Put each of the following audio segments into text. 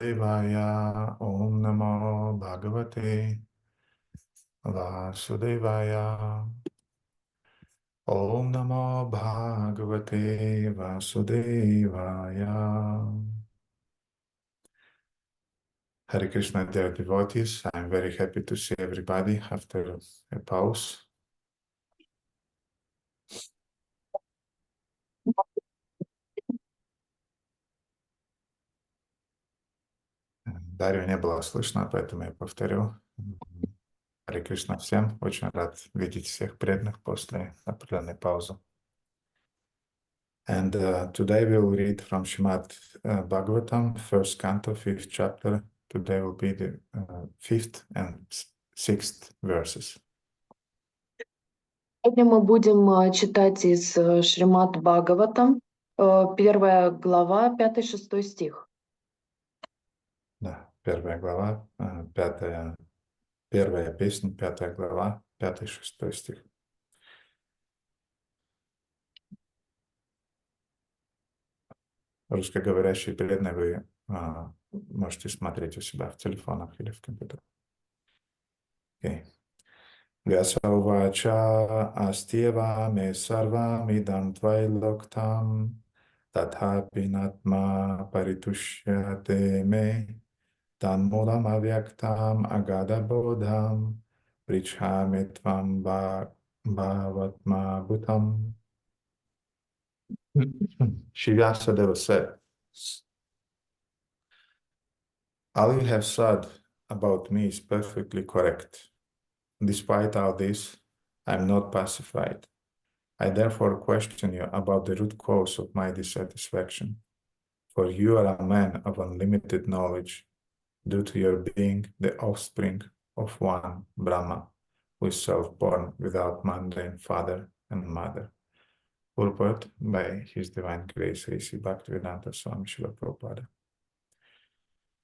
Devaya Om Namo Bhagavate Vasudevaya Om Namo Bhagavate Vasudevaya. Hare Krishna, dear devotees. I'm very happy to see everybody after a pause. Дарью не было слышно, поэтому я повторю. Харе Кришна всем. Очень рад видеть всех преданных после определенной паузы. And today we'll read from Srimad Bhagavatam, first canto, fifth chapter. Today will be the fifth and sixth verses. Сегодня мы будем читать из Шримад Бхагаватам, первая глава, 5-6 стих. Да, первая глава, первая песня, 5 глава, 5-6 стих. Русскоговорящие преданные вы можете смотреть у себя в телефонах или в компьютерах. Okay. Vyasa uvacha astyeva me sarvam idam tvailoktam tathapi natma paritushyate me tanmulam avyaktam agada bodham prichhami tvam bhavatma bhutam. Shri Vyasadeva said, all you have said about me is perfectly correct. Despite all this, I am not pacified. I therefore question you about the root cause of my dissatisfaction. For you are a man of unlimited knowledge, due to your being the offspring of one Brahma, who is self-born without mundane father and mother. Purport by His Divine Grace, A.C. Bhaktivedanta Swami Srila Prabhupada.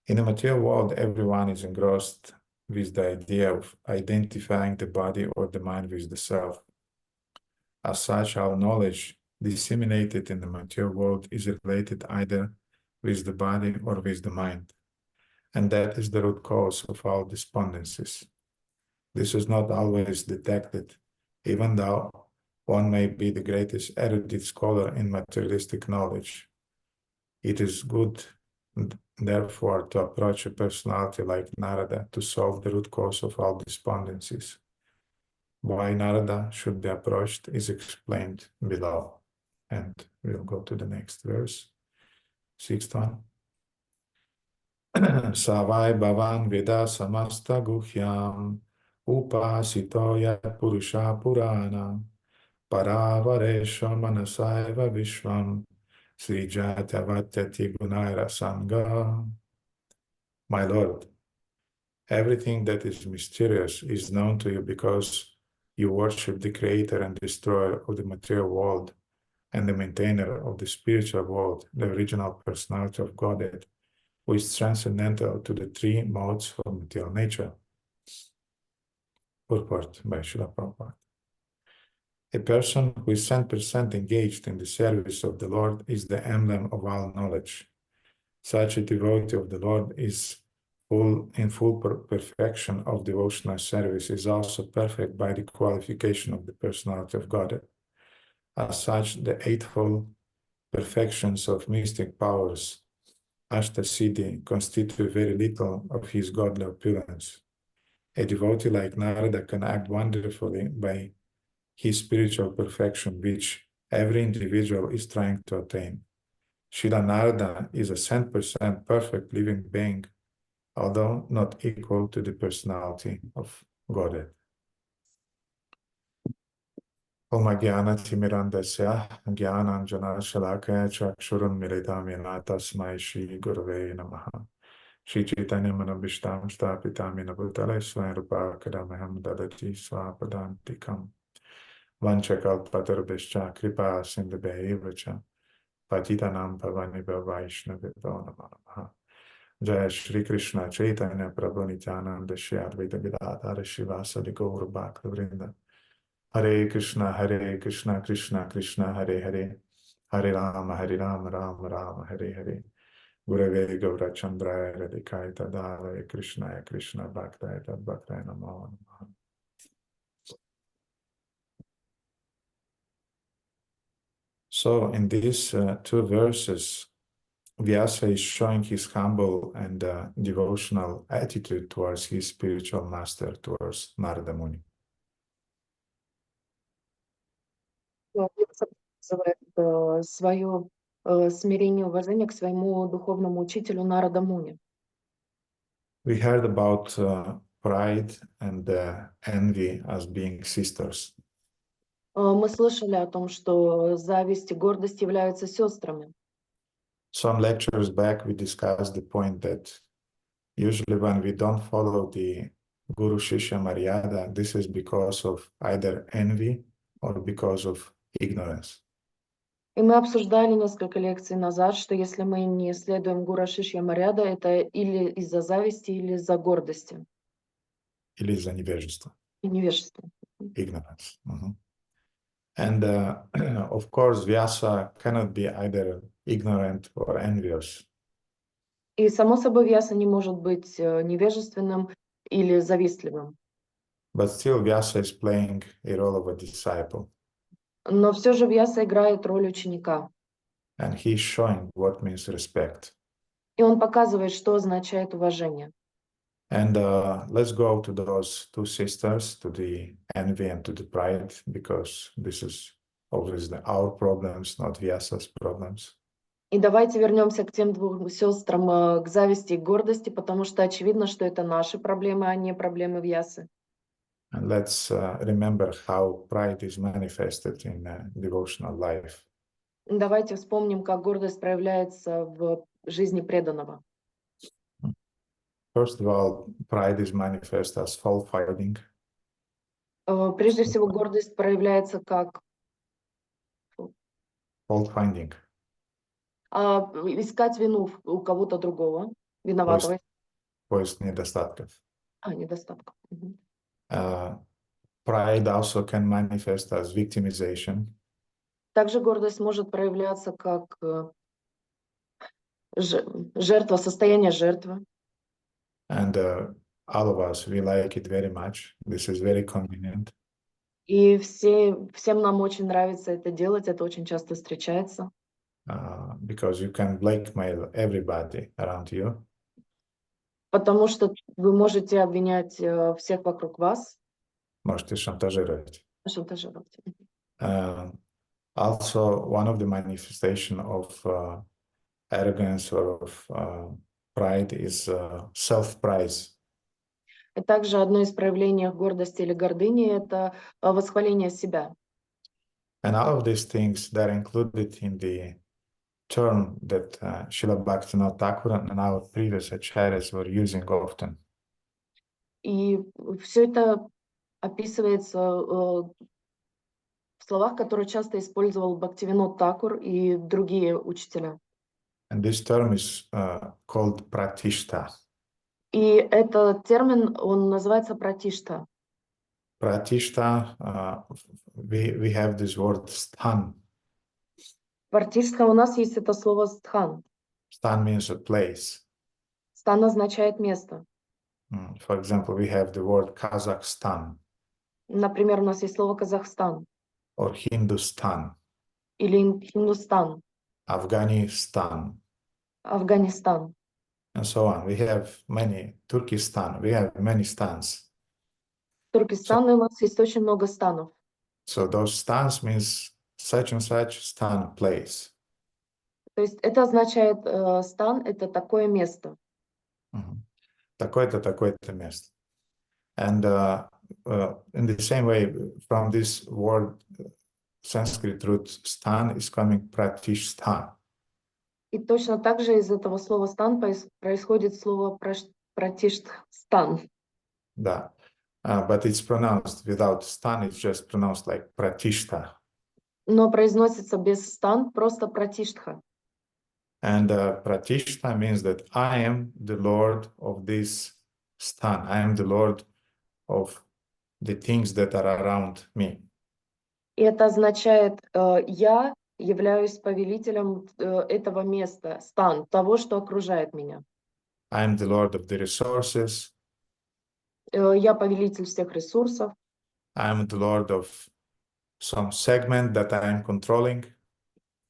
In the material world, everyone is engrossed with the idea of identifying the body or the mind with the self. As such, our knowledge disseminated in the material world is related either with the body or with the mind, and that is the root cause of all despondencies. This is not always detected, even though one may be the greatest erudite scholar in materialistic knowledge. It is good, therefore, to approach a personality like Narada to solve the root cause of all despondencies. Why Narada should be approached is explained below. And we'll go to the next verse, 6th one. Savai bhavan veda samasta guhyam upasito yat purusha purana paravaresha manasaiva vishvam Srijatavatyati gunaira sangha. My Lord, everything that is mysterious is known to you because you worship the creator and destroyer of the material world and the maintainer of the spiritual world, the original personality of Godhead, who is transcendental to the three modes of material nature. Purport by Srila Prabhupada. A person who is 100% engaged in the service of the Lord is the emblem of all knowledge. Such a devotee of the Lord is in full perfection of devotional service, is also perfect by the qualification of the personality of Godhead. As such, the eightfold perfections of mystic powers, Ashtasiddhi, constitute very little of his godly opulence. A devotee like Narada can act wonderfully by his spiritual perfection, which every individual is trying to attain. Srila Narada is a 100% perfect living being, although not equal to the personality of Godhead. Om Jnana Timirandasya Jnananjana Shalakaya Chakshuram Militam Yena Tasmai Shri Gurave Namaha. Shri Chaitanya Manabhishtam Stapitam Yena Bhutale Swarupa Kadamaham Dadati Swapadantikam Vanchakalpatarubhishcha Kripa Sindhubhaivacha Patitanam Pavanibha Vaishnavibho Namaha. Jaya Shri Krishna Chaitanya Prabhu Nityananda Shri Advaita Gadadhara Shivasadi Gaur Bhakta Vrinda. Hare Krishna Krishna Krishna Hare Hare Hare Rama Rama Rama Hare Hare. Gurave Gaura Chandraya Radhikaya Tadavaya Krishnaya Krishna Bhaktaya Tad Bhaktaya Namo Namaha. So in these two verses, Vyasa is showing his humble and devotional attitude towards his spiritual master, towards Narada Muni. Показывает свое смирение, уважение к своему духовному учителю Нарада Муни. We heard about pride and envy as being sisters. Мы слышали о том, что зависть и гордость являются сестрами. Some lectures back, we discussed the point that usually when we don't follow the Guru Shishya Maryada, this is because of either envy or because of ignorance. И мы обсуждали несколько лекций назад, что если мы не следуем Гуру Шишья Марьяда, это или из-за зависти, или из-за гордости. Или из-за невежества. И невежества. Ignorance. And of course, Vyasa cannot be either ignorant or envious. И само собой Вьяса не может быть невежественным или завистливым. But still, Vyasa is playing a role of a disciple. Но все же Вьяса играет роль ученика. And he's showing what means respect. И он показывает, что означает уважение. And let's go to those two sisters, to the envy and to the pride, because this is obviously our problems, not Vyasa's problems. И давайте вернемся к тем двум сестрам, к зависти и гордости, потому что очевидно, что это наши проблемы, а не проблемы Вьясы. And let's remember how pride is manifested in devotional life. Давайте вспомним, как гордость проявляется в жизни преданного. First of all, pride is manifest as fault-finding. Прежде всего, гордость проявляется как Fault-finding. Искать вину у кого-то другого, виноватого. Поиск недостатков. Недостатков. Pride also can manifest as victimization. Также гордость может проявляться как жертва, состояние жертвы. And all of us, we like it very much. This is very convenient. И всем нам очень нравится это делать, это очень часто встречается. Because you can blackmail everybody around you. Потому что вы можете обвинять всех вокруг вас. Можете шантажировать. Шантажировать. Also, one of the manifestation of arrogance or of pride is self-praise. И также одно из проявлений гордости или гордыни – это восхваление себя. And all of these things, they're included in the term that Srila Bhaktivinoda Thakur and our previous acharyas were using often. И все это описывается в словах, которые часто использовал Бхактивинод Такур и другие учителя. And this term is called pratishta. И этот термин, он называется пратишта. Pratishta, we have this word sthan. Пратишта, у нас есть это слово стхан. Sthan means a place. Стан означает место. For example, we have the word Kazakhstan. Например, у нас есть слово Казахстан. Or Hindustan. Или Хиндустан. Afghanistan. Афганистан. And so on. We have many, Turkestan, we have many stans. Туркестан, у нас есть очень много станов. So those stans means such and such stan place. То есть это означает, стан – это такое место. Такое-то, такое-то место. And in the same way, from this word, Sanskrit root stan is coming pratishta. И точно так же из этого слова стан происходит слово пратиштстан. Да. But it's pronounced without stan, it's just pronounced like pratishta. Но произносится без стан, просто пратиштха. And pratishta means that I am the Lord of this stan. I am the Lord of the things that are around me. И это означает, я являюсь повелителем этого места, стан, того, что окружает меня. I am the Lord of the resources. Я повелитель всех ресурсов. I am the Lord of some segment that I am controlling.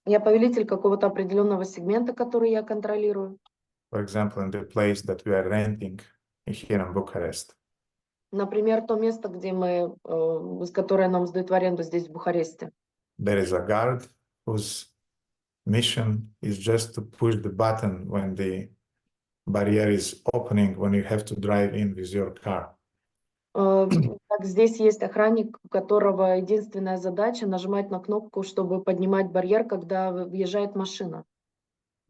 Я повелитель какого-то определенного сегмента, который я контролирую. For example, in the place that we are renting here in Bucharest. Например, то место, где мы, которое нам сдают в аренду здесь, в Бухаресте. There is a guard whose mission is just to push the button when the barrier is opening, when you have to drive in with your car. Так, здесь есть охранник, у которого единственная задача нажимать на кнопку, чтобы поднимать барьер, когда въезжает машина.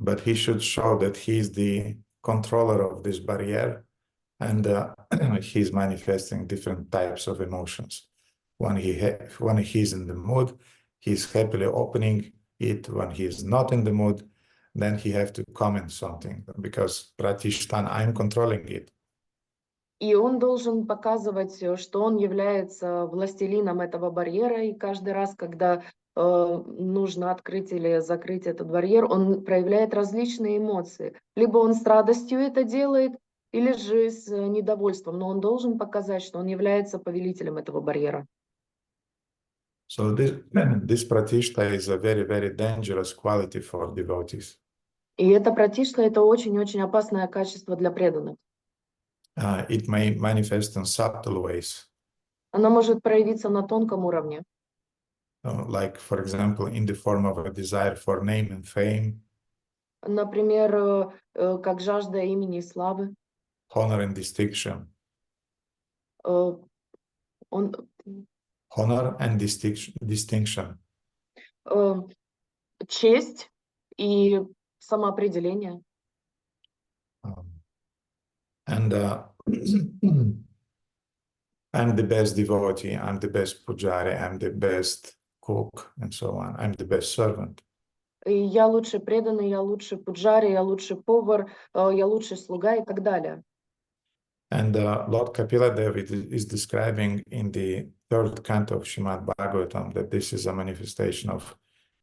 But he should show that he is the controller of this barrier, and he's manifesting different types of emotions. When he's in the mood, he's happily opening it. When he's not in the mood, then he have to comment something, because Pratishtan, I'm controlling it. И он должен показывать, что он является властелином этого барьера, и каждый раз, когда нужно открыть или закрыть этот барьер, он проявляет различные эмоции. Либо он с радостью это делает, или же с недовольством, но он должен показать, что он является повелителем этого барьера. So this pratishta is a very, very dangerous quality for devotees. И это пратишта, это очень-очень опасное качество для преданных. It may manifest in subtle ways. Она может проявиться на тонком уровне. Like, for example, in the form of a desire for name and fame. Например, как жажда имени и славы. Honor and distinction. Honor and distinction. Честь и самоопределение. And I'm the best devotee, I'm the best pujari, I'm the best cook, and so on. I'm the best servant. Я лучший преданный, я лучший пуджари, я лучший повар, я лучший слуга и так далее. And Lord Kapila Dev is describing in the third canto of Srimad Bhagavatam that this is a manifestation of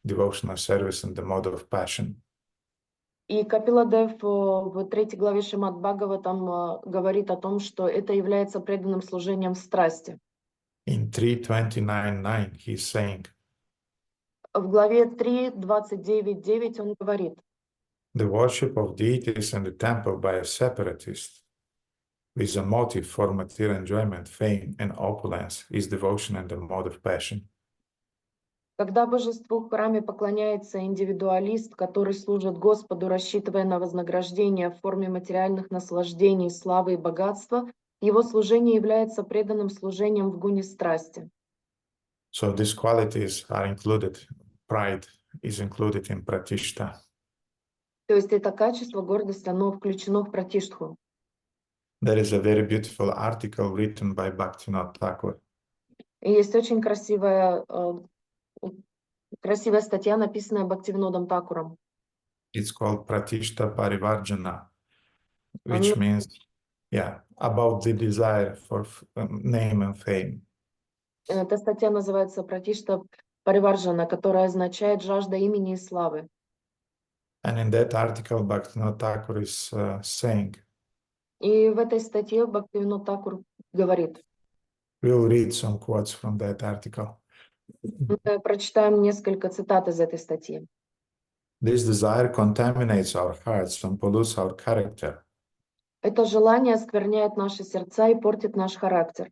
devotional service in the mode of passion. И Капила Дев в 3 главе Шримад Бхагаватам говорит о том, что это является преданным служением в страсти. In 3:29:9 he's saying, В главе 3:29:9 он говорит: the worship of deities in the temple by a separatist with a motive for material enjoyment, fame, and opulence is devotion in the mode of passion. Когда божеству в храме поклоняется индивидуалист, который служит Господу, рассчитывая на вознаграждение в форме материальных наслаждений, славы и богатства, его служение является преданным служением в гуне страсти. So these qualities are included, pride is included in pratishta. То есть это качество, гордость, оно включено в пратиштху. There is a very beautiful article written by Bhaktivinoda Thakur. И есть очень красивая статья, написанная Бхактивинодом Такуром. It's called Pratishta Parivarjana, which means, about the desire for name and fame. Эта статья называется Пратишта Париварджана, которая означает жажда имени и славы. And in that article, Bhaktivinoda Thakur is saying, И в этой статье Бхактивинод Такур говорит. We'll read some quotes from that article. Мы прочитаем несколько цитат из этой статьи. This desire contaminates our hearts and pollutes our character. Это желание оскверняет наши сердца и портит наш характер.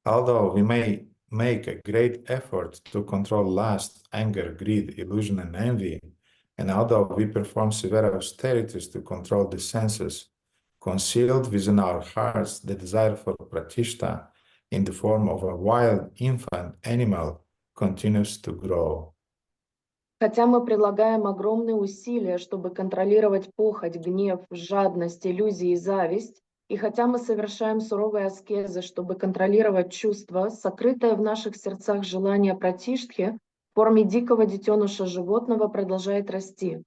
Although we may make a great effort to control lust, anger, greed, illusion, and envy, and although we perform severe austerities to control the senses, concealed within our hearts the desire for pratishta in the form of a wild infant animal continues to grow. Хотя мы прилагаем огромные усилия, чтобы контролировать похоть, гнев, жадность, иллюзии и зависть, и хотя мы совершаем суровые аскезы, чтобы контролировать чувства, сокрытое в наших сердцах желание пратиштхи в форме дикого детеныша животного продолжает расти.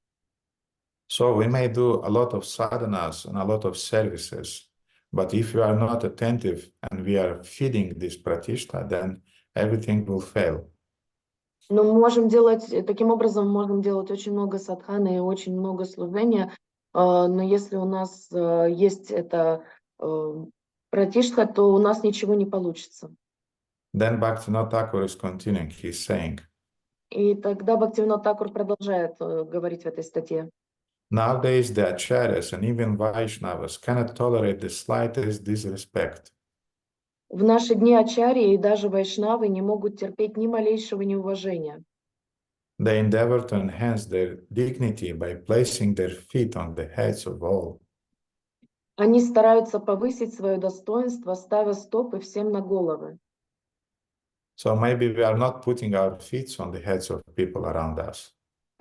So we may do a lot of sadhanas and a lot of services, but if we are not attentive and we are feeding this pratishta, then everything will fail. Но мы можем делать, таким образом, мы можем делать очень много садханы и очень много служения, но если у нас есть эта пратишка, то у нас ничего не получится. Then Bhaktivinoda Thakur is continuing, he's saying, И тогда Бхактивинод Тхакур продолжает говорить в этой статье. nowadays the acharyas and even Vaishnavas cannot tolerate the slightest disrespect. В наши дни ачарьи и даже вайшнавы не могут терпеть ни малейшего неуважения. They endeavor to enhance their dignity by placing their feet on the heads of all. Они стараются повысить свое достоинство, ставя стопы всем на головы. So maybe we are not putting our feet on the heads of people around us.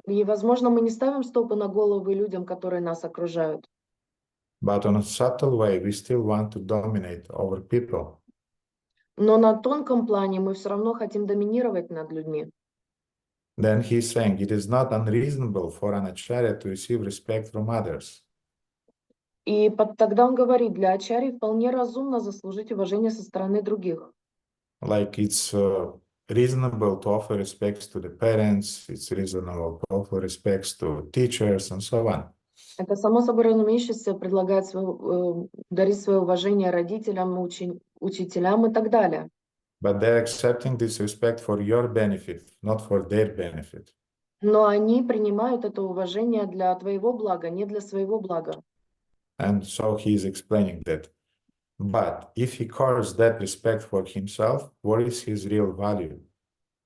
И, возможно, мы не ставим стопы на головы людям, которые нас окружают. But on a subtle way, we still want to dominate over people. Но на тонком плане мы все равно хотим доминировать над людьми. Then he's saying it is not unreasonable for an acharya to receive respect from others. И тогда он говорит, для ачарьи вполне разумно заслужить уважение со стороны других. Like it's reasonable to offer respects to the parents, it's reasonable to offer respects to teachers and so on. Это само собой разумеющееся предлагает дарить свое уважение родителям, учителям и так далее. But they're accepting this respect for your benefit, not for their benefit. Но они принимают это уважение для твоего блага, не для своего блага. And so he's explaining that. But if he carves that respect for himself, what is his real value?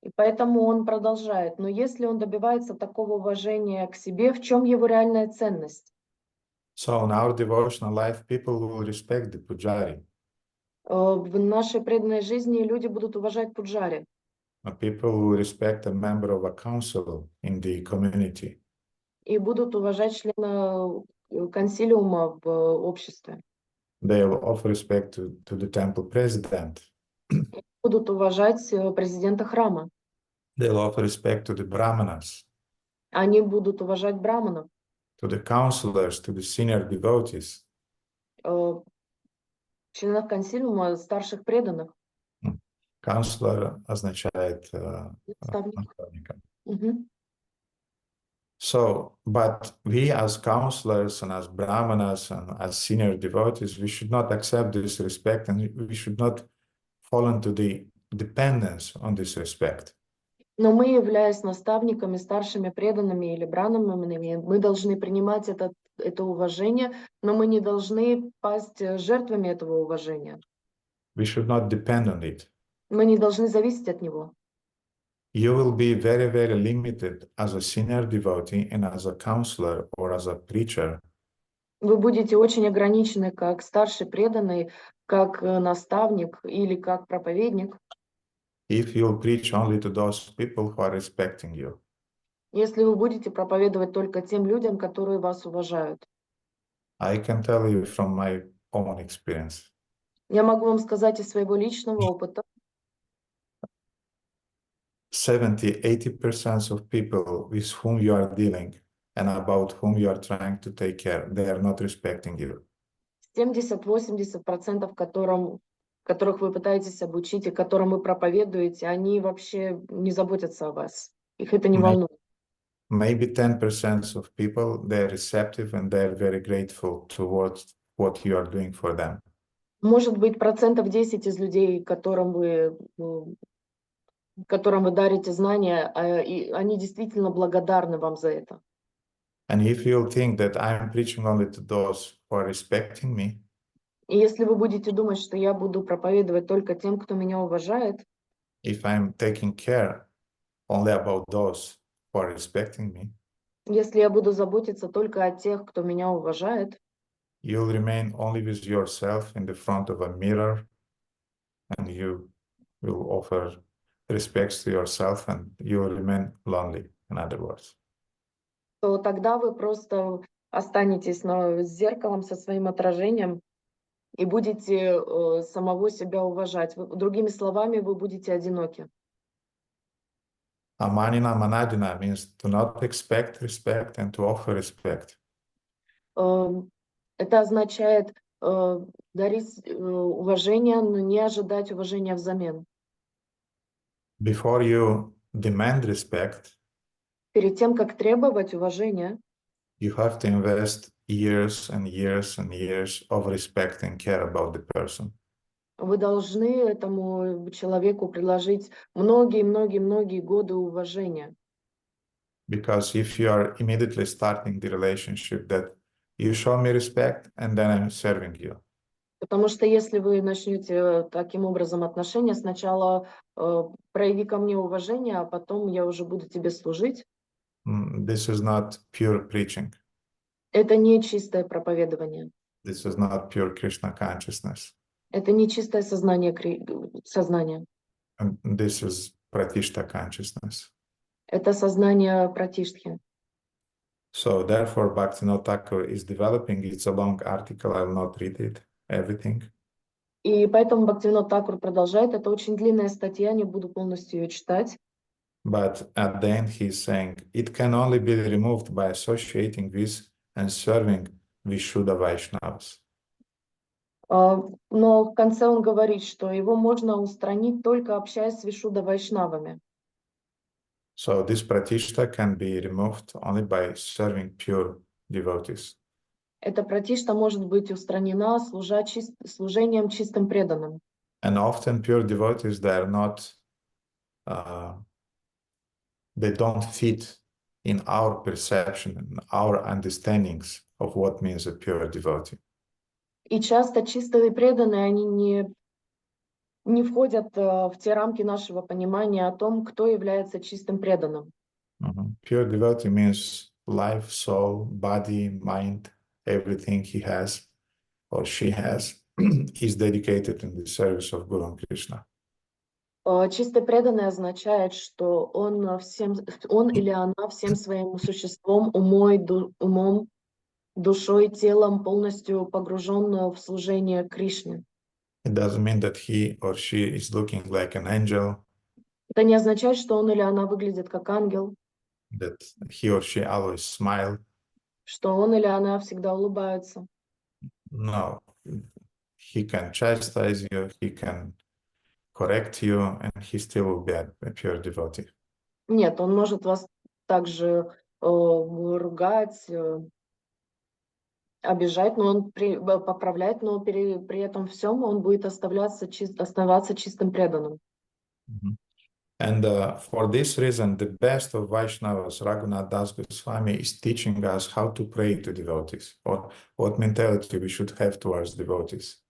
И поэтому он продолжает. Но если он добивается такого уважения к себе, в чем его реальная ценность? So in our devotional life, people will respect the pujari. В нашей преданной жизни люди будут уважать пуджари. People will respect a member of a council in the community. И будут уважать члена консилиума в обществе. They'll offer respect to the temple president. Будут уважать президента храма. They'll offer respect to the brahmanas, Они будут уважать браманов. to the counselors, to the senior devotees. Членов консилиума, старших преданных. Counselor означает Наставник. наставника. Мгм. So, but we as counselors and as brahmanas and as senior devotees, we should not accept this respect and we should not fall into the dependence on this respect. Но мы, являясь наставниками, старшими преданными или браманами, мы должны принимать это уважение, но мы не должны пасть жертвами этого уважения. We should not depend on it. Мы не должны зависеть от него. You will be very, very limited as a senior devotee and as a counselor or as a preacher. Вы будете очень ограничены как старший преданный, как наставник или как проповедник, If you'll preach only to those people who are respecting you. если вы будете проповедовать только тем людям, которые вас уважают. I can tell you from my own experience. Я могу вам сказать из своего личного опыта, 70-80% of people with whom you are dealing and about whom you are trying to take care, they are not respecting you. 70-80%, которых вы пытаетесь обучить и которым вы проповедуете, они вообще не заботятся о вас. Их это не волнует. Maybe 10% of people, they're receptive and they're very grateful towards what you are doing for them. Может быть, 10% из людей, которым вы дарите знания, и они действительно благодарны вам за это. And if you'll think that I'm preaching only to those who are respecting me, И если вы будете думать, что я буду проповедовать только тем, кто меня уважает, if I'm taking care only about those who are respecting me, если я буду заботиться только о тех, кто меня уважает, you'll remain only with yourself in the front of a mirror and you will offer respects to yourself and you will remain lonely, in other words. то тогда вы просто останетесь с зеркалом, со своим отражением и будете самого себя уважать. Другими словами, вы будете одиноки. Amanina manadina means to not expect respect and to offer respect. Это означает дарить уважение, но не ожидать уважения взамен. Before you demand respect, перед тем, как требовать уважения, you have to invest years and years and years of respect and care about the person. вы должны этому человеку предложить многие-многие-многие годы уважения. Because if you are immediately starting the relationship that you show me respect and then I'm serving you, Потому что если вы начнете таким образом отношения, сначала прояви ко мне уважение, а потом я уже буду тебе служить, this is not pure preaching. это не чистое проповедование. This is not pure Krishna consciousness. Это не чистое сознание. And this is pratishta consciousness. Это сознание пратиштхи. So therefore, Bhaktivinoda Thakur is developing. It's a long article. I will not read it, everything. И поэтому Бхактивинод Thakura продолжает. Это очень длинная статья, не буду полностью ее читать. But at the end, he's saying it can only be removed by associating with and serving Vishuddha Vaishnavas. Но в конце он говорит, что его можно устранить только общаясь с Вишудда Вайшнавами. So this pratishta can be removed only by serving pure devotees. Эта пратишта может быть устранена служением чистым преданным. And often pure devotees, they are not, they don't fit in our perception and our understandings of what means a pure devotee. И часто чистые преданные, они не входят в те рамки нашего понимания о том, кто является чистым преданным. Pure devotee means life, soul, body, mind, everything he has or she has is dedicated in the service of Guru and Krishna. Чистый преданный означает, что он или она всем своим существом, умом, душой, телом полностью погружен в служение Кришне. It doesn't mean that he or she is looking like an angel, Это не означает, что он или она выглядит как ангел, that he or she always smile. что он или она всегда улыбается. No, he can chastise you, he can correct you, and he still will be a pure devotee. Нет, он может вас также ругать, обижать, но он поправляет, но при этом всем он будет оставаться чистым преданным. And for this reason, the best of Vaishnavas, Raghunath Das Goswami, is teaching us how to pray to devotees, or what mentality we should have towards devotees.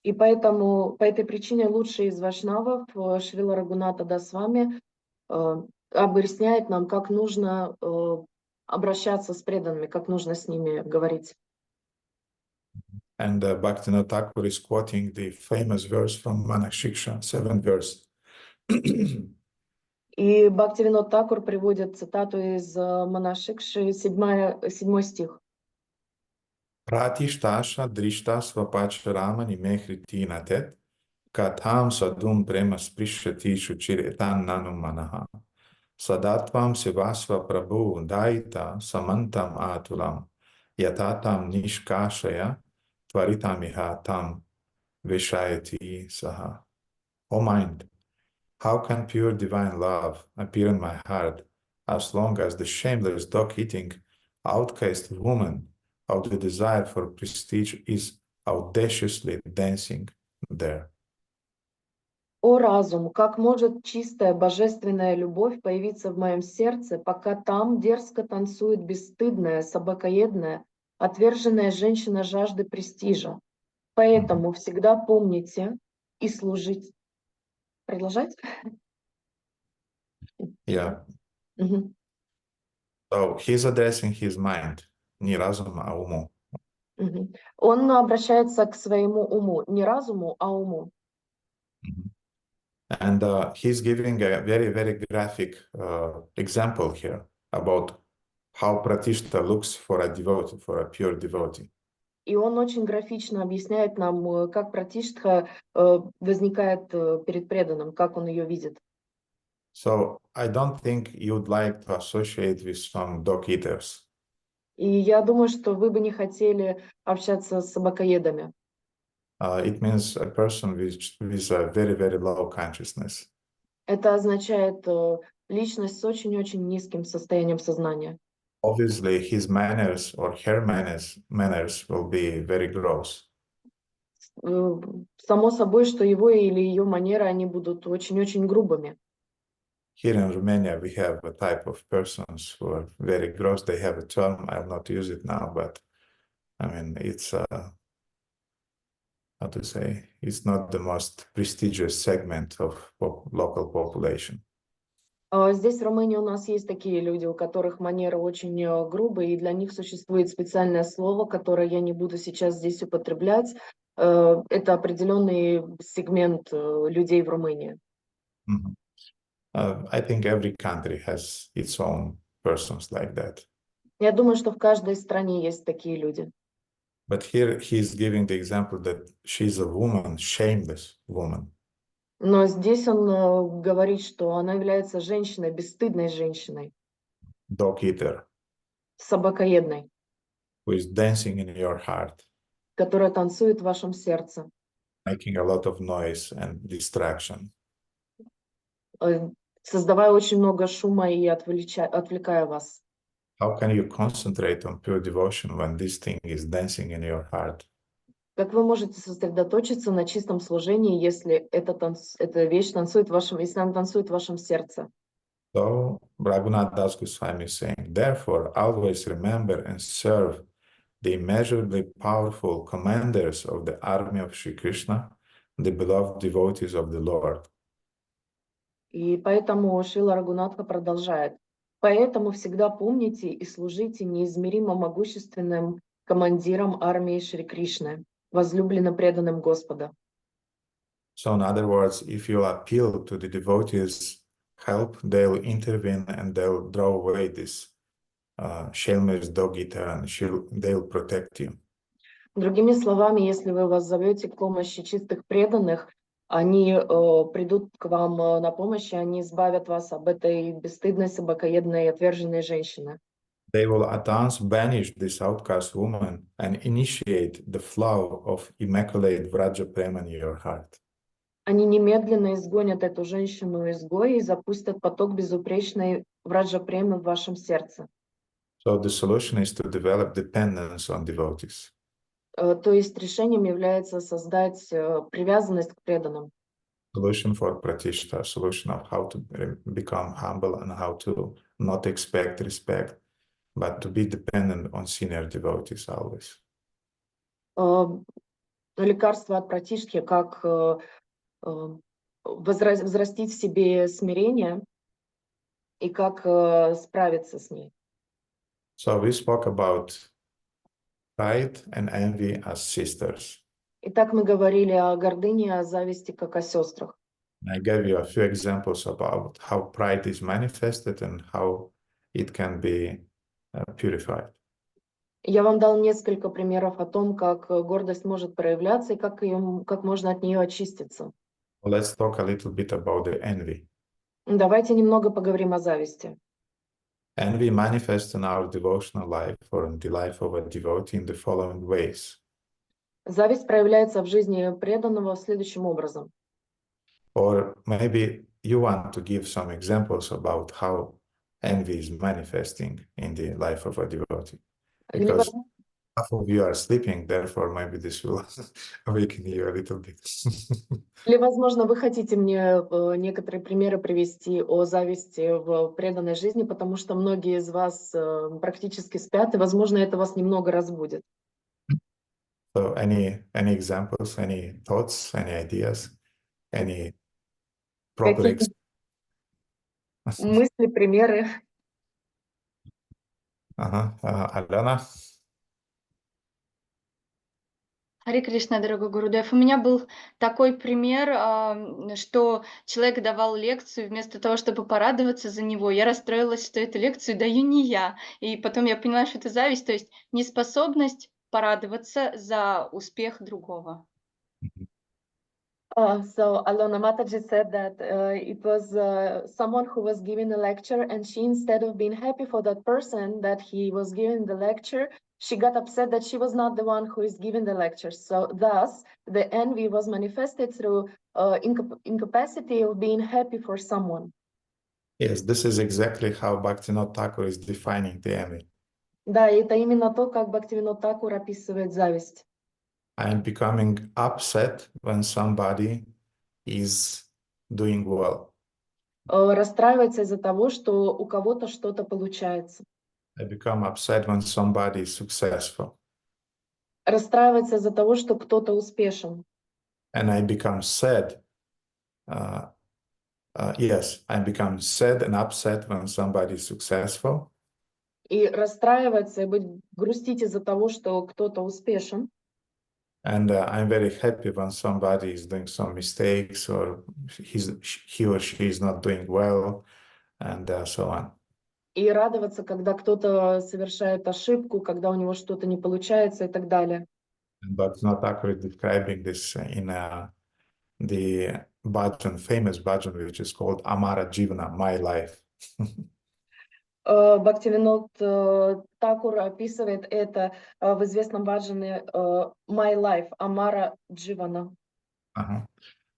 И поэтому, по этой причине лучший из вайшнавов, Шрила Рагуната Дасвами, объясняет нам, как нужно обращаться с преданными, как нужно с ними говорить. And Bhaktivinoda Thakur is quoting the famous verse from Manashiksha, 7th verse. И Бхактивинод Thakura приводит цитату из Манашикши, 7 стих. Pratishtasha drishta svapacharama nimehri natet katham sadum prema sprishati shuchiretan nanu manaha sadatvam sevasva prabhu daita samantam atulam yatatam nishkashaya tvaritamiha tam vishayati saha. O mind, how can pure divine love appear in my heart as long as the shameless dog-eating outcast woman of the desire for prestige is audaciously dancing there? О разум, как может чистая божественная любовь появиться в моем сердце, пока там дерзко танцует бесстыдная, собакоедная, отверженная женщина жажды престижа? Поэтому всегда помните и служите. Продолжать? Yeah. So he's addressing his mind, не разум, а уму. Он обращается к своему уму, не разуму, а уму. And he's giving a very, very graphic example here about how pratishta looks for a devotee, for a pure devotee. И он очень графично объясняет нам, как пратиштха возникает перед преданным, как он ее видит. So I don't think you'd like to associate with some dog eaters. И я думаю, что вы бы не хотели общаться с собакоедами. It means a person with a very, very low consciousness. Это означает личность с очень-очень низким состоянием сознания. Obviously, his manners or her manners will be very gross. Само собой, что его или ее манеры, они будут очень-очень грубыми. Here in Romania, we have a type of persons who are very gross. They have a term, I'll not use it now, but I mean, it's, how to say, it's not the most prestigious segment of local population. Здесь в Румынии у нас есть такие люди, у которых манеры очень грубые, и для них существует специальное слово, которое я не буду сейчас здесь употреблять. Это определенный сегмент людей в Румынии. Mhm. I think every country has its own persons like that. Я думаю, что в каждой стране есть такие люди. But here he's giving the example that she's a woman, shameless woman. Но здесь он говорит, что она является женщиной, бесстыдной женщиной, Dog eater, собакоедной, who is dancing in your heart, которая танцует в вашем сердце, making a lot of noise and distraction. создавая очень много шума и отвлекая вас. How can you concentrate on pure devotion when this thing is dancing in your heart? Как вы можете сосредоточиться на чистом служении, если эта вещь танцует в вашем, если она танцует в вашем сердце? So Raghunath Das Goswami is saying, therefore, always remember and serve the immeasurably powerful commanders of the army of Sri Krishna, the beloved devotees of the Lord. И поэтому Шрила Рагунатха продолжает. Поэтому всегда помните и служите неизмеримо могущественным командирам армии Шри Кришны, возлюбленно преданным Господа. So in other words, if you appeal to the devotees' help, they'll intervene and they'll draw away this shameless dog eater and they'll protect you. Другими словами, если вы воззовете к помощи чистых преданных, они придут к вам на помощь, и они избавят вас об этой бесстыдной, собакоедной, отверженной женщине. They will at once banish this outcast woman and initiate the flow of immaculate Vraja Prema in your heart. Они немедленно изгонят эту женщину-изгоя и запустят поток безупречной враджа-премы в вашем сердце. So the solution is to develop dependence on devotees. То есть решением является создать привязанность к преданным. Solution for pratishta, solution of how to become humble and how to not expect respect, but to be dependent on senior devotees always. Лекарство от пратишки, как взрастить в себе смирение и как справиться с ней. So we spoke about pride and envy as sisters. Итак, мы говорили о гордыне и о зависти как о сестрах. I gave you a few examples about how pride is manifested and how it can be purified. Я вам дал несколько примеров о том, как гордость может проявляться и как можно от нее очиститься. Let's talk a little bit about the envy. Давайте немного поговорим о зависти. Envy manifests in our devotional life or in the life of a devotee in the following ways. Зависть проявляется в жизни преданного следующим образом. Or maybe you want to give some examples about how envy is manifesting in the life of a devotee. Because half of you are sleeping, therefore maybe this will awaken you a little bit. Или, возможно, вы хотите мне некоторые примеры привести о зависти в преданной жизни, потому что многие из вас практически спят, и, возможно, это вас немного разбудит. So any examples, any thoughts, any ideas, any proper мысли, примеры? Алена? Харе Кришна, дорогой Гурудев. У меня был такой пример, что человек давал лекцию, вместо того, чтобы порадоваться за него, я расстроилась, что эту лекцию даю не я. И потом я поняла, что это зависть, то есть неспособность порадоваться за успех другого. So Alona Mataji said that it was someone who was giving a lecture, and she, instead of being happy for that person that he was giving the lecture, she got upset that she was not the one who is giving the lecture. So thus, the envy was manifested through incapacity of being happy for someone. Yes, this is exactly how Bhaktivinoda Thakur is defining the envy. Да, и это именно то, как Бхактивинод Такур описывает зависть. I am becoming upset when somebody is doing well. Расстраивается из-за того, что у кого-то что-то получается. I become upset when somebody is successful. Расстраивается из-за того, что кто-то успешен. And I become sad. Yes, I become sad and upset when somebody is successful. И расстраивается, и грустить из-за того, что кто-то успешен. And I'm very happy when somebody is doing some mistakes or he or she is not doing well, and so on. И радоваться, когда кто-то совершает ошибку, когда у него что-то не получается и так далее. But not accurately describing this in the bhajan, famous bhajan, which is called Amara Jivana, My Life. Бхактивинод Такур описывает это в известном баджане My Life, Амара Дживана.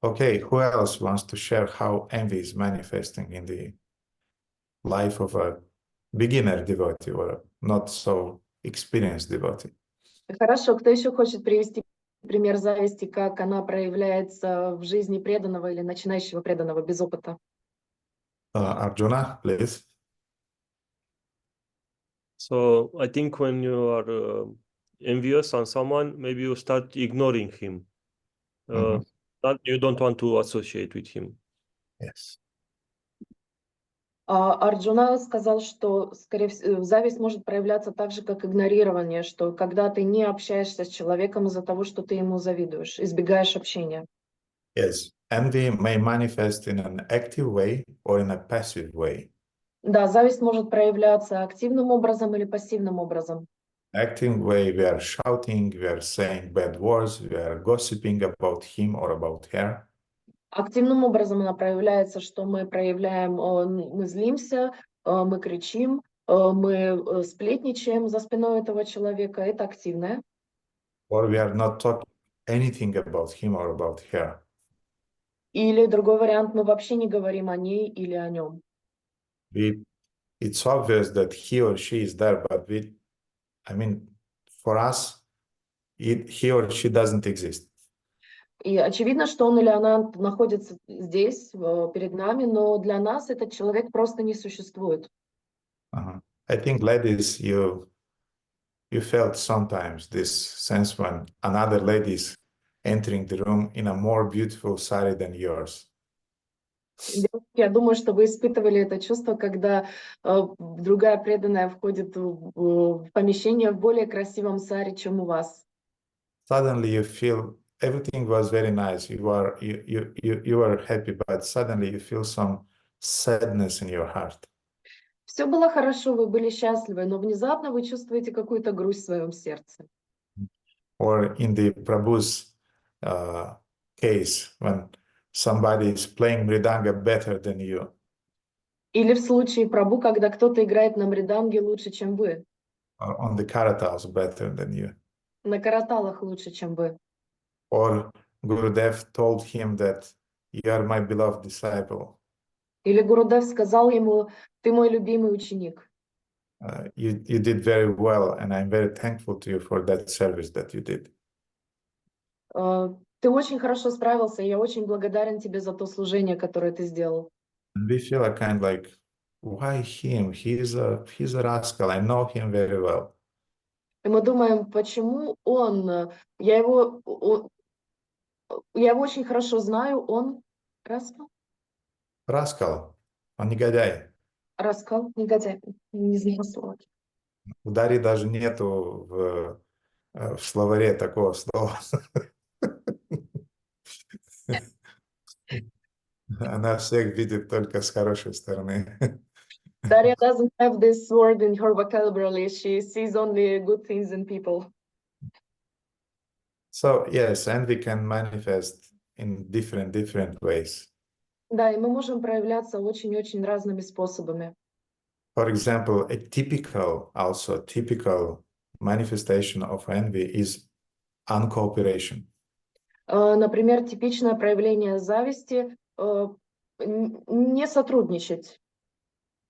Okay, who else wants to share how envy is manifesting in the life of a beginner devotee or not so experienced devotee? Хорошо, кто еще хочет привести пример зависти, как она проявляется в жизни преданного или начинающего преданного без опыта? Arjuna, please. So I think when you are envious on someone, maybe you start ignoring him. You don't want to associate with him. Yes. Арджуна сказал, что, скорее всего, зависть может проявляться так же, как игнорирование, что когда ты не общаешься с человеком из-за того, что ты ему завидуешь, избегаешь общения. Yes, envy may manifest in an active way or in a passive way. Да, зависть может проявляться активным образом или пассивным образом. Active way, we are shouting, we are saying bad words, we are gossiping about him or about her. Активным образом она проявляется, что мы проявляем, мы злимся, мы кричим, мы сплетничаем за спиной этого человека. Это активное. Or we are not talking anything about him or about her. Или другой вариант, мы вообще не говорим о ней или о нем. It's obvious that he or she is there, but for us, he or she doesn't exist. И очевидно, что он или она находится здесь, перед нами, но для нас этот человек просто не существует. I think, ladies, you felt sometimes this sense when another lady is entering the room in a more beautiful sari than yours. Я думаю, что вы испытывали это чувство, когда другая преданная входит в помещение в более красивом саре, чем у вас. Suddenly you feel everything was very nice. You were happy, but suddenly you feel some sadness in your heart. Все было хорошо, вы были счастливы, но внезапно вы чувствуете какую-то грусть в своем сердце. Or in the Prabhu's case, when somebody is playing mridanga better than you. Или в случае Прабху, когда кто-то играет на мриданге лучше, чем вы. Or on the karatals better than you. На караталах лучше, чем вы. Or Gurudev told him that you are my beloved disciple. Или Гурудев сказал ему: ты мой любимый ученик. You did very well, and I'm very thankful to you for that service that you did. Ты очень хорошо справился, и я очень благодарен тебе за то служение, которое ты сделал. And we feel kind of like, why him? He's a rascal. I know him very well. И мы думаем, почему он? Я его очень хорошо знаю, он раскал? Rascal, он негодяй. Раскал, негодяй, не знаю слова. У Дарьи даже нету в словаре такого слова. Она всех видит только с хорошей стороны. Daria doesn't have this word in her vocabulary. She sees only good things in people. So yes, envy can manifest in different ways. Да, и мы можем проявляться очень-очень разными способами. For example, a typical manifestation of envy is uncooperation. Например, типичное проявление зависти не сотрудничать.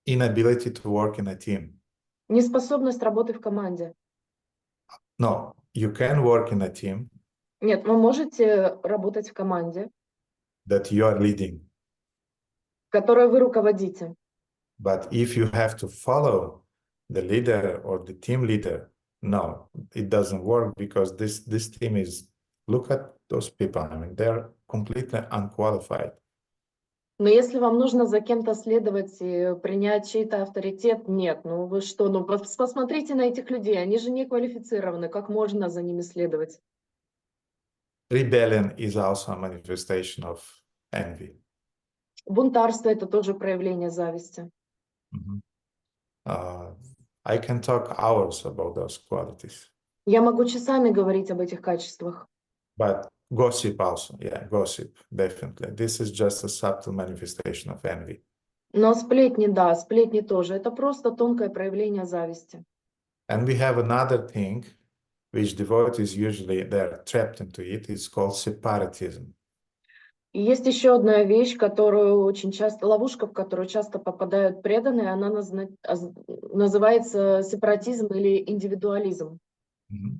inability to work in a team. Неспособность работы в команде. No, you can work in a team Нет, вы можете работать в команде, that you are leading. которой вы руководите. But if you have to follow the leader or the team leader, no, it doesn't work because this team is, look at those people. I mean, they're completely unqualified. Но если вам нужно за кем-то следовать и принять чей-то авторитет, нет, ну вы что, ну посмотрите на этих людей, они же не квалифицированы, как можно за ними следовать? Rebellion is also a manifestation of envy. Бунтарство — это тоже проявление зависти. Mhm. I can talk hours about those qualities. Я могу часами говорить об этих качествах. But gossip also, yeah, gossip, definitely. This is just a subtle manifestation of envy. Но сплетни, да, сплетни тоже. Это просто тонкое проявление зависти. And we have another thing, which devotees usually, they're trapped into it, it's called separatism. И есть еще одна вещь, которую очень часто, ловушка, в которую часто попадают преданные, она называется сепаратизм или индивидуализм.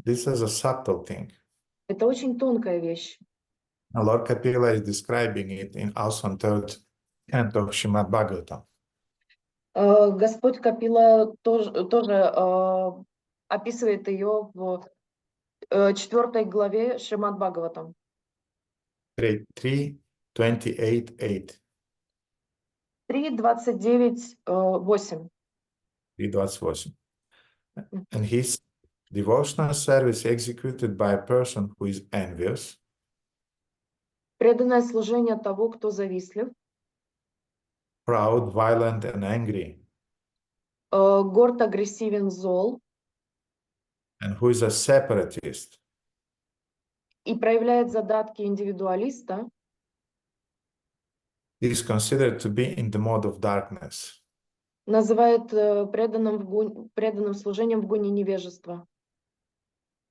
This is a subtle thing. Это очень тонкая вещь. Lord Kapila is describing it in also on third canto of Srimad Bhagavatam. Господь Капила тоже описывает ее в 4 главе Шримад Бхагаватам. 3:28. 3:29-8. 3:28. And his devotional service executed by a person who is envious, Преданное служение того, кто завистлив, proud, violent, and angry, горд, агрессивен, зол and who is a separatist, и проявляет задатки индивидуалиста, is considered to be in the mode of darkness. называет преданным служением в гуне невежества.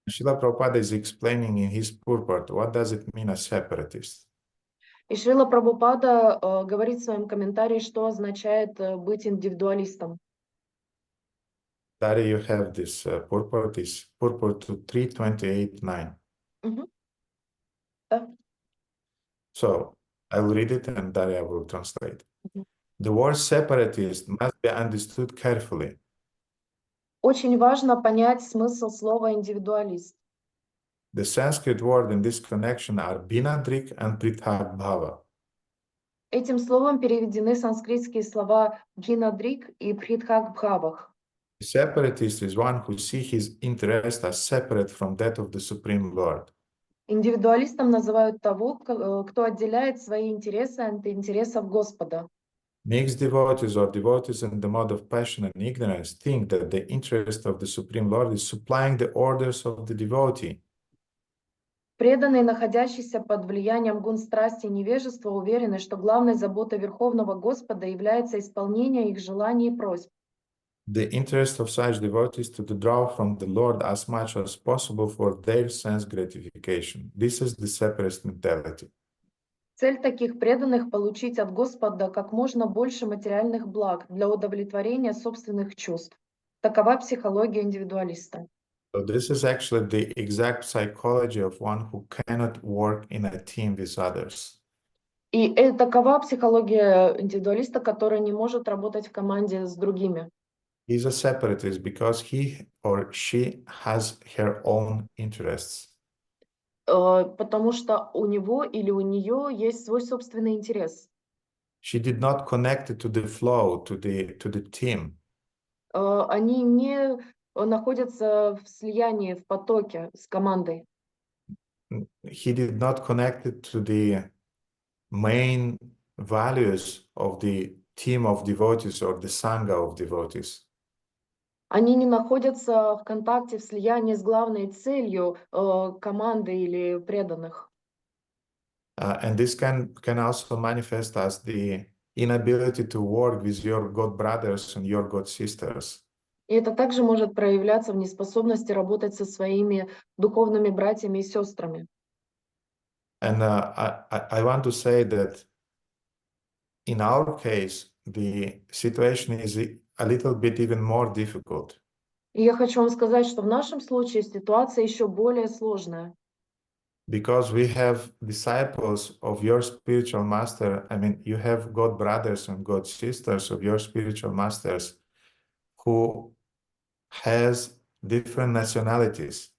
Srila Prabhupada is explaining in his purport what does it mean a separatist. И Шрила Прабхупада говорит в своем комментарии, что означает быть индивидуалистом. There you have this purport, is purport to 3:28:9. Да. So I'll read it and Daria will translate. Mhm. The word separatist must be understood carefully. Очень важно понять смысл слова индивидуалист. The Sanskrit word in this connection are binadrik and prithak bhava. Этим словом переведены санскритские слова бхинадрик и бхидхак бхавах. The separatist is one who sees his interest as separate from that of the Supreme Lord. Индивидуалистом называют того, кто отделяет свои интересы от интересов Господа. Mixed devotees or devotees in the mode of passion and ignorance think that the interest of the Supreme Lord is supplying the orders of the devotee. Преданные, находящиеся под влиянием гун страсти и невежества, уверены, что главной заботой Верховного Господа является исполнение их желаний и просьб. The interest of such devotees to draw from the Lord as much as possible for their sense gratification. This is the separatist mentality. Цель таких преданных — получить от Господа как можно больше материальных благ для удовлетворения собственных чувств. Такова психология индивидуалиста. So this is actually the exact psychology of one who cannot work in a team with others. И такова психология индивидуалиста, который не может работать в команде с другими. He's a separatist because he or she has her own interests. Потому что у него или у нее есть свой собственный интерес. She did not connect it to the flow, to the team. Они не находятся в слиянии, в потоке с командой. He did not connect it to the main values of the team of devotees or the sangha of devotees. Они не находятся в контакте, в слиянии с главной целью команды или преданных. And this can also manifest as the inability to work with your god brothers and your god sisters. И это также может проявляться в неспособности работать со своими духовными братьями и сестрами. And I want to say that in our case, the situation is a little bit even more difficult. И я хочу вам сказать, что в нашем случае ситуация еще более сложная. Because we have disciples of your spiritual master, I mean, you have God brothers and God sisters of your spiritual masters who has different nationalities.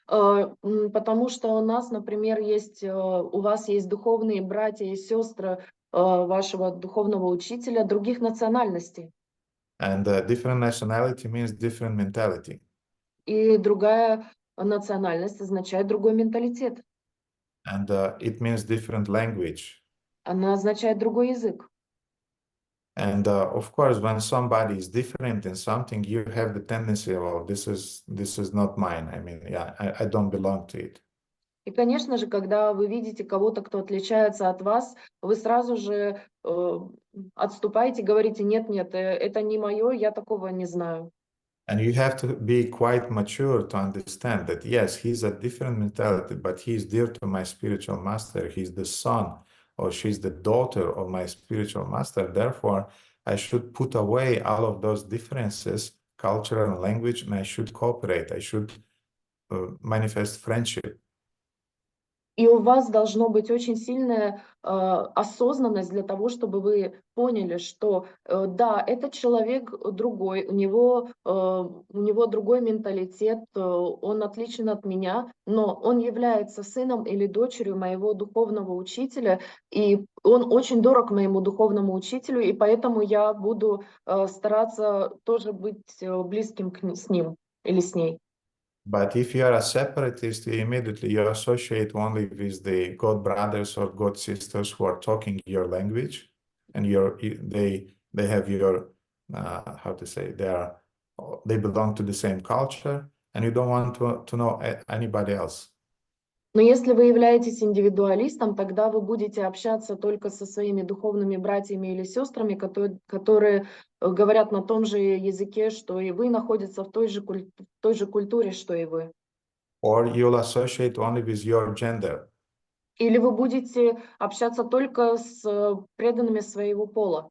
Потому что у нас, например, у вас есть духовные братья и сестры вашего духовного учителя других национальностей. And different nationality means different mentality. И другая национальность означает другой менталитет. And it means different language. Она означает другой язык. And of course, when somebody is different in something, you have the tendency, oh, this is not mine. I mean, yeah, I don't belong to it. И, конечно же, когда вы видите кого-то, кто отличается от вас, вы сразу же отступаете, говорите, нет, это не мое, я такого не знаю. And you have to be quite mature to understand that, yes, he's a different mentality, but he's dear to my spiritual master. He's the son or she's the daughter of my spiritual master. Therefore, I should put away all of those differences, culture and language, and I should cooperate. I should manifest friendship. И у вас должно быть очень сильная осознанность для того, чтобы вы поняли, что да, этот человек другой, у него другой менталитет, он отличен от меня, но он является сыном или дочерью моего духовного учителя, и он очень дорог моему духовному учителю, и поэтому я буду стараться тоже быть близким с ним или с ней. But if you are a separatist, you immediately associate only with the God brothers or God sisters who are talking your language, and they have your how to say, they belong to the same culture, and you don't want to know anybody else. Но если вы являетесь индивидуалистом, тогда вы будете общаться только со своими духовными братьями или сестрами, которые говорят на том же языке, что и вы, находятся в той же культуре, что и вы. Or you'll associate only with your gender. Или вы будете общаться только с преданными своего пола.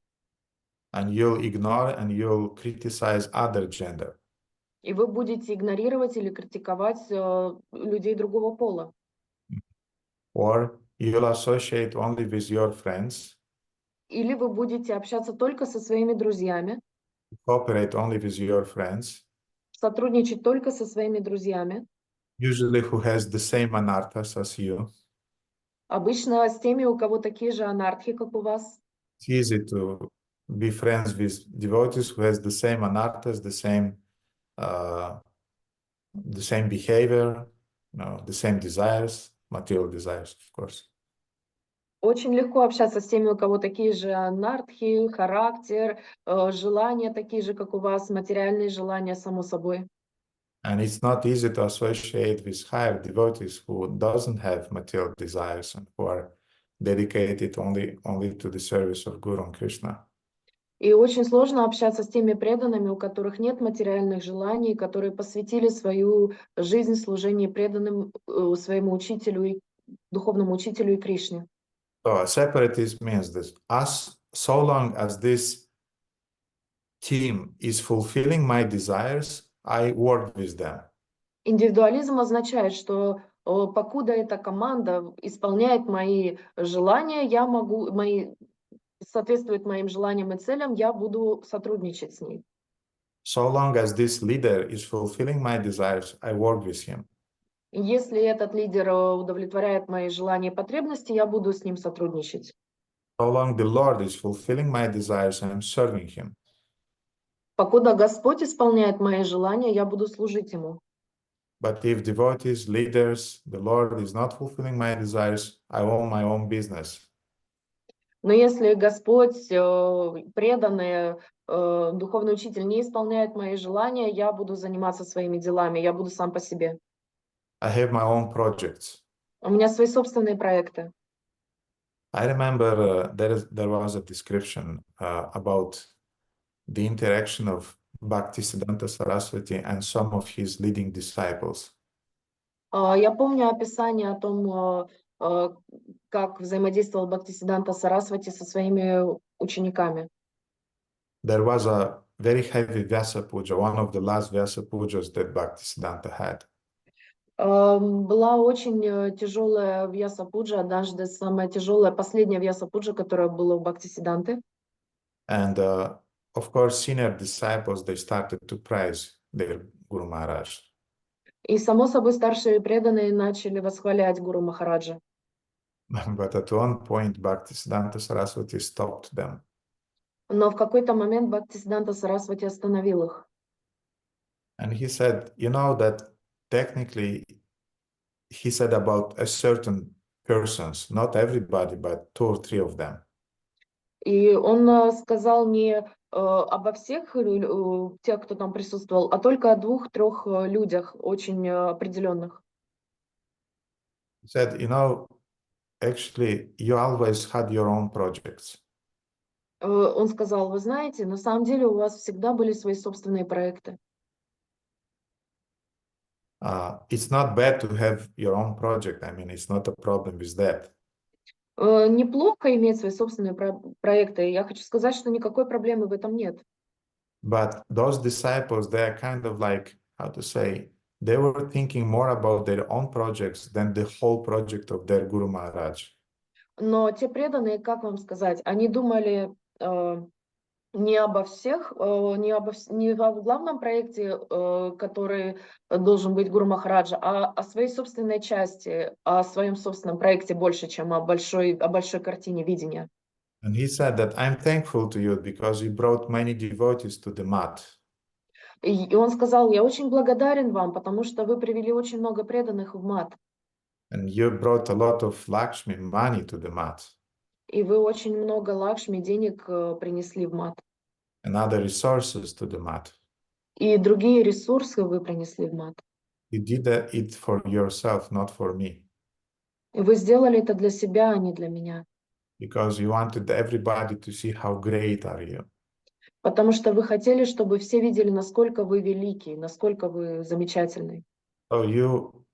And you'll ignore and you'll criticize other gender. И вы будете игнорировать или критиковать людей другого пола. Or you'll associate only with your friends. Или вы будете общаться только со своими друзьями. Cooperate only with your friends. Сотрудничать только со своими друзьями. Usually who has the same anarthas as you. Обычно с теми, у кого такие же анархи, как у вас. It's easy to be friends with devotees who has the same anarthas, the same behavior, the same desires, material desires, of course. Очень легко общаться с теми, у кого такие же анархи, характер, желания такие же, как у вас, материальные желания, само собой. And it's not easy to associate with higher devotees who doesn't have material desires and who are dedicated only to the service of Guru and Krishna. И очень сложно общаться с теми преданными, у которых нет материальных желаний, которые посвятили свою жизнь служению преданным своему учителю, духовному учителю и Кришне. So separatism means that so long as this team is fulfilling my desires, I work with them. Индивидуализм означает, что покуда эта команда исполняет мои желания, соответствует моим желаниям и целям, я буду сотрудничать с ней. So long as this leader is fulfilling my desires, I work with him. Если этот лидер удовлетворяет мои желания и потребности, я буду с ним сотрудничать. So long the Lord is fulfilling my desires, I am serving him. Покуда Господь исполняет мои желания, я буду служить Ему. But if devotees, leaders, the Lord is not fulfilling my desires, I own my own business. Но если Господь, преданный, духовный учитель не исполняет мои желания, я буду заниматься своими делами, я буду сам по себе. I have my own projects. У меня свои собственные проекты. I remember there was a description about the interaction of Bhaktisiddhanta Saraswati and some of his leading disciples. Я помню описание о том, как взаимодействовал Бхактисиддханта Сарасвати со своими учениками. there was a very heavy Vyasa Puja, one of the last Vyasa Pujas that Bhaktisiddhanta had. Была очень тяжелая Вьяса-пуджа, однажды самая тяжелая, последняя Вьяса-пуджа, которая была у Бхактисиддханты. And of course, senior disciples, they started to praise their Guru Maharaj. И, само собой, старшие преданные начали восхвалять Гуру Махараджа. But at one point, Bhaktisiddhanta Saraswati stopped them. Но в какой-то момент Бхактисиддханта Сарасвати остановил их. And he said, you know that technically, he said about a certain persons, not everybody, but 2 or 3 of them. И он сказал не обо всех тех, кто там присутствовал, а только о 2-3 людях очень определенных. He said, you know, actually, you always had your own projects. Он сказал, вы знаете, на самом деле у вас всегда были свои собственные проекты. It's not bad to have your own project. I mean, it's not a problem with that. Неплохо иметь свои собственные проекты. Я хочу сказать, что никакой проблемы в этом нет. But those disciples, they are kind of like, how to say, they were thinking more about their own projects than the whole project of their Guru Maharaj. Но те преданные, как вам сказать, они думали не обо всех, не о главном проекте, который должен быть Гуру Махараджа, а о своей собственной части, о своем собственном проекте больше, чем о большой картине видения. And he said that I'm thankful to you because you brought many devotees to the mat. И он сказал, я очень благодарен вам, потому что вы привели очень много преданных в мат. And you brought a lot of Lakshmi money to the mat. И вы очень много лакшми, денег принесли в мат. And other resources to the mat. И другие ресурсы вы принесли в мат. You did it for yourself, not for me. И вы сделали это для себя, а не для меня. Because you wanted everybody to see how great are you. Потому что вы хотели, чтобы все видели, насколько вы великий, насколько вы замечательный. So you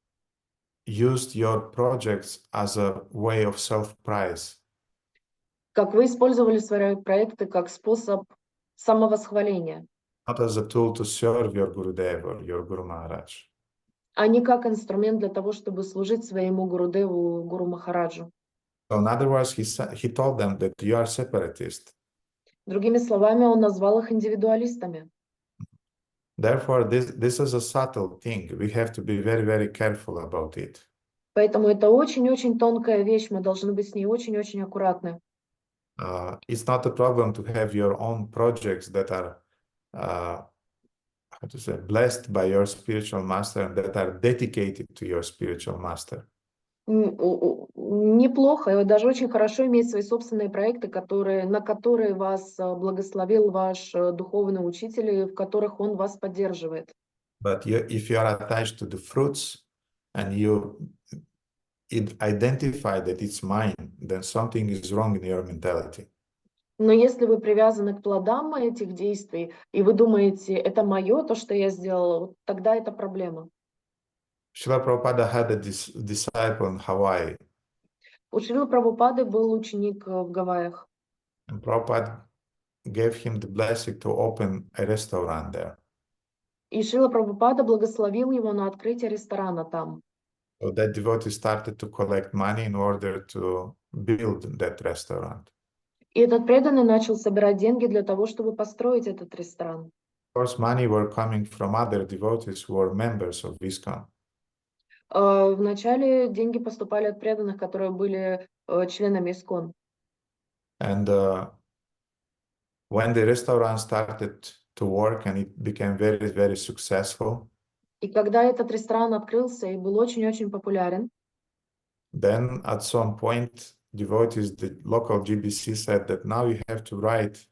used your projects as a way of self-praise. Как вы использовали свои проекты как способ самовосхваления, Not as a tool to serve your Gurudev or your Guru Maharaj. а не как инструмент для того, чтобы служить своему Гурудеву, Гуру Махараджу. So in other words, he told them that you are separatist. Другими словами, он назвал их индивидуалистами. Therefore, this is a subtle thing. We have to be very, very careful about it. Поэтому это очень-очень тонкая вещь, мы должны быть с ней очень-очень аккуратны. It's not a problem to have your own projects that are, how to say, blessed by your spiritual master and that are dedicated to your spiritual master. Неплохо, и даже очень хорошо иметь свои собственные проекты, на которые вас благословил ваш духовный учитель, и в которых он вас поддерживает. But if you are attached to the fruits and you identify that it's mine, then something is wrong in your mentality. Но если вы привязаны к плодам этих действий, и вы думаете, это мое, то, что я сделала, тогда это проблема. Srila Prabhupada had a disciple in Hawaii. У Шрилы Прабхупады был ученик в Гавайях. And Prabhupada gave him the blessing to open a restaurant there. И Шрила Прабхупада благословил его на открытие ресторана там. So that devotee started to collect money in order to build that restaurant. И этот преданный начал собирать деньги для того, чтобы построить этот ресторан. Of course, money were coming from other devotees who were members of ISKCON. Вначале деньги поступали от преданных, которые были членами ISKCON. And when the restaurant started to work and it became very, very successful, И когда этот ресторан открылся и был очень-очень популярен, then at some point, devotees, the local GBC said that now you have to write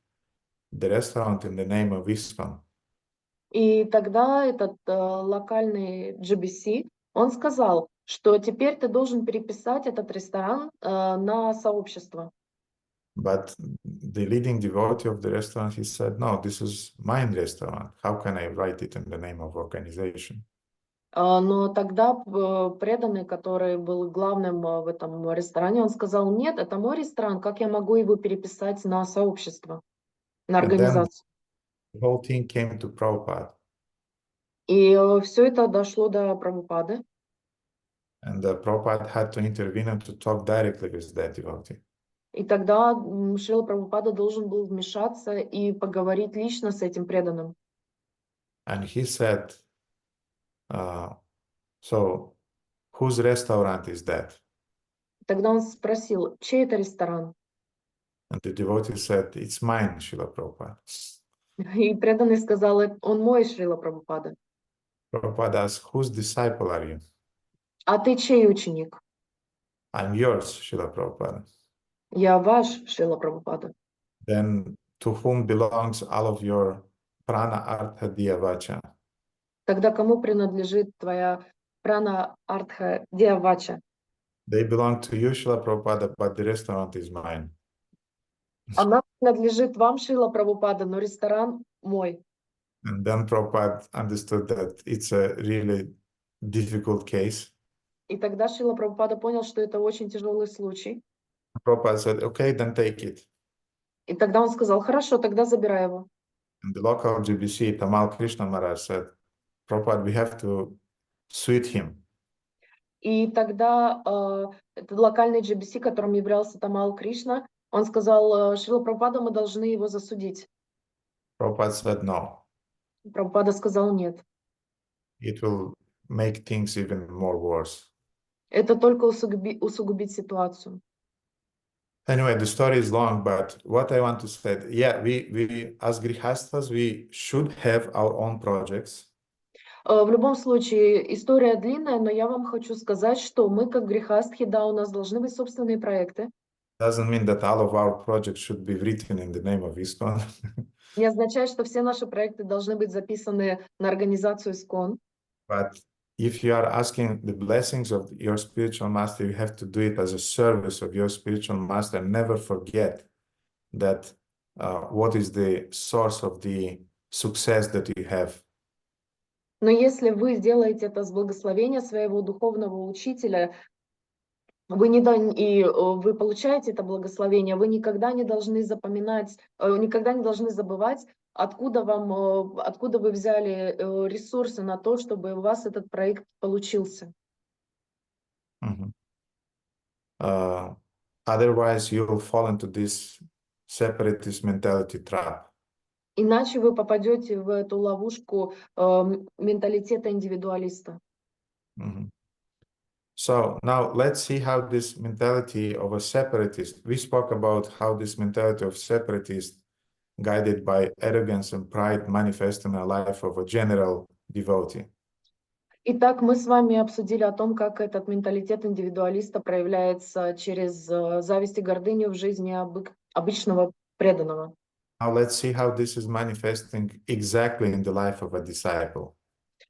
the restaurant in the name of ISKCON. и тогда этот локальный GBC, он сказал, что теперь ты должен переписать этот ресторан на сообщество. But the leading devotee of the restaurant, he said, no, this is my restaurant. How can I write it in the name of organization? Но тогда преданный, который был главным в этом ресторане, он сказал, нет, это мой ресторан, как я могу его переписать на сообщество, на организацию? The whole thing came to Prabhupada, И все это дошло до Прабхупады. and Prabhupada had to intervene and to talk directly with that devotee. И тогда Шрила Прабхупада должен был вмешаться и поговорить лично с этим преданным. And he said, so whose restaurant is that? Тогда он спросил, чей это ресторан? And the devotee said, it's mine, Srila Prabhupada. И преданный сказал, он мой, Шрила Прабхупада. Prabhupada asked, whose disciple are you? А ты чей ученик? I'm yours, Srila Prabhupada. Я ваш, Шрила Прабхупада. Then to whom belongs all of your prana artha diya vacha? Тогда кому принадлежит твоя прана артха диавача? They belong to you, Srila Prabhupada, but the restaurant is mine. Она принадлежит вам, Шрила Прабхупада, но ресторан мой. And then Prabhupada understood that it's a really difficult case. И тогда Шрила Прабхупада понял, что это очень тяжелый случай. Prabhupada said, okay, then take it. И тогда он сказал, хорошо, тогда забирай его. And the local GBC, Tamal Krishna Maharaj, said, Prabhupada, we have to suit him. И тогда этот локальный GBC, которым являлся Тамал Кришна, он сказал, Шрила Прабхупада, мы должны его засудить. Prabhupada said, no, Прабхупада сказал, нет. it will make things even more worse. Это только усугубит ситуацию. Anyway, the story is long, but what I want to say, yeah, we as grihastas, we should have our own projects. В любом случае, история длинная, но я вам хочу сказать, что мы, как грехастхи, да, у нас должны быть собственные проекты. Doesn't mean that all of our projects should be written in the name of ISKCON. Не означает, что все наши проекты должны быть записаны на организацию ISKCON. But if you are asking the blessings of your spiritual master, you have to do it as a service of your spiritual master. Never forget that what is the source of the success that you have. Но если вы сделаете это с благословения своего духовного учителя, вы получаете это благословение, вы никогда не должны запоминать, никогда не должны забывать, откуда вы взяли ресурсы на то, чтобы у вас этот проект получился. Otherwise, you will fall into this separatist mentality trap. Иначе вы попадете в эту ловушку менталитета индивидуалиста. So now let's see how this mentality of a separatist, we spoke about how this mentality of separatist guided by arrogance and pride manifest in the life of a general devotee. Итак, мы с вами обсудили о том, как этот менталитет индивидуалиста проявляется через зависть и гордыню в жизни обычного преданного. Now let's see how this is manifesting exactly in the life of a disciple.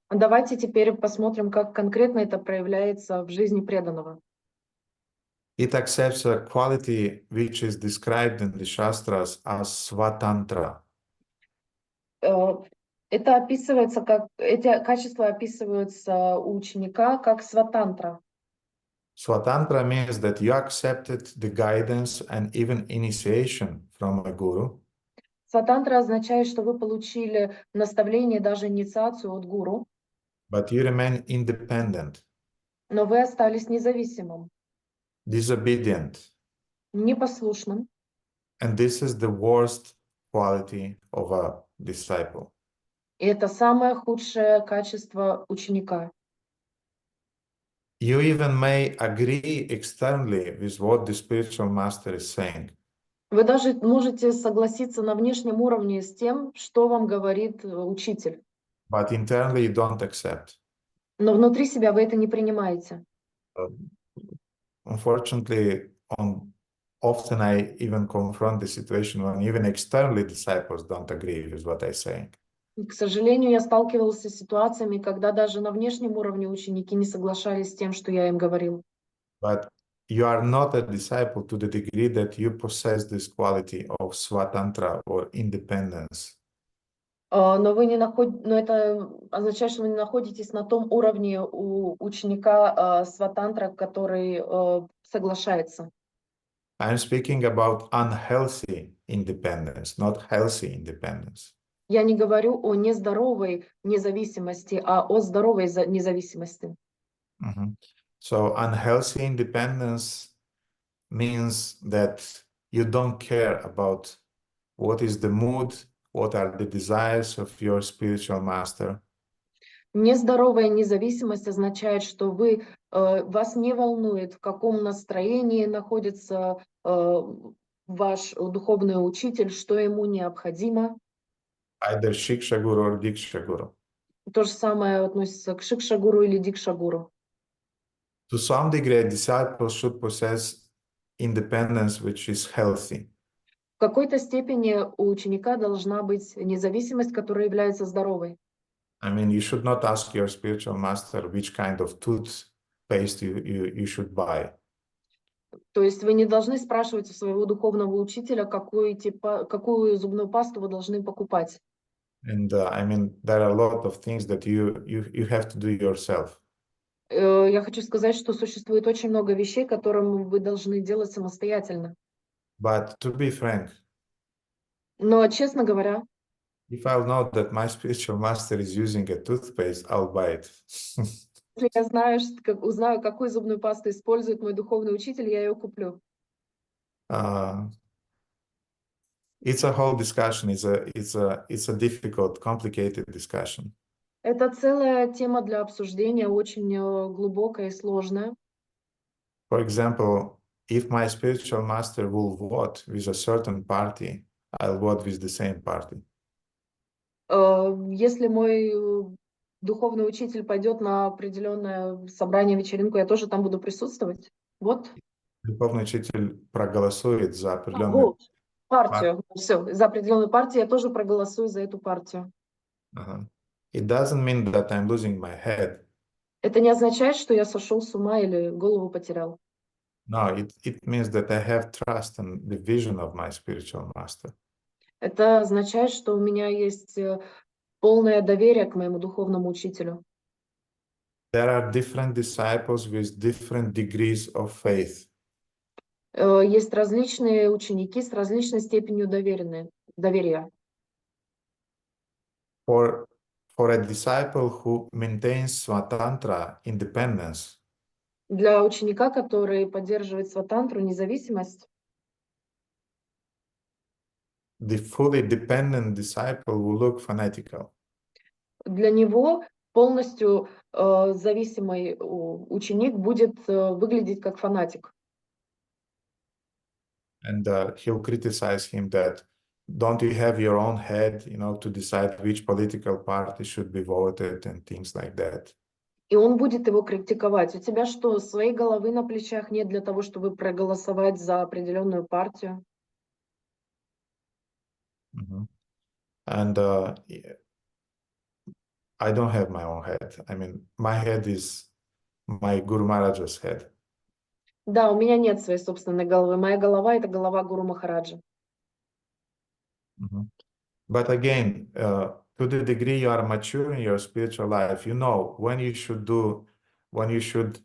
Давайте теперь посмотрим, как конкретно это проявляется в жизни преданного. It accepts a quality which is described in the Shastras as Svatantra. Это описывается эти качества описываются у ученика как сватантра. Svatantra means that you accepted the guidance and even initiation from a guru. Сватантра означает, что вы получили наставление, даже инициацию от гуру. But you remain independent, Но вы остались независимым, disobedient, непослушным. and this is the worst quality of a disciple. И это самое худшее качество ученика. You even may agree externally with what the spiritual master is saying. Вы даже можете согласиться на внешнем уровне с тем, что вам говорит учитель. But internally you don't accept. Но внутри себя вы это не принимаете. Unfortunately, often I even confront the situation when even externally disciples don't agree with what I say. К сожалению, я сталкивался с ситуациями, когда даже на внешнем уровне ученики не соглашались с тем, что я им говорил. But you are not a disciple to the degree that you possess this quality of Svatantra or independence. Но это означает, что вы не находитесь на том уровне у ученика сватантра, который соглашается. I'm speaking about unhealthy independence, not healthy independence. Я не говорю о нездоровой независимости, а о здоровой независимости. So unhealthy independence means that you don't care about what is the mood, what are the desires of your spiritual master. Нездоровая независимость означает, что вас не волнует, в каком настроении находится ваш духовный учитель, что ему необходимо. Either Shiksha Guru or Diksha Guru. То же самое относится к Шикша-гуру или Дикша-гуру. To some degree, a disciple should possess independence which is healthy. В какой-то степени у ученика должна быть независимость, которая является здоровой. I mean, you should not ask your spiritual master which kind of toothpaste you should buy. То есть вы не должны спрашивать у своего духовного учителя, какую зубную пасту вы должны покупать. And I mean, there are a lot of things that you have to do yourself. Я хочу сказать, что существует очень много вещей, которые вы должны делать самостоятельно. But to be frank, Но, честно говоря, if I'll know that my spiritual master is using a toothpaste, I'll buy it. если я узнаю, какую зубную пасту использует мой духовный учитель, я ее куплю. It's a whole discussion. It's a difficult, complicated discussion. Это целая тема для обсуждения, очень глубокая и сложная. For example, if my spiritual master will vote with a certain party, I'll vote with the same party. Если мой духовный учитель пойдет на определенное собрание, вечеринку, я тоже там буду присутствовать. Вот. Духовный учитель проголосует за определенную партию. Все, за определенную партию я тоже проголосую за эту партию. It doesn't mean that I'm losing my head. Это не означает, что я сошел с ума или голову потерял. No, it means that I have trust in the vision of my spiritual master. Это означает, что у меня есть полное доверие к моему духовному учителю. There are different disciples with different degrees of faith. Есть различные ученики с различной степенью доверия. For a disciple who maintains Svatantra independence, для ученика, который поддерживает сватантру, независимость, the fully dependent disciple will look fanatical. Для него полностью зависимый ученик будет выглядеть как фанатик. And he'll criticize him that, don't you have your own head, to decide which political party should be voted and things like that. И он будет его критиковать. У тебя что, своей головы на плечах нет для того, чтобы проголосовать за определенную партию? And I don't have my own head. I mean, my head is my Guru Maharaja's head. Да, у меня нет своей собственной головы. Моя голова — это голова Гуру Махараджа. But again, to the degree you are mature in your spiritual life, you know when you should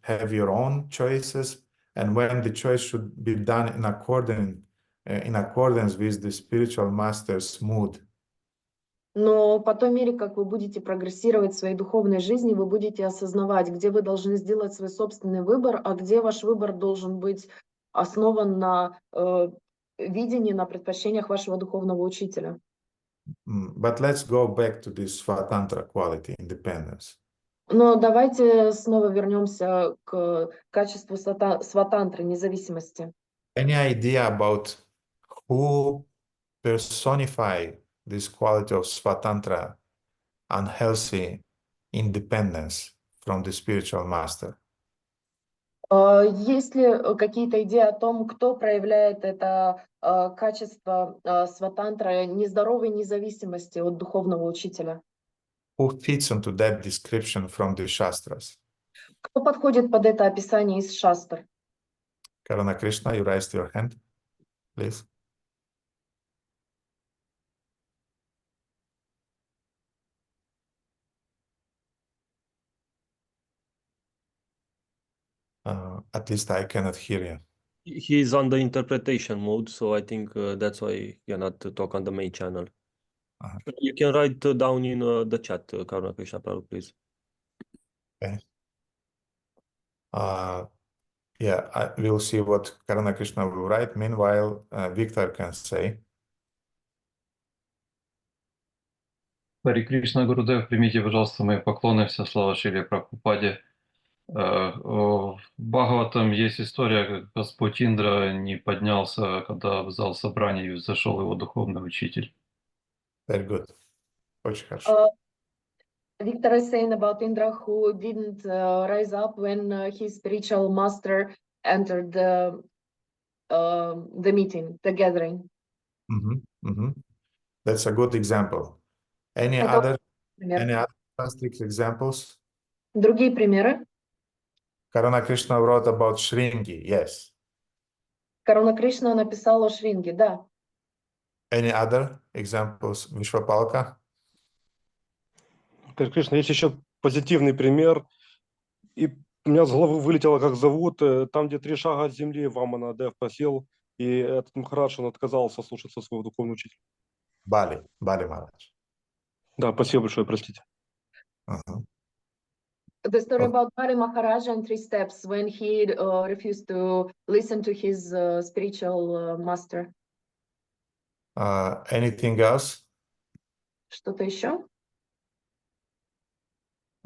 have your own choices and when the choice should be done in accordance with the spiritual master's mood. Но по той мере, как вы будете прогрессировать в своей духовной жизни, вы будете осознавать, где вы должны сделать свой собственный выбор, а где ваш выбор должен быть основан на видении, на предпочтениях вашего духовного учителя. But let's go back to this Svatantra quality, independence. Но давайте снова вернемся к качеству сватантры, независимости. Any idea about who personify this quality of Svatantra, unhealthy independence from the spiritual master? Есть ли какие-то идеи о том, кто проявляет это качество сватантры, нездоровой независимости от духовного учителя? Who fits into that description from the Shastras? Кто подходит под это описание из шастр? Karana Krishna, you raised your hand, please. At least I cannot hear you. He's on the interpretation mode, so I think that's why he cannot talk on the main channel. You can write down in the chat, Karuna Krishna Prabhu, please. Okay. Yeah, we'll see what Karuna Krishna will write. Meanwhile, Victor can say. Хари Кришна, Гурудев, примите, пожалуйста, мои поклоны, вся слава Шриле Прабхупаде. В Бхагаватам есть история, как Господь Индра не поднялся, когда в зал собраний зашел его духовный учитель. Very good. Очень хорошо. Victor is saying about Indra who didn't rise up when his spiritual master entered the meeting, the gathering. That's a good example. Any Это other пример. fantastic examples? Другие примеры. Karuna Krishna wrote about Shringi, yes. Каруна Кришна написала о Шринге, да. Any other examples, Vishwapalka? Хари Кришна, есть еще позитивный пример. И у меня с головы вылетело, как зовут. Там, где 3 шага от земли, Вамана Дев просел, и этот Махарадж, он отказался слушаться своего духовного учителя. Bali Maharaj. Да, спасибо большое, простите. The story about Bali Maharaj and 3 steps when he refused to listen to his spiritual master. Anything else? Что-то еще?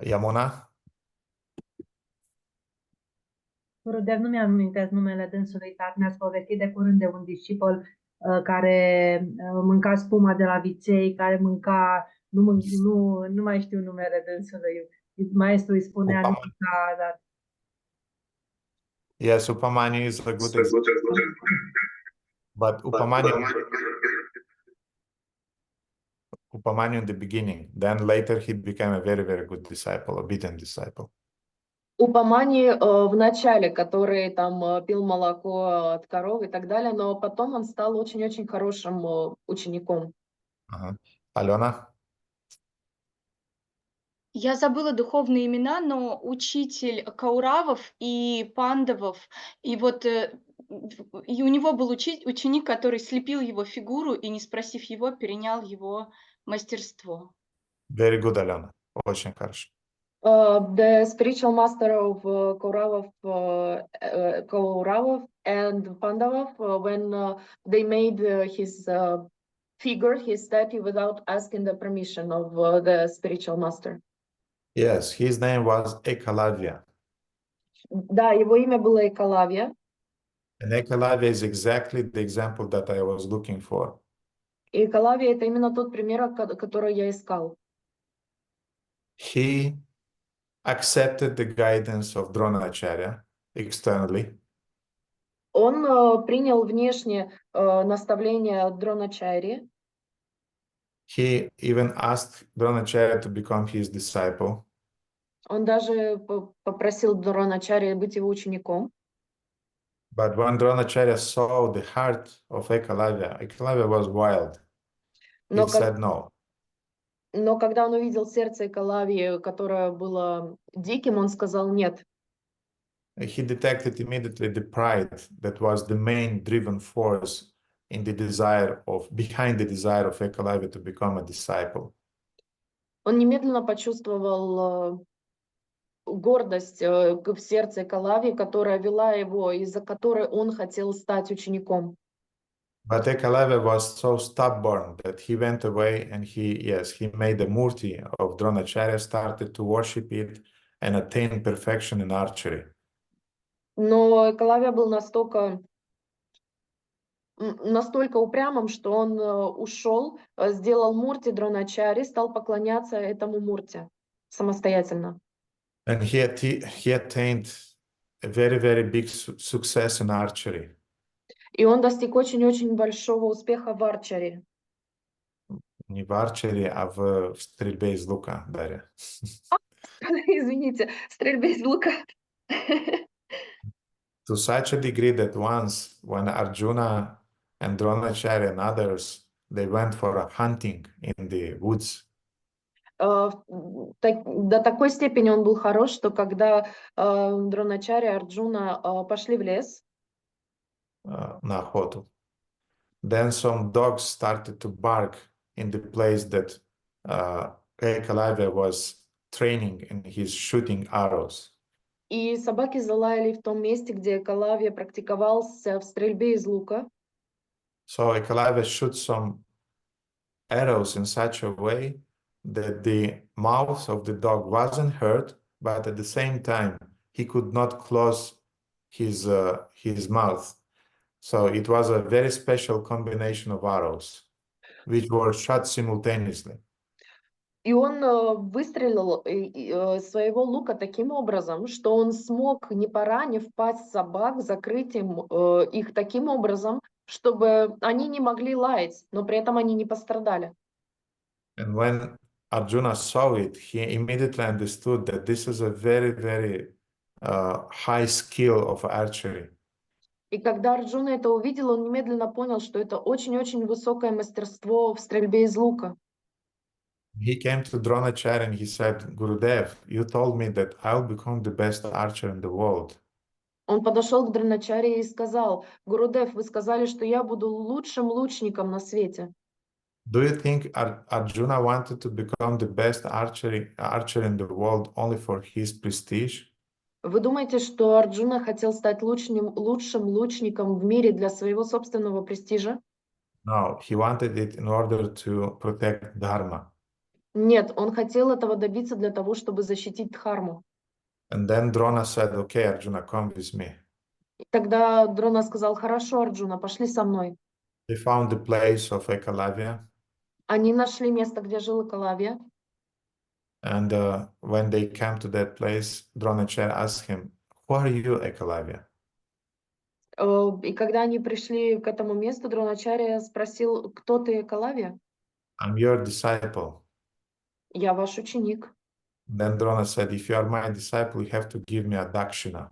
Yamuna? Gurudev, nu mi-am amintesc numele dânsului, dar mi-ați povestit de curând de un discipol care mânca spuma de la viței, care mânca, nu mai știu numele dânsului. Maestru îi spunea, nu mânca, dar... Yes, Upamani is a good example. But Upamani in the beginning, then later he became a very, very good disciple, obedient disciple. Упамани в начале, который там пил молоко от коров и так далее, но потом он стал очень-очень хорошим учеником. Алена? Я забыла духовные имена, но учитель Кауравов и Пандавов, и вот и у него был ученик, который слепил его фигуру и, не спросив его, перенял его мастерство. Very good, Alena. Очень хорошо. The spiritual master of Kauravov and Pandavov, when they made his figure, his statue, without asking the permission of the spiritual master. Yes, his name was Ekalavya. Да, его имя было Экалавья. And Ekalavya is exactly the example that I was looking for. И Экалавья — это именно тот пример, который я искал. He accepted the guidance of Dronacharya externally. Он принял внешне наставления Дроначарьи. He even asked Dronacharya to become his disciple. Он даже попросил Дроначарьи быть его учеником. But when Dronacharya saw the heart of Ekalavya, Ekalavya was wild. He said no. Но когда он увидел сердце Экалавьи, которое было диким, он сказал нет. He detected immediately the pride that was the main driven force in the behind the desire of Ekalavya to become a disciple. Он немедленно почувствовал гордость в сердце Экалавьи, которая вела его, из-за которой он хотел стать учеником. But Ekalavya was so stubborn that he went away and he made a murti of Dronacharya, started to worship it and attain perfection in archery. Но Экалавья был настолько упрямым, что он ушел, сделал мурти Дроначари, стал поклоняться этому мурти самостоятельно. And he attained a very, very big success in archery. И он достиг очень-очень большого успеха в арчере. Не в арчере, а в стрельбе из лука, Дарья. Извините, стрельбе из лука. To such a degree that once, when Arjuna and Dronacharya and others, they went for a hunting in the woods. До такой степени он был хорош, что когда Дроначарья и Арджуна пошли в лес, на охоту, then some dogs started to bark in the place that Ekalavya was training and he's shooting arrows. И собаки залаяли в том месте, где Экалавья практиковался в стрельбе из лука. So Ekalavya shoots some arrows in such a way that the mouth of the dog wasn't hurt, but at the same time he could not close his mouth. So it was a very special combination of arrows, which were shot simultaneously. И он выстрелил своего лука таким образом, что он смог, не поранив пасть собак, закрыть их таким образом, чтобы они не могли лаять, но при этом они не пострадали. And when Arjuna saw it, he immediately understood that this is a very, very high skill of archery. И когда Арджуна это увидел, он немедленно понял, что это очень-очень высокое мастерство в стрельбе из лука. He came to Dronacharya and he said, Gurudev, you told me that I'll become the best archer in the world. Он подошел к Дроначарье и сказал: Гурудев, вы сказали, что я буду лучшим лучником на свете. Do you think Arjuna wanted to become the best archer in the world only for his prestige? Вы думаете, что Арджуна хотел стать лучшим лучником в мире для своего собственного престижа? No, he wanted it in order to protect Dharma. Нет, он хотел этого добиться для того, чтобы защитить Дхарму. And then Drona said, okay, Arjuna, come with me. И тогда Дрона сказал: хорошо, Арджуна, пошли со мной. They found the place of Ekalavya. Они нашли место, где жил Экалавья. And when they came to that place, Dronacharya asked him, who are you, Ekalavya? И когда они пришли к этому месту, Дроначарья спросил: кто ты, Экалавья? I'm your disciple. Я ваш ученик. Then Drona said, if you are my disciple, you have to give me a dakshina.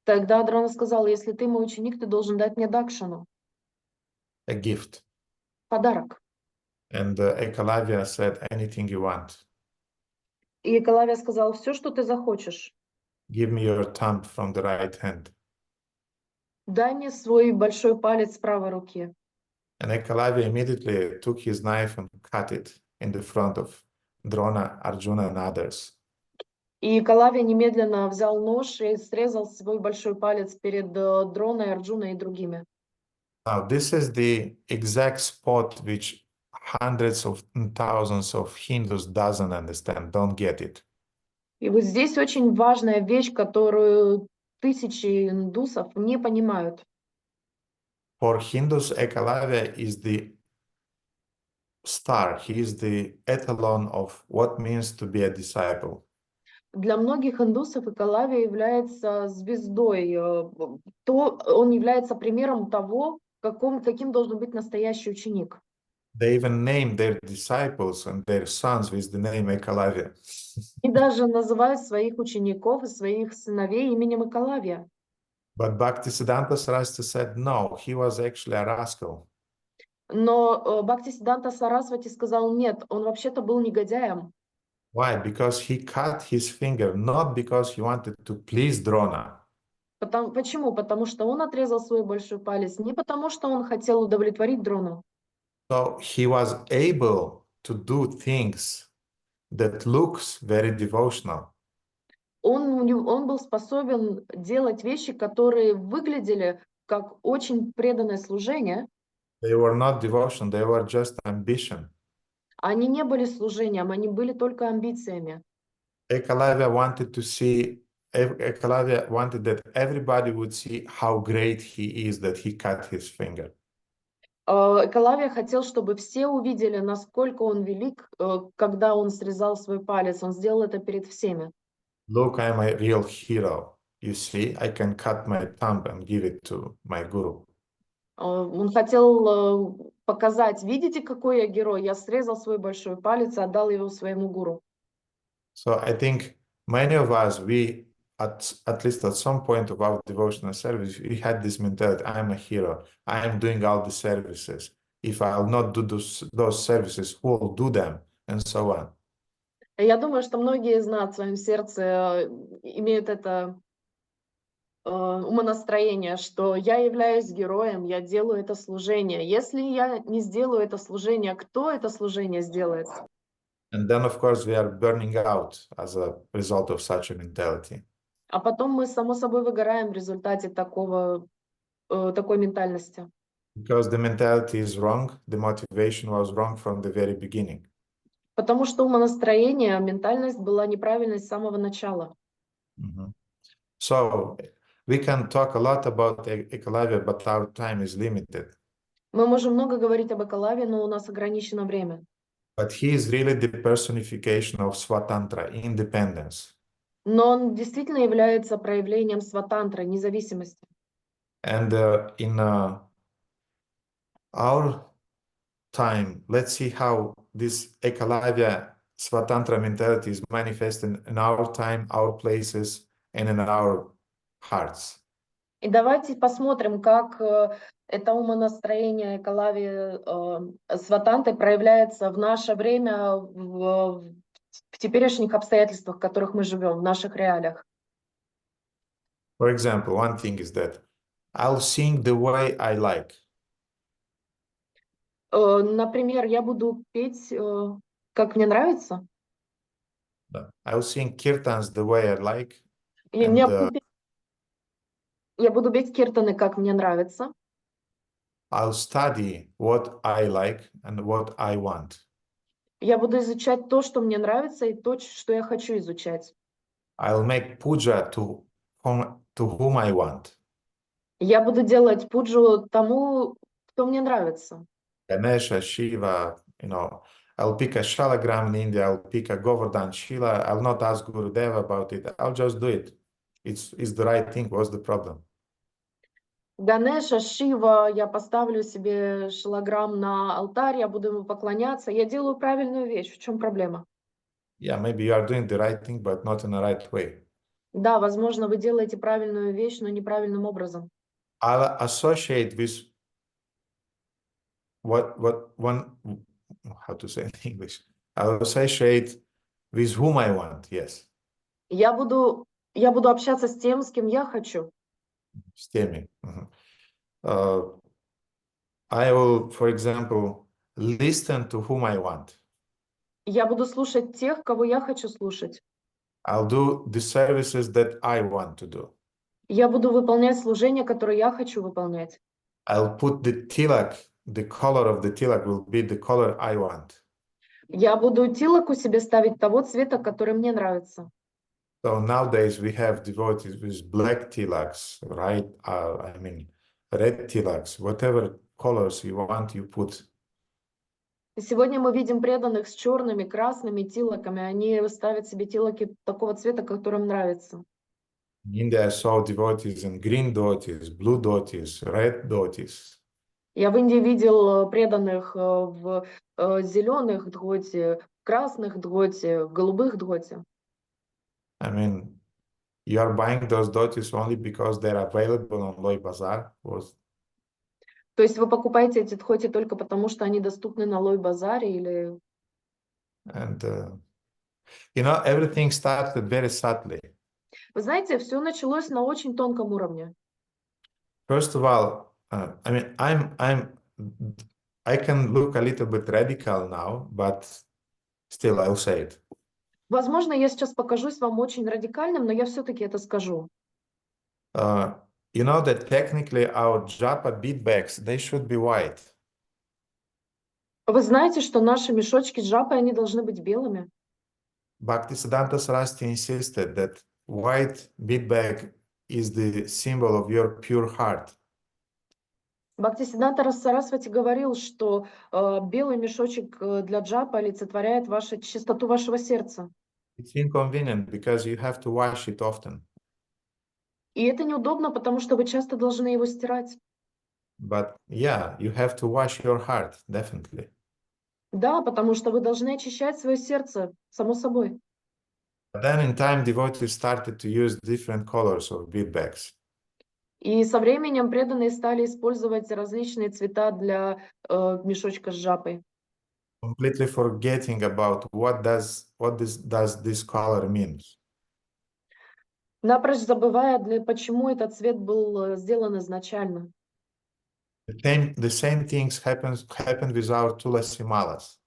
Тогда Дрона сказал: если ты мой ученик, ты должен дать мне дакшину, A gift. подарок. And Ekalavya said, anything you want. И Экалавья сказал: все, что ты захочешь. Give me your thumb from the right hand. Дай мне свой большой палец правой руки. And Ekalavya immediately took his knife and cut it in the front of Drona, Arjuna, and others. И Экалавья немедленно взял нож и срезал свой большой палец перед Дроной, Арджуной и другими. Now, this is the exact spot which hundreds of thousands of Hindus doesn't understand, don't get it. И вот здесь очень важная вещь, которую тысячи индусов не понимают. For Hindus, Ekalavya is the star. He is the etalon of what means to be a disciple. Для многих индусов Экалавья является звездой. Он является примером того, каким должен быть настоящий ученик. They even name their disciples and their sons with the name Ekalavya. И даже называют своих учеников и своих сыновей именем Экалавья. But Bhaktisiddhanta Saraswati said, no, he was actually a rascal. Но Бхактисиддханта Сарасвати сказал: нет, он вообще-то был негодяем. Why? Because he cut his finger, not because he wanted to please Drona. Почему? Потому что он отрезал свой большой палец, не потому что он хотел удовлетворить Дрону. So he was able to do things that looks very devotional. Он был способен делать вещи, которые выглядели как очень преданное служение. They were not devotion, they were just ambition. Они не были служением, они были только амбициями. Ekalavya wanted that everybody would see how great he is that he cut his finger. Экалавья хотел, чтобы все увидели, насколько он велик, когда он срезал свой палец. Он сделал это перед всеми. Look, I'm a real hero. You see, I can cut my thumb and give it to my guru. Он хотел показать: видите, какой я герой? Я срезал свой большой палец и отдал его своему гуру. So I think many of us, we at least at some point of our devotional service, we had this mentality: I'm a hero. I am doing all the services. If I'll not do those services, who will do them? And so on. Я думаю, что многие из нас в своем сердце имеют это умонастроение, что я являюсь героем, я делаю это служение. Если я не сделаю это служение, кто это служение сделает? And then, of course, we are burning out as a result of such a mentality. А потом мы, само собой, выгораем в результате такой ментальности. Because the mentality is wrong, the motivation was wrong from the very beginning. Потому что умонастроение, ментальность была неправильной с самого начала. So we can talk a lot about Ekalavya, but our time is limited. Мы можем много говорить об Экалаве, но у нас ограничено время. But he is really the personification of Svatantra, independence. Но он действительно является проявлением сватантры, независимости. And in our time, let's see how this Ekalavya Svatantra mentality is manifested in our time, our places, and in our hearts. И давайте посмотрим, как это умонастроение Экалави сватанты проявляется в наше время, в теперешних обстоятельствах, в которых мы живем, в наших реалиях. For example, one thing is that I'll sing the way I like. Например, я буду петь, как мне нравится. I'll sing kirtans the way I like. Я буду петь киртаны, как мне нравится. I'll study what I like and what I want. Я буду изучать то, что мне нравится, и то, что я хочу изучать. I'll make puja to whom I want. Я буду делать пуджу тому, кто мне нравится. Ganesha, Shiva, I'll pick a shalagram in India, I'll pick a Govardhan Shila, I'll not ask Gurudeva about it, I'll just do it. It's the right thing, what's the problem? Ганеша, Шива, я поставлю себе шилограмм на алтарь, я буду ему поклоняться, я делаю правильную вещь, в чем проблема? Yeah, maybe you are doing the right thing, but not in the right way. Да, возможно, вы делаете правильную вещь, но неправильным образом. I'll associate with how to say in English? I'll associate with whom I want, yes. Я буду общаться с тем, с кем я хочу. С теми. I will, for example, listen to whom I want. Я буду слушать тех, кого я хочу слушать. I'll do the services that I want to do. Я буду выполнять служения, которые я хочу выполнять. I'll put the tilak, the color of the tilak will be the color I want. Я буду тилаку себе ставить того цвета, который мне нравится. So nowadays we have devotees with black tilaks, right? I mean, red tilaks, whatever colors you want, you put. Сегодня мы видим преданных с черными, красными тилаками. Они ставят себе тилаки такого цвета, который им нравится. In India, I saw devotees in green dhotis, blue dhotis, red dhotis. Я в Индии видел преданных в зеленых дхоти, красных дхоти, в голубых дхоти. I mean, you are buying those dhotis only because they're available on Loi Bazaar. То есть вы покупаете эти дхоти только потому, что они доступны на Лой-базаре или... And, everything started very subtly. Вы знаете, все началось на очень тонком уровне. First of all, I mean, I can look a little bit radical now, but still I'll say it. Возможно, я сейчас покажусь вам очень радикальным, но я все-таки это скажу. You know that technically our japa bead bags, they should be white. Вы знаете, что наши мешочки с джапой, они должны быть белыми? Bhaktisiddhanta Saraswati insisted that white bead bag is the symbol of your pure heart. Бхактисиддханта Сарасвати говорил, что белый мешочек для джапа олицетворяет чистоту вашего сердца. It's inconvenient because you have to wash it often. И это неудобно, потому что вы часто должны его стирать. But yeah, you have to wash your heart, definitely. Да, потому что вы должны очищать свое сердце, само собой. But then in time, devotees started to use different colors of bead bags. И со временем преданные стали использовать различные цвета для мешочка с джапой. Completely forgetting about what does this color means. напрочь забывая, почему этот цвет был сделан изначально. The same things happened with our tulasi malas.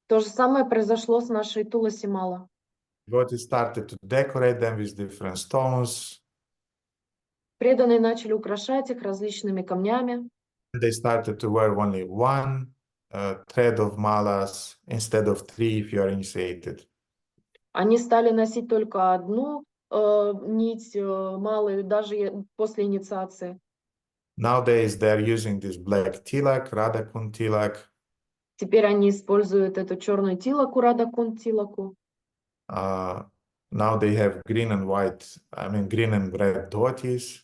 То же самое произошло с нашей Туласи Мала. Devotees started to decorate them with different stones. Преданные начали украшать их различными камнями. They started to wear only one thread of malas instead of three if you are initiated. Они стали носить только одну нить малы, даже после инициации. Nowadays they're using this black tilak, Radha Kund tilak. Теперь они используют эту черную тилаку, Рада Кунд тилаку. Now they have green and green and red dhotis.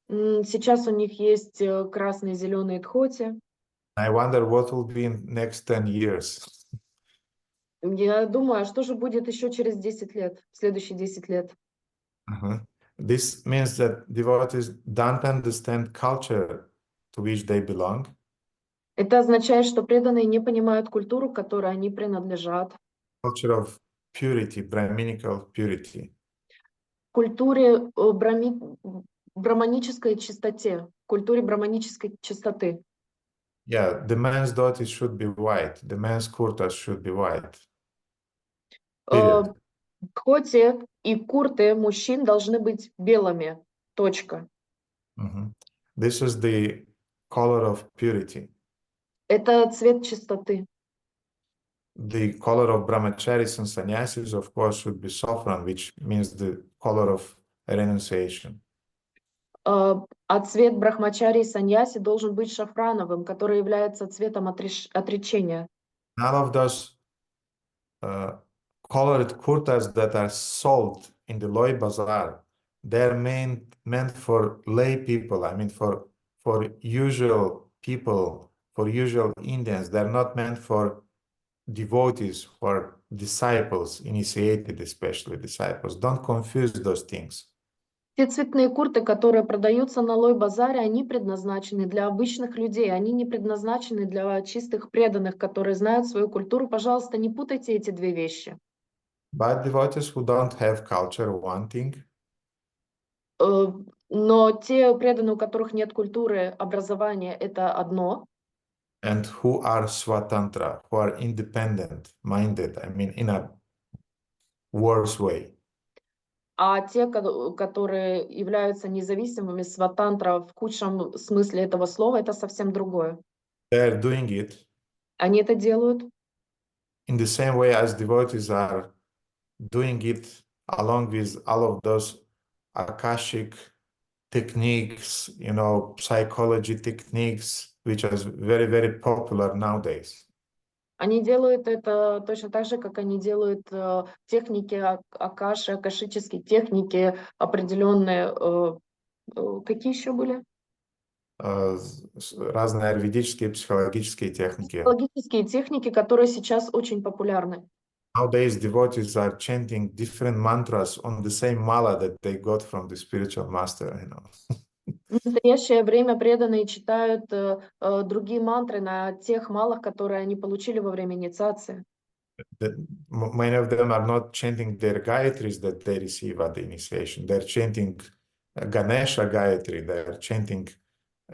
Сейчас у них есть красные и зеленые дхоти. I wonder what will be in next 10 years. Я думаю, а что же будет еще через 10 лет, в следующие 10 лет? This means that devotees don't understand culture to which they belong. Это означает, что преданные не понимают культуру, к которой они принадлежат. Culture of purity, Brahminical purity. Культуре брахманической чистоте, культуре брахманической чистоты. Yeah, the man's dhotis should be white. The man's kurtas should be white. Period. Дхоти и курты мужчин должны быть белыми. Точка. This is the color of purity. Это цвет чистоты. The color of brahmacharis and sannyasis, of course, should be saffron, which means the color of renunciation. А цвет брахмачари и саньяси должен быть шафрановым, который является цветом отречения. None of those colored kurtas that are sold in the Loi Bazaar, they're meant for lay people. I mean, for usual people, for usual Indians. They're not meant for devotees, for disciples, initiated especially disciples. Don't confuse those things. Те цветные курты, которые продаются на Лой-базаре, они предназначены для обычных людей, они не предназначены для чистых преданных, которые знают свою культуру. Пожалуйста, не путайте эти две вещи. But devotees who don't have culture, one thing. Но те преданные, у которых нет культуры, образования, это одно. And who are Svatantra, who are independent-minded, I mean, in a worse way. А те, которые являются независимыми, сватантра в худшем смысле этого слова, это совсем другое. They're doing it Они это делают in the same way as devotees are doing it along with all of those Akashic techniques, psychology techniques, which are very, very popular nowadays. Они делают это точно так же, как они делают техники Акаши, акашические техники определенные. Какие еще были? Разные аюрведические, психологические техники. Психологические техники, которые сейчас очень популярны. Nowadays, devotees are chanting different mantras on the same mala that they got from the spiritual master. В настоящее время преданные читают другие мантры на тех малах, которые они получили во время инициации. Many of them are not chanting their gayatris that they receive at the initiation. They're chanting Ganesha Gayatri, they're chanting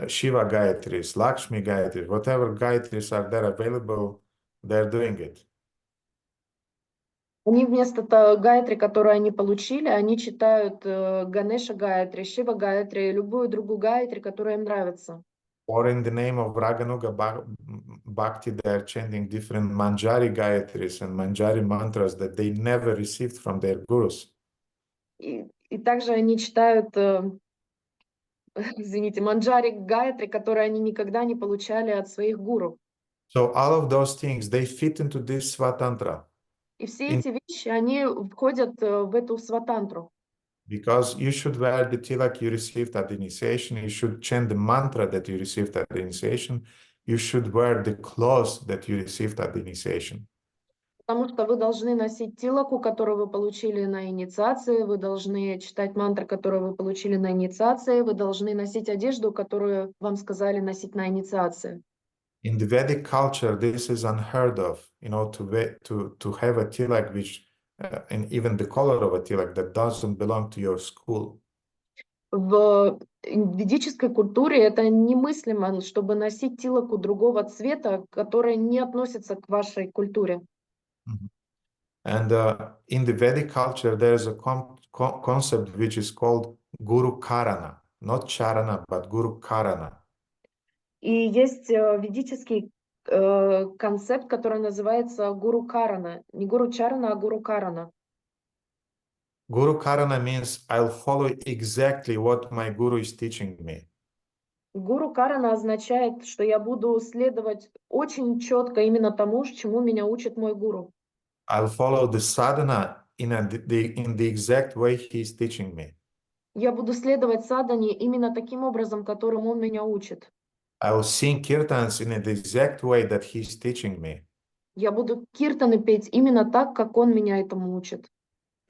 Shiva Gayatris, Lakshmi Gayatris, whatever Gayatris are there available, they're doing it. Они вместо гайатри, которую они получили, они читают Ганеша Гайатри, Шива Гайатри, любую другую гайатри, которая им нравится. Or in the name of Raganuga Bhakti, they're chanting different Manjari Gayatris and Manjari mantras that they never received from their gurus. И также они читают, извините, Манджари Гайатри, которые они никогда не получали от своих гуру. So all of those things, they fit into this Svatantra. И все эти вещи, они входят в эту сватантру. Because you should wear the tilak you received at the initiation, you should chant the mantra that you received at the initiation, you should wear the clothes that you received at the initiation. Потому что вы должны носить тилаку, которую вы получили на инициации, вы должны читать мантры, которые вы получили на инициации, вы должны носить одежду, которую вам сказали носить на инициации. In the Vedic culture, this is unheard of, to have a tilak which and even the color of a tilak that doesn't belong to your school. В ведической культуре это немыслимо, чтобы носить тилаку другого цвета, который не относится к вашей культуре. And in the Vedic culture, there is a concept which is called Gurukarana, not Charana, but Gurukarana. И есть ведический концепт, который называется Гурукарана. Не Гуручарана, а Гурукарана. Gurukarana means I'll follow exactly what my guru is teaching me. Гурукарана означает, что я буду следовать очень четко именно тому, чему меня учит мой гуру. I'll follow the sadhana in the exact way he is teaching me. Я буду следовать садхане именно таким образом, которым он меня учит. I will sing kirtans in the exact way that he is teaching me. Я буду киртаны петь именно так, как он меня этому учит.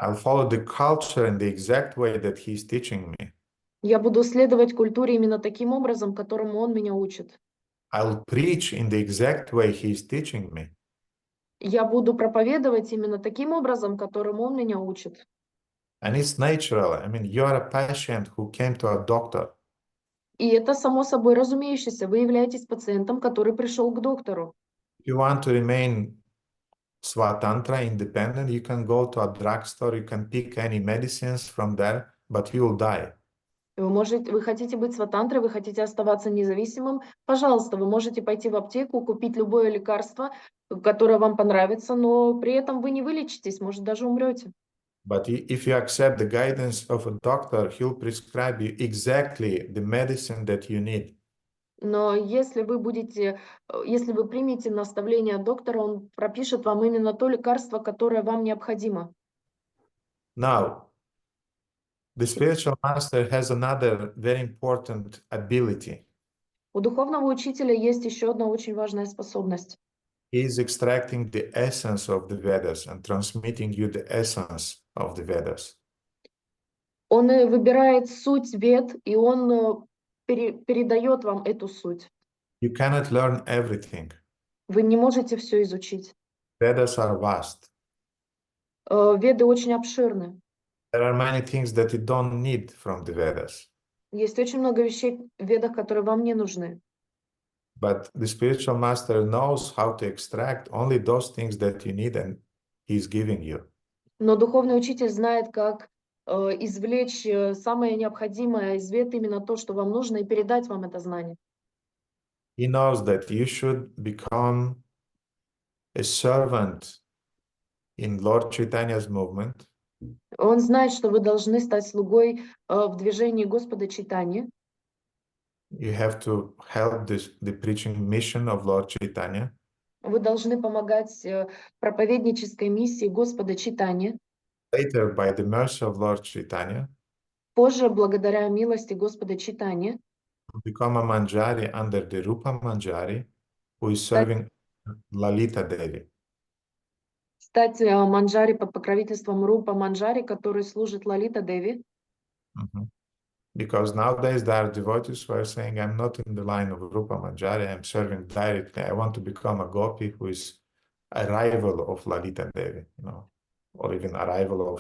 I'll follow the culture in the exact way that he is teaching me. Я буду следовать культуре именно таким образом, которому он меня учит. I'll preach in the exact way he is teaching me. Я буду проповедовать именно таким образом, которым он меня учит. And it's natural. I mean, you are a patient who came to a doctor. И это само собой разумеющееся. Вы являетесь пациентом, который пришел к доктору. If you want to remain Svatantra, independent, you can go to a drugstore, you can pick any medicines from there, but you will die. Вы хотите быть сватантрой, вы хотите оставаться независимым, пожалуйста, вы можете пойти в аптеку, купить любое лекарство, которое вам понравится, но при этом вы не вылечитесь, может, даже умрете. But if you accept the guidance of a doctor, he'll prescribe you exactly the medicine that you need. Но если вы примете наставление доктора, он пропишет вам именно то лекарство, которое вам необходимо. Now, the spiritual master has another very important ability. У духовного учителя есть еще одна очень важная способность. He is extracting the essence of the Vedas and transmitting you the essence of the Vedas. Он выбирает суть вед, и он передает вам эту суть. You cannot learn everything. Вы не можете все изучить. Vedas are vast. Веды очень обширны. There are many things that you don't need from the Vedas. Есть очень много вещей в ведах, которые вам не нужны. But the spiritual master knows how to extract only those things that you need and he's giving you. Но духовный учитель знает, как извлечь самое необходимое из вед, именно то, что вам нужно, и передать вам это знание. He knows that you should become a servant in Lord Chaitanya's movement. Он знает, что вы должны стать слугой в движении Господа Чайтаньи. You have to help the preaching mission of Lord Chaitanya. Вы должны помогать проповеднической миссии Господа Чайтаньи. Later, by the mercy of Lord Chaitanya, Позже, благодаря милости Господа Чайтаньи, become a manjari under the Rupa Manjari, who is serving Lalita Devi. стать манджари под покровительством Рупа Манджари, который служит Лалита Деви. Because nowadays there are devotees who are saying, I'm not in the line of Rupa Manjari, I'm serving directly. I want to become a gopi who is a rival of Lalita Devi, or even a rival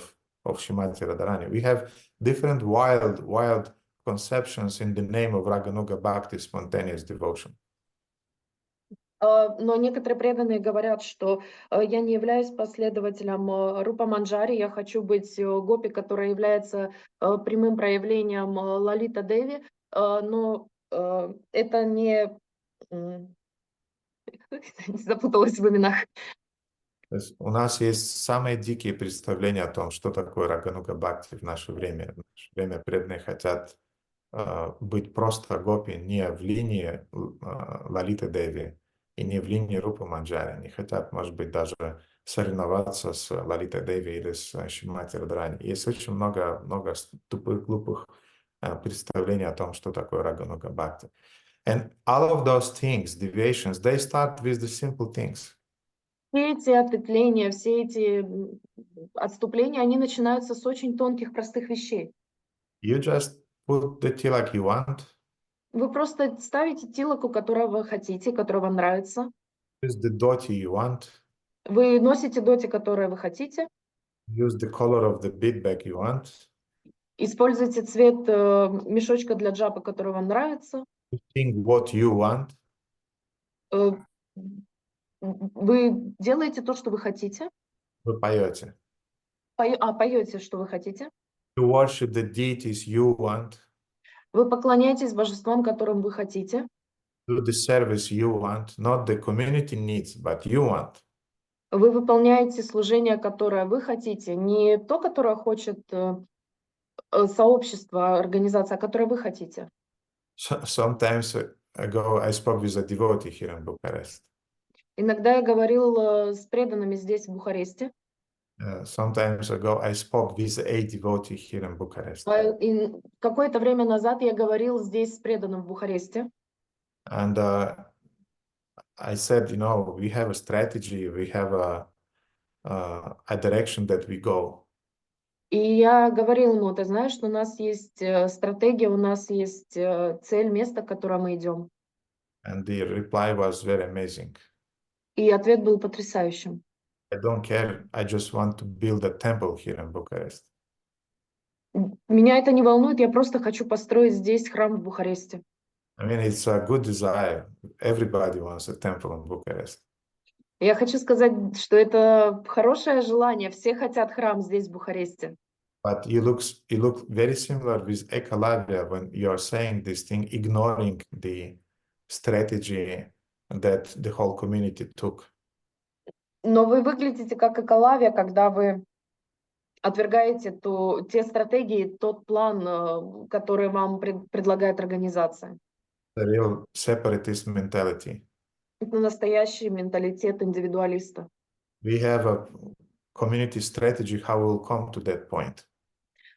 of Shrimati Radharani. We have different wild conceptions in the name of Raganuga Bhakti, spontaneous devotion. Но некоторые преданные говорят, что я не являюсь последователем Рупа Манджари, я хочу быть гопи, которая является прямым проявлением Лалита Деви, но это не... Запуталась в именах. То есть у нас есть самые дикие представления о том, что такое Рагануга Бхакти в наше время. В наше время преданные хотят быть просто гопи не в линии Лалиты Деви и не в линии Рупа Манджари. Они хотят, может быть, даже соревноваться с Лалитой Деви или с Шримати Радхарани. Есть очень много тупых, глупых представлений о том, что такое Рагануга Бхакти. And all of those things, deviations, they start with the simple things. Все эти ответвления, все эти отступления, они начинаются с очень тонких, простых вещей. You just put the tilak you want. Вы просто ставите тилаку, которую вы хотите, которая вам нравится. Use the dhoti you want. Вы носите доти, которые вы хотите. Use the color of the bead bag you want. Используйте цвет мешочка для джапа, который вам нравится. Think what you want. Э, Вы делаете то, что вы хотите. Вы поете. Поете, что вы хотите. You worship the deities you want. Вы поклоняетесь божествам, которым вы хотите. Do the service you want, not the community needs, but you want. Вы выполняете служение, которое вы хотите, не то, которое хочет сообщество, организация, а которое вы хотите. Sometimes ago, I spoke with a devotee here in Bucharest. Иногда я говорил с преданными здесь, в Бухаресте. Sometimes ago, I spoke with a devotee here in Bucharest. И какое-то время назад я говорил здесь с преданным в Бухаресте. And I said, you know, we have a strategy, we have a direction that we go. И я говорил ему, ты знаешь, что у нас есть стратегия, у нас есть цель, место, к которому мы идем. And the reply was very amazing. И ответ был потрясающим. I don't care, I just want to build a temple here in Bucharest. Меня это не волнует, я просто хочу построить здесь храм в Бухаресте. I mean, it's a good desire. Everybody wants a temple in Bucharest. Я хочу сказать, что это хорошее желание, все хотят храм здесь, в Бухаресте. But you look very similar with Ekalavya when you are saying this thing, ignoring the strategy that the whole community took. Но вы выглядите как Экалавия, когда вы отвергаете те стратегии, тот план, который вам предлагает организация. The real separatist mentality. Это настоящий менталитет индивидуалиста. We have a community strategy how we'll come to that point.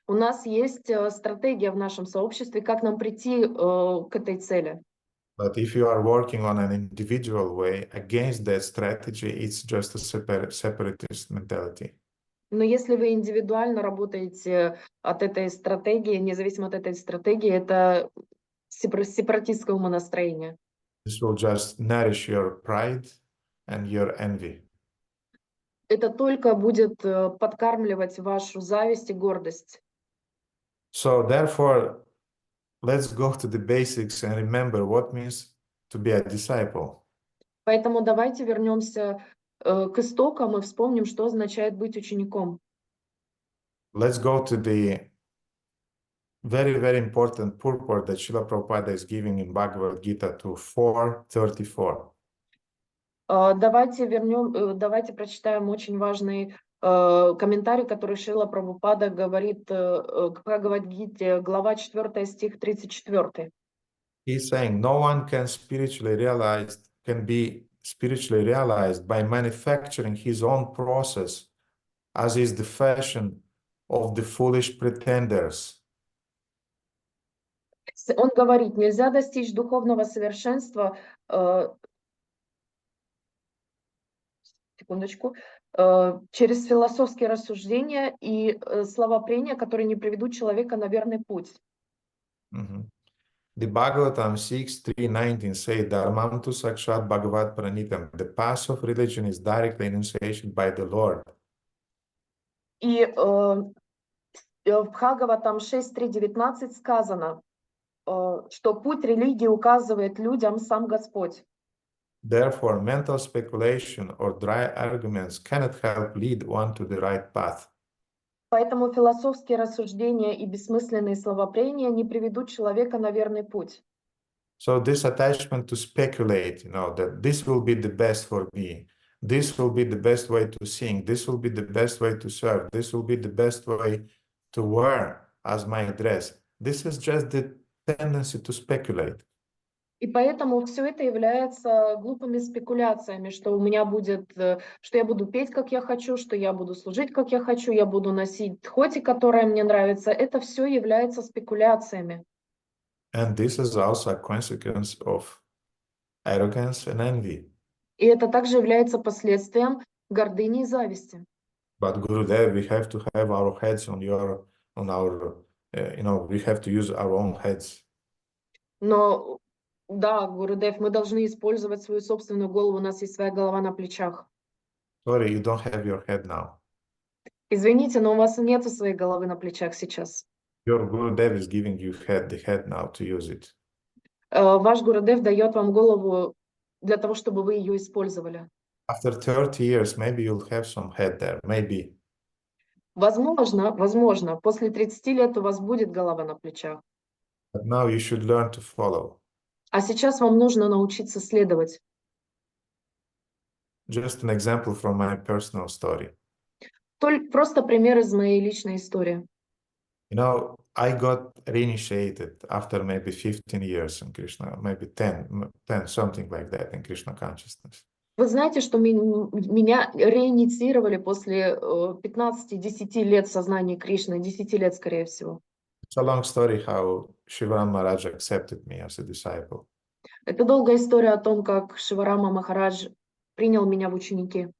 У нас есть стратегия в нашем сообществе, как нам прийти к этой цели. But if you are working on an individual way against that strategy, it's just a separatist mentality. Но если вы индивидуально работаете от этой стратегии, независимо от этой стратегии, это сепаратистское умонастроение. This will just nourish your pride and your envy. Это только будет подкармливать вашу зависть и гордость. So therefore, let's go to the basics and remember what means to be a disciple. Поэтому давайте вернемся к истокам и вспомним, что означает быть учеником. Let's go to the very, very important purport that Srila Prabhupada is giving in Bhagavad Gita to 4:34. Давайте прочитаем очень важный комментарий, который Шрила Прабхупада говорит к Бхагавад-гите, глава 4, стих 34. He's saying no one can be spiritually realized by manufacturing his own process, as is the fashion of the foolish pretenders. Он говорит, нельзя достичь духовного совершенства, секундочку, через философские рассуждения и словопрения, которые не приведут человека на верный путь. The Bhagavatam 6:3-19 say, Dharmam tu sakshat bhagavat pranitam. The path of religion is directly initiated by the Lord. И в Бхагаватам 6.3.19 сказано, что путь религии указывает людям сам Господь. Therefore, mental speculation or dry arguments cannot help lead one to the right path. Поэтому философские рассуждения и бессмысленные словопрения не приведут человека на верный путь. So this attachment to speculate, that this will be the best for me, this will be the best way to sing, this will be the best way to serve, this will be the best way to wear as my dress. This is just the tendency to speculate. И поэтому все это является глупыми спекуляциями, что у меня будет, что я буду петь, как я хочу, что я буду служить, как я хочу, я буду носить тхоти, которая мне нравится. Это все является спекуляциями. And this is also a consequence of arrogance and envy. И это также является последствием гордыни и зависти. But Gurudev, we have to have our heads we have to use our own heads. Но да, Гурудев, мы должны использовать свою собственную голову, у нас есть своя голова на плечах. Sorry, you don't have your head now. Извините, но у вас нету своей головы на плечах сейчас. Your Gurudev is giving you the head now to use it. Ваш Гурудев дает вам голову для того, чтобы вы ее использовали. After 30 years, maybe you'll have some head there, maybe. Возможно, после 30 лет у вас будет голова на плечах. But now you should learn to follow. А сейчас вам нужно научиться следовать. Just an example from my personal story. Просто пример из моей личной истории. You know, I got reinitiated after maybe 15 years in Krishna, maybe 10, something like that in Krishna consciousness. Вы знаете, что меня реинициировали после 15-10 лет в сознании Кришны, 10 лет, скорее всего. It's a long story how Shivaram Maharaj accepted me as a disciple. Это долгая история о том, как Шиварама Махарадж принял меня в ученики.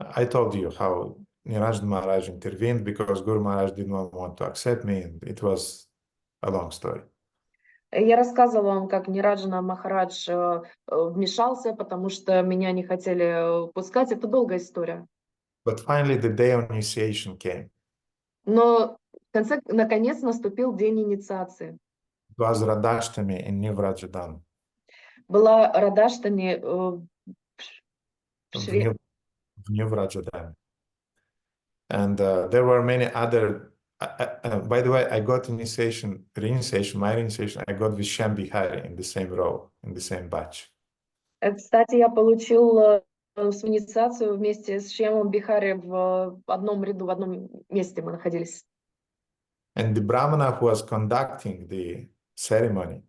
I told you how Niraj Maharaj intervened because Guru Maharaj did not want to accept me, and it was a long story. Я рассказывала вам, как Нираджана Махарадж вмешался, потому что меня не хотели пускать. Это долгая история. But finally, the day of initiation came. Но наконец наступил день инициации. It was Radashtami in New Vrajadan. Была Радаштани в Швеции. В New Vrajadan. And there were many other. By the way, I got my reinitiation, I got with Shyam Bihari in the same row, in the same batch. Кстати, я получил свою инициацию вместе с Шьямом Бихари в одном ряду, в одном месте мы находились. And the Brahmana who was conducting the ceremony,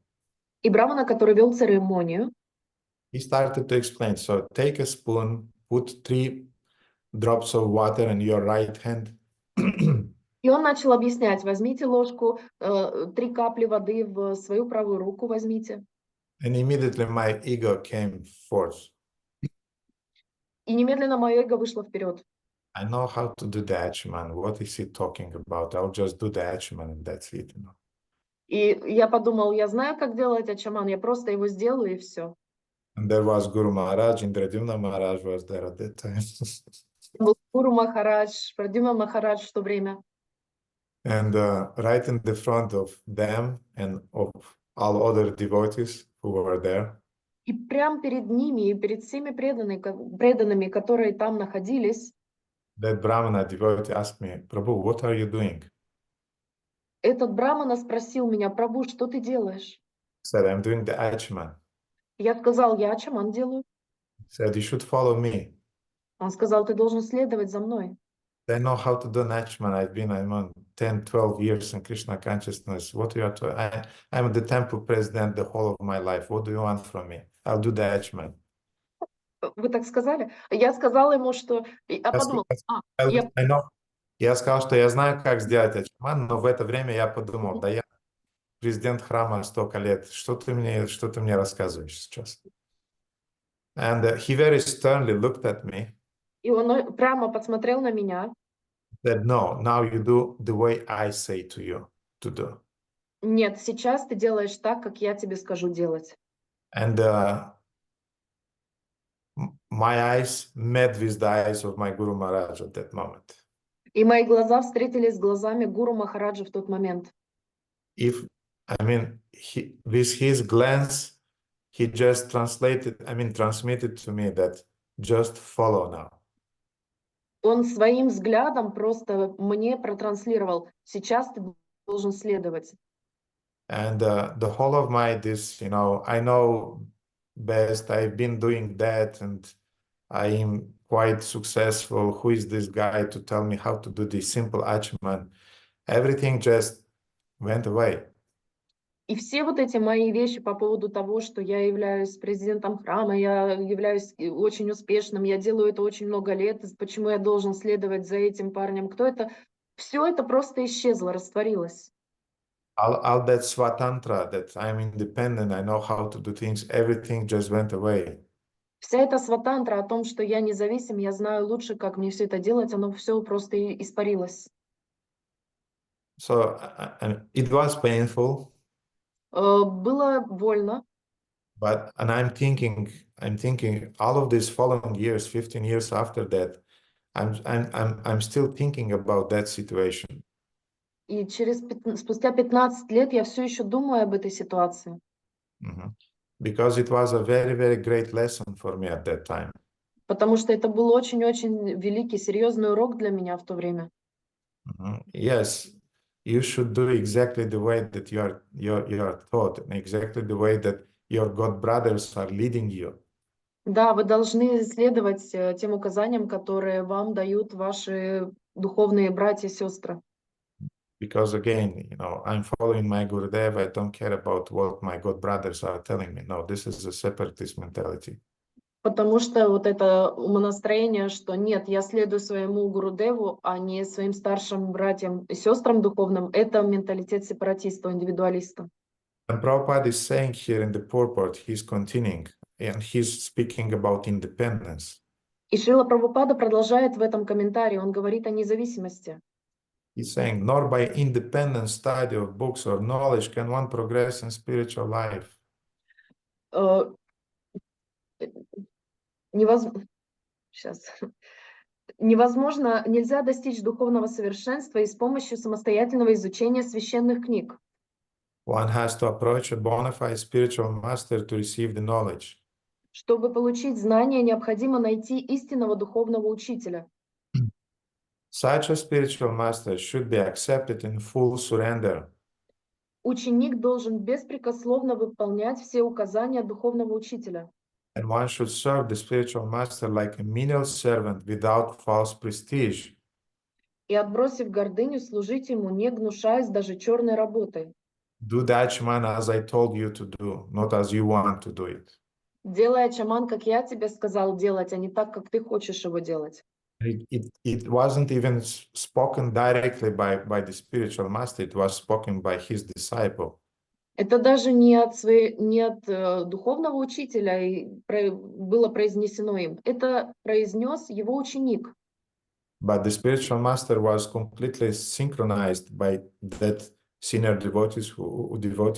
И брамана, который вел церемонию, he started to explain. So take a spoon, put 3 drops of water in your right hand. и он начал объяснять: возьмите ложку, 3 капли воды в свою правую руку возьмите. And immediately my ego came forth. И немедленно мое эго вышло вперед. I know how to do the Achaman. What is he talking about? I'll just do the Achaman and that's it. You know? И я подумал, я знаю, как делать ачаман, я просто его сделаю и все. And there was Guru Maharaj, Indradimna Maharaj was there at that time. Был Гуру Махарадж, Прадюма Махарадж в то время. And right in the front of them and of all other devotees who were there, И прямо перед ними и перед всеми преданными, которые там находились, that Brahmana devotee asked me, Prabhu, what are you doing? этот брамана спросил меня: Прабhu, что ты делаешь? I said, I'm doing the Achaman. Я сказал: я ачаман делаю. He said, you should follow me. Он сказал: ты должен следовать за мной. I know how to do an Achaman. I'm on 10, 12 years in Krishna consciousness. What do you want to? I'm the temple president the whole of my life. What do you want from me? I'll do the Achaman. Вы так сказали? Я сказала ему, что... Я подумал, I know. Я сказал, что я знаю, как сделать Ачаман, но в это время я подумал, да я президент храма столько лет, что ты мне рассказываешь сейчас? And he very sternly looked at me. И он прямо посмотрел на меня. Said, no, now you do the way I say to you to do. Нет, сейчас ты делаешь так, как я тебе скажу делать. And my eyes met with the eyes of my Guru Maharaj at that moment. И мои глаза встретились с глазами Гуру Махараджа в тот момент. With his glance, he just transmitted to me that just follow now. Он своим взглядом просто мне протранслировал: сейчас ты должен следовать. And the whole of my I know best, I've been doing that and I am quite successful. Who is this guy to tell me how to do this simple Achaman? Everything just went away. И все вот эти мои вещи по поводу того, что я являюсь президентом храма, я являюсь очень успешным, я делаю это очень много лет, почему я должен следовать за этим парнем, кто это? Все это просто исчезло, растворилось. All that Svatantra, that I'm independent, I know how to do things, everything just went away. Вся эта сватантра о том, что я независим, я знаю лучше, как мне все это делать, оно все просто испарилось. So it was painful. Было больно. And I'm thinking all of these following years, 15 years after that, I'm still thinking about that situation. И спустя 15 лет я все еще думаю об этой ситуации. Because it was a very, very great lesson for me at that time. Потому что это был очень-очень великий, серьезный урок для меня в то время. Yes, you should do exactly the way that you are taught, and exactly the way that your God brothers are leading you. Да, вы должны следовать тем указаниям, которые вам дают ваши духовные братья и сестры. Because again, I'm following my Gurudev. I don't care about what my God brothers are telling me. No, this is a separatist mentality. Потому что вот это умонастроение, что нет, я следую своему Гурудеву, а не своим старшим братьям и сестрам духовным, это менталитет сепаратиста, индивидуалиста. And Prabhupada is saying here in the purport, he's continuing, and he's speaking about independence. И Шрила Прабхупада продолжает в этом комментарии, он говорит о независимости. He's saying, nor by independent study of books or knowledge can one progress in spiritual life. Невозможно, нельзя достичь духовного совершенства и с помощью самостоятельного изучения священных книг. One has to approach a bona fide spiritual master to receive the knowledge. Чтобы получить знания, необходимо найти истинного духовного учителя. Such a spiritual master should be accepted in full surrender. Ученик должен беспрекословно выполнять все указания духовного учителя. And one should serve the spiritual master like a menial servant without false prestige. И, отбросив гордыню, служить ему, не гнушаясь даже черной работой. Do that, Shaman, as I told you to do, not as you want to do it. Делай ачаман, как я тебе сказал делать, а не так, как ты хочешь его делать. It wasn't even spoken directly by the spiritual master, it was spoken by his disciple. Это даже не от духовного учителя было произнесено им. Это произнес его ученик. But the spiritual master was completely synchronized by that senior devotee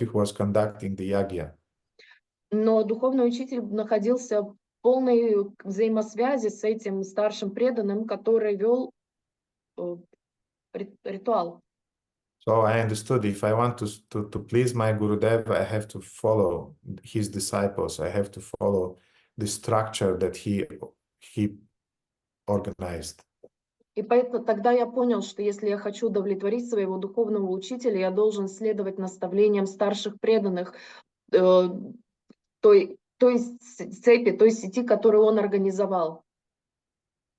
who was conducting the yagya. Но духовный учитель находился в полной взаимосвязи с этим старшим преданным, который вел ритуал. So I understood if I want to please my Gurudev, I have to follow his disciples. I have to follow the structure that he organized. И поэтому тогда я понял, что если я хочу удовлетворить своего духовного учителя, я должен следовать наставлениям старших преданных, той цепи, той сети, которую он организовал.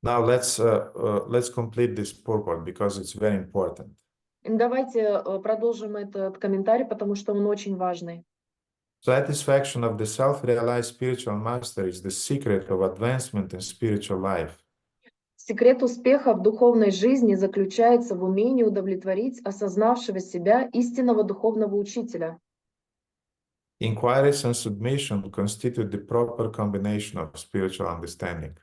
Now let's complete this purport because it's very important. Давайте продолжим этот комментарий, потому что он очень важный. Satisfaction of the self-realized spiritual master is the secret of advancement in spiritual life. Секрет успеха в духовной жизни заключается в умении удовлетворить осознавшего себя истинного духовного учителя. Inquiries and submission constitute the proper combination of spiritual understanding.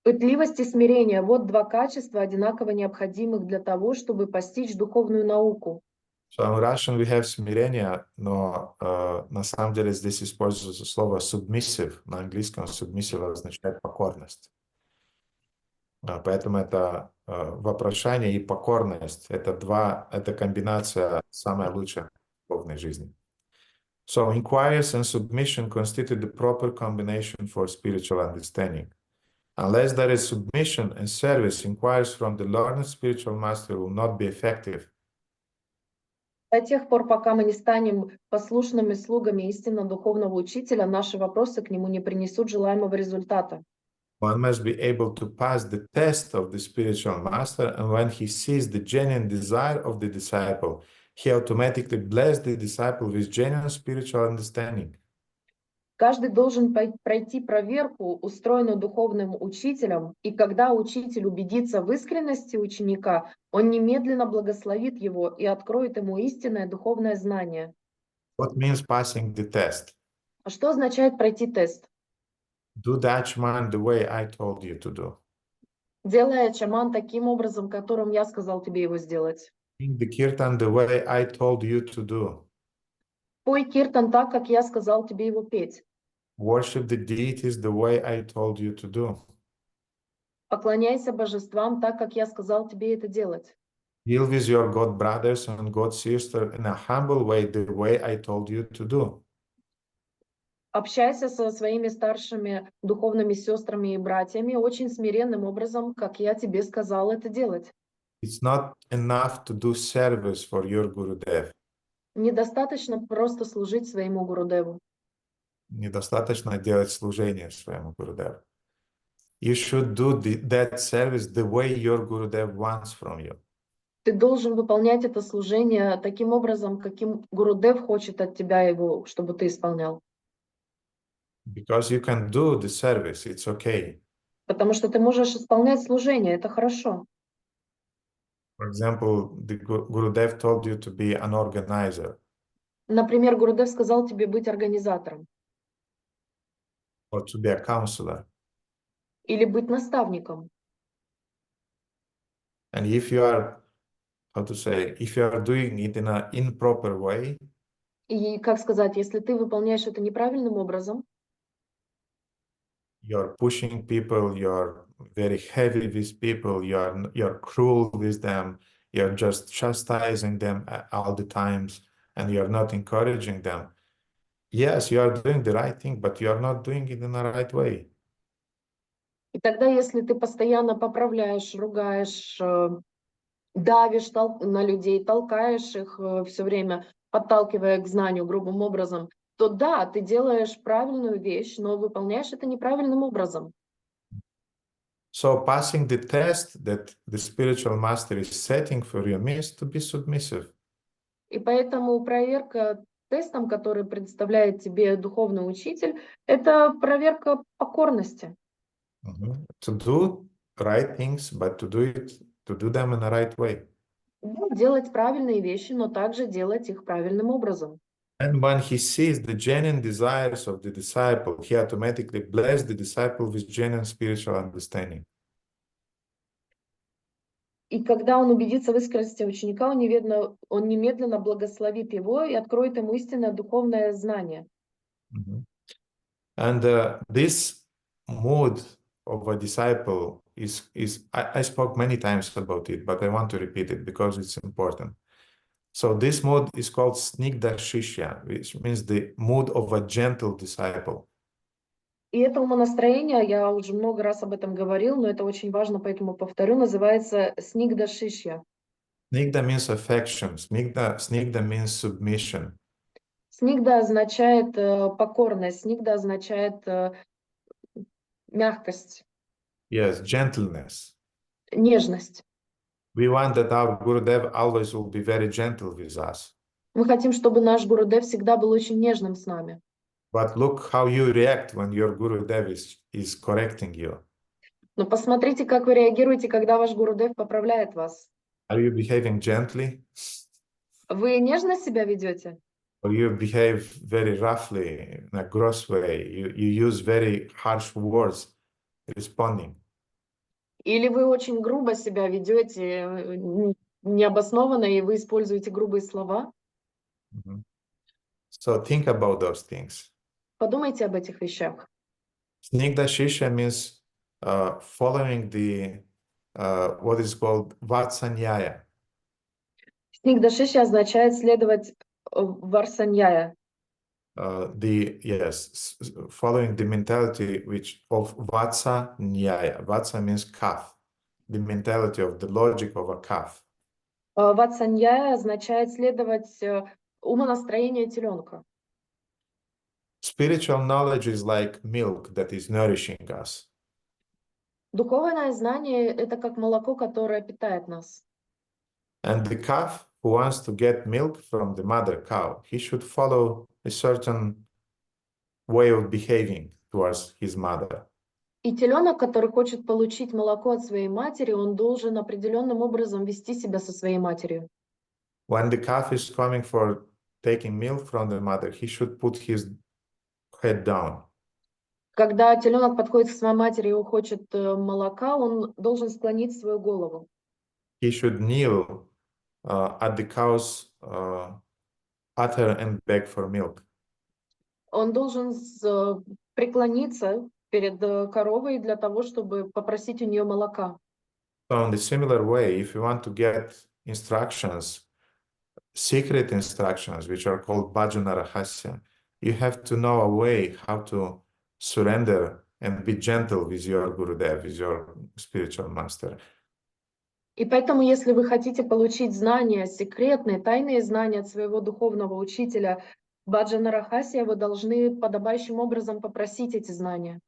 Пытливость и смирение – вот два качества, одинаково необходимых для того, чтобы постичь духовную науку. So in Russian we have смирение, но на самом деле здесь используется слово submissive. На английском submissive означает покорность. Поэтому это вопрошание и покорность. Это комбинация самая лучшая в духовной жизни. So inquiries and submission constitute the proper combination for spiritual understanding. Unless there is submission and service, inquiries from the learned spiritual master will not be effective. До тех пор, пока мы не станем послушными слугами истинно духовного учителя, наши вопросы к нему не принесут желаемого результата. One must be able to pass the test of the spiritual master, and when he sees the genuine desire of the disciple, he automatically blesses the disciple with genuine spiritual understanding. Каждый должен пройти проверку, устроенную духовным учителем, и когда учитель убедится в искренности ученика, он немедленно благословит его и откроет ему истинное духовное знание. What means passing the test? А что означает пройти тест? Do that Shman the way I told you to do. Делай ачаман таким образом, которым я сказал тебе его сделать. Sing the kirtan the way I told you to do. Пой киртан так, как я сказал тебе его петь. Worship the deities the way I told you to do. Поклоняйся божествам так, как я сказал тебе это делать. Deal with your God brothers and God sisters in a humble way, the way I told you to do. Общайся со своими старшими духовными сестрами и братьями очень смиренным образом, как я тебе сказал это делать. It's not enough to do service for your Gurudev. Недостаточно просто служить своему Гурудеву. Недостаточно делать служение своему Гурудеву. You should do that service the way your Gurudev wants from you. Ты должен выполнять это служение таким образом, каким Гурудев хочет от тебя его, чтобы ты исполнял. Because you can do the service, it's okay. Потому что ты можешь исполнять служение, это хорошо. For example, the Gurudev told you to be an organizer Например, Гурудев сказал тебе быть организатором or to be a counselor. или быть наставником. And if you are, how to say, if you are doing it in an improper way, И, как сказать, если ты выполняешь это неправильным образом, you're pushing people, you're very heavy with people, you're cruel with them, you're just chastising them all the times, and you're not encouraging them. Yes, you are doing the right thing, but you are not doing it in the right way. и тогда, если ты постоянно поправляешь, ругаешь, давишь на людей, толкаешь их все время, подталкивая к знанию грубым образом, то да, ты делаешь правильную вещь, но выполняешь это неправильным образом. So passing the test that the spiritual master is setting for you means to be submissive. И поэтому проверка тестом, который представляет тебе духовный учитель, это проверка покорности. To do right things, but to do them in the right way. Да, делать правильные вещи, но также делать их правильным образом. And when he sees the genuine desires of the disciple, he automatically blesses the disciple with genuine spiritual understanding. И когда он убедится в искренности ученика, он немедленно благословит его и откроет ему истинное духовное знание. And this mood of a disciple I spoke many times about it, but I want to repeat it because it's important. So this mood is called Snigdha Shishya, which means the mood of a gentle disciple. И это умонастроение, я уже много раз об этом говорил, но это очень важно, поэтому повторю, называется Снигдха Шишья. Snigdha means affection. Snigdha means submission. Снигдха означает покорность, снигдха означает мягкость, Yes, gentleness. нежность. We want that our Gurudev always will be very gentle with us. Мы хотим, чтобы наш Гурудев всегда был очень нежным с нами. But look how you react when your Gurudev is correcting you. Но посмотрите, как вы реагируете, когда ваш Гурудев поправляет вас. Are you behaving gently? Вы нежно себя ведете? Or you behave very roughly, in a gross way? You use very harsh words responding. Или вы очень грубо себя ведете, необоснованно, и вы используете грубые слова? So think about those things. Подумайте об этих вещах. Snigdha Shishya means following the what is called Vatsanyaya. Снигдха Шишья означает следовать Варсаньяя. Following the mentality of Vatsa Nyaya. Vatsa means calf, the mentality of the logic of a calf. Ватсаньяя означает следовать умонастроению теленка. Spiritual knowledge is like milk that is nourishing us. Духовное знание — это как молоко, которое питает нас. And the calf who wants to get milk from the mother cow, he should follow a certain way of behaving towards his mother. И теленок, который хочет получить молоко от своей матери, он должен определенным образом вести себя со своей матерью. When the calf is coming for taking milk from the mother, he should put his head down. Когда теленок подходит к своей матери и хочет молока, он должен склонить свою голову. He should kneel at the cow's udder and beg for milk. Он должен преклониться перед коровой для того, чтобы попросить у нее молока. So in the similar way, if you want to get instructions, secret instructions, which are called bhajana rahasya, you have to know a way how to surrender and be gentle with your Gurudev, with your spiritual master. И поэтому, если вы хотите получить знания, секретные, тайные знания от своего духовного учителя Баджана Рахасия, вы должны подобающим образом попросить эти знания.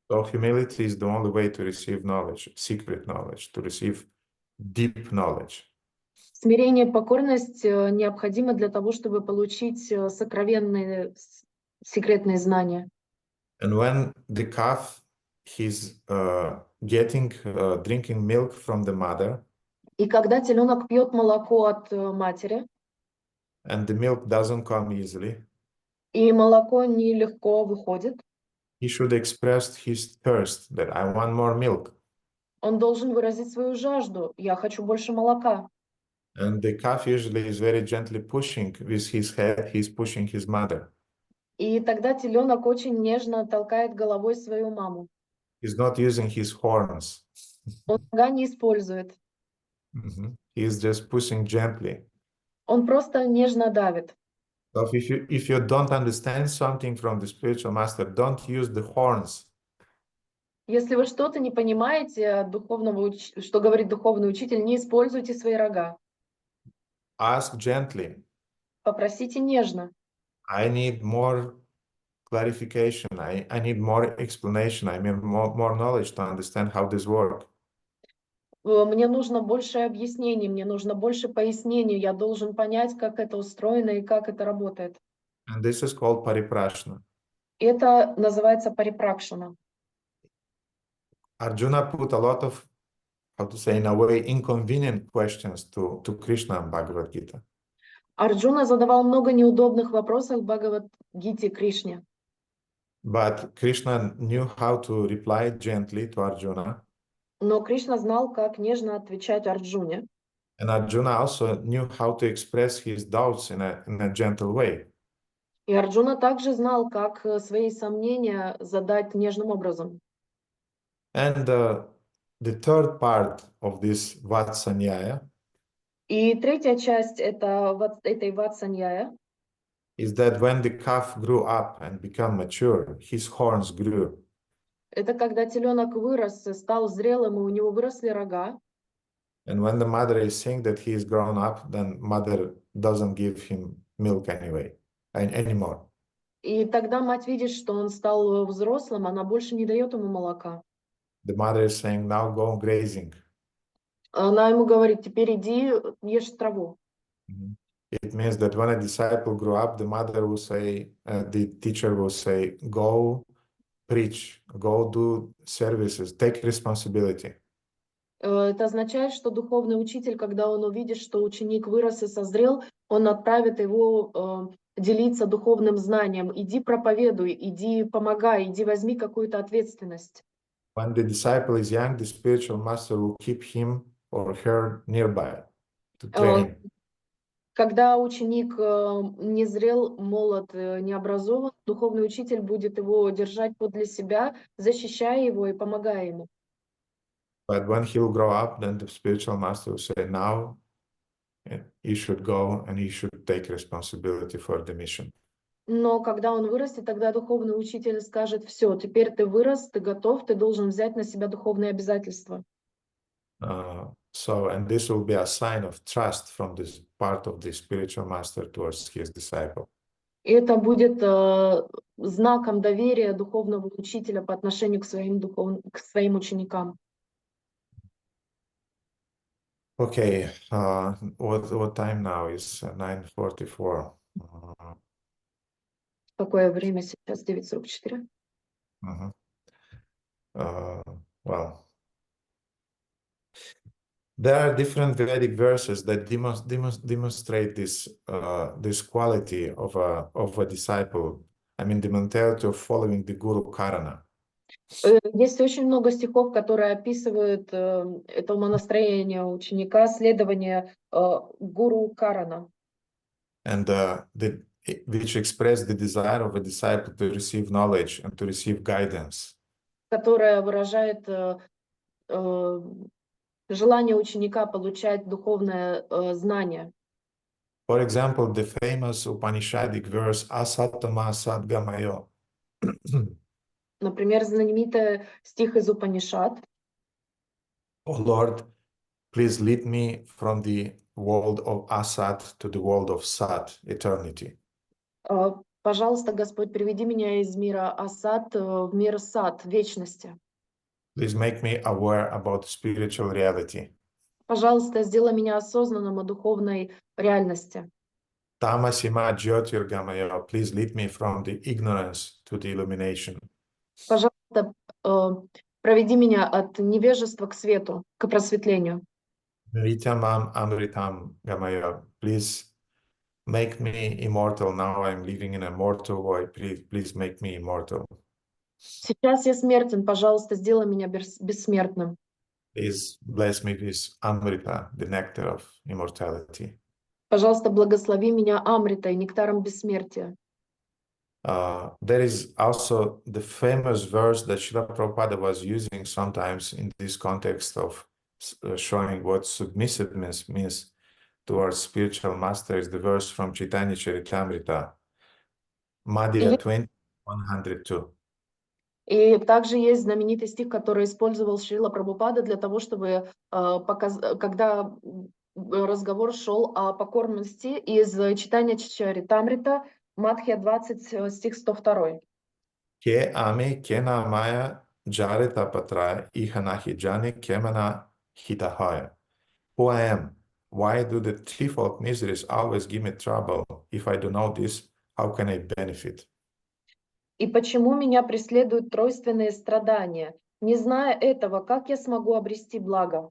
So humility is the only way to receive knowledge, secret knowledge, to receive deep knowledge. Смирение, покорность необходимо для того, чтобы получить сокровенные, секретные знания. And when the calf is drinking milk from the mother, И когда теленок пьет молоко от матери, and the milk doesn't come easily, и молоко нелегко выходит, he should express his thirst that I want more milk. он должен выразить свою жажду. Я хочу больше молока. And the calf usually is very gently pushing with his head, he's pushing his mother. И тогда теленок очень нежно толкает головой свою маму. He's not using his horns. Он нога не использует. He's just pushing gently. Он просто нежно давит. So if you don't understand something from the spiritual master, don't use the horns. Если вы что-то не понимаете от что говорит духовный учитель, не используйте свои рога. Ask gently. Попросите нежно. I need more clarification. I need more explanation. I need more knowledge to understand how this works. Мне нужно больше объяснений, мне нужно больше пояснений. Я должен понять, как это устроено и как это работает. And this is called pariprashna. Это называется парипракшана. Arjuna put a lot of, how to say, in a way, inconvenient questions to Krishna and Bhagavad Gita. Арджуна задавал много неудобных вопросов Бхагавад-гите Кришне. But Krishna knew how to reply gently to Arjuna. Но Кришна знал, как нежно отвечать Арджуне. And Arjuna also knew how to express his doubts in a gentle way. И Арджуна также знал, как свои сомнения задать нежным образом. And the third part of this Vatsanyaya И третья часть этой Ватсаньяя is that when the calf grew up and became mature, his horns grew. это когда теленок вырос, стал зрелым, и у него выросли рога. And when the mother is seeing that he is grown up, then mother doesn't give him milk anymore. И тогда мать видит, что он стал взрослым, она больше не дает ему молока. The mother is saying, now go grazing. Она ему говорит, теперь иди, ешь траву. It means that when a disciple grew up, the mother will say, the teacher will say, go preach, go do services, take responsibility. Это означает, что духовный учитель, когда он увидит, что ученик вырос и созрел, он отправит его делиться духовным знанием. Иди проповедуй, иди помогай, иди возьми какую-то ответственность. When the disciple is young, the spiritual master will keep him or her nearby to train. Когда ученик не зрел, молод, не образован, духовный учитель будет его держать подле себя, защищая его и помогая ему. But when he'll grow up, then the spiritual master will say, now you should go and you should take responsibility for the mission. Но когда он вырастет, тогда духовный учитель скажет, все, теперь ты вырос, ты готов, ты должен взять на себя духовные обязательства. And this will be a sign of trust from this part of the spiritual master towards his disciple. И это будет знаком доверия духовного учителя по отношению к своим ученикам. Okay, what time now is 9:44. Какое время сейчас? 9:44. Well, there are different Vedic verses that demonstrate this quality of a disciple. I mean, the mentality of following the Gurukarana. Есть очень много стихов, которые описывают это умонастроение ученика, следование гуру Карана. And which express the desire of a disciple to receive knowledge and to receive guidance. которая выражает желание ученика получать духовное знание. For example, the famous Upanishadic verse Asatama Sadgamayo. Например, знаменитый стих из Упанишад. Oh Lord, please lead me from the world of Asat to the world of Sat, eternity. Пожалуйста, Господь, приведи меня из мира Асат в мир Сат, вечности. Please make me aware about spiritual reality. Пожалуйста, сделай меня осознанным о духовной реальности. Tamasima Jyotirgamayo, please lead me from the ignorance to the illumination. Пожалуйста, проведи меня от невежества к свету, к просветлению. Vritamam Amritam Gamayo, please make me immortal. Now I'm living in a mortal world. Please make me immortal. Сейчас я смертен, пожалуйста, сделай меня бессмертным. Please bless me with Amrita, the nectar of immortality. Пожалуйста, благослови меня Амритой, нектаром бессмертия. There is also the famous verse that Srila Prabhupada was using sometimes in this context of showing what submissiveness means towards spiritual master, is the verse from Chaitanya Charitamrita, Madhya 20:102. И также есть знаменитый стих, который использовал Шрила Прабхупада для того, чтобы когда разговор шел о покорности, из читания Чаритамрита, Мадхья 20, стих 102. Ke ame kena maya jarita patra ihanahi jani kemana hitahaya. Who I am? Why do the threefold miseries always give me trouble? If I do know this, how can I benefit? И почему меня преследуют тройственные страдания? Не зная этого, как я смогу обрести благо?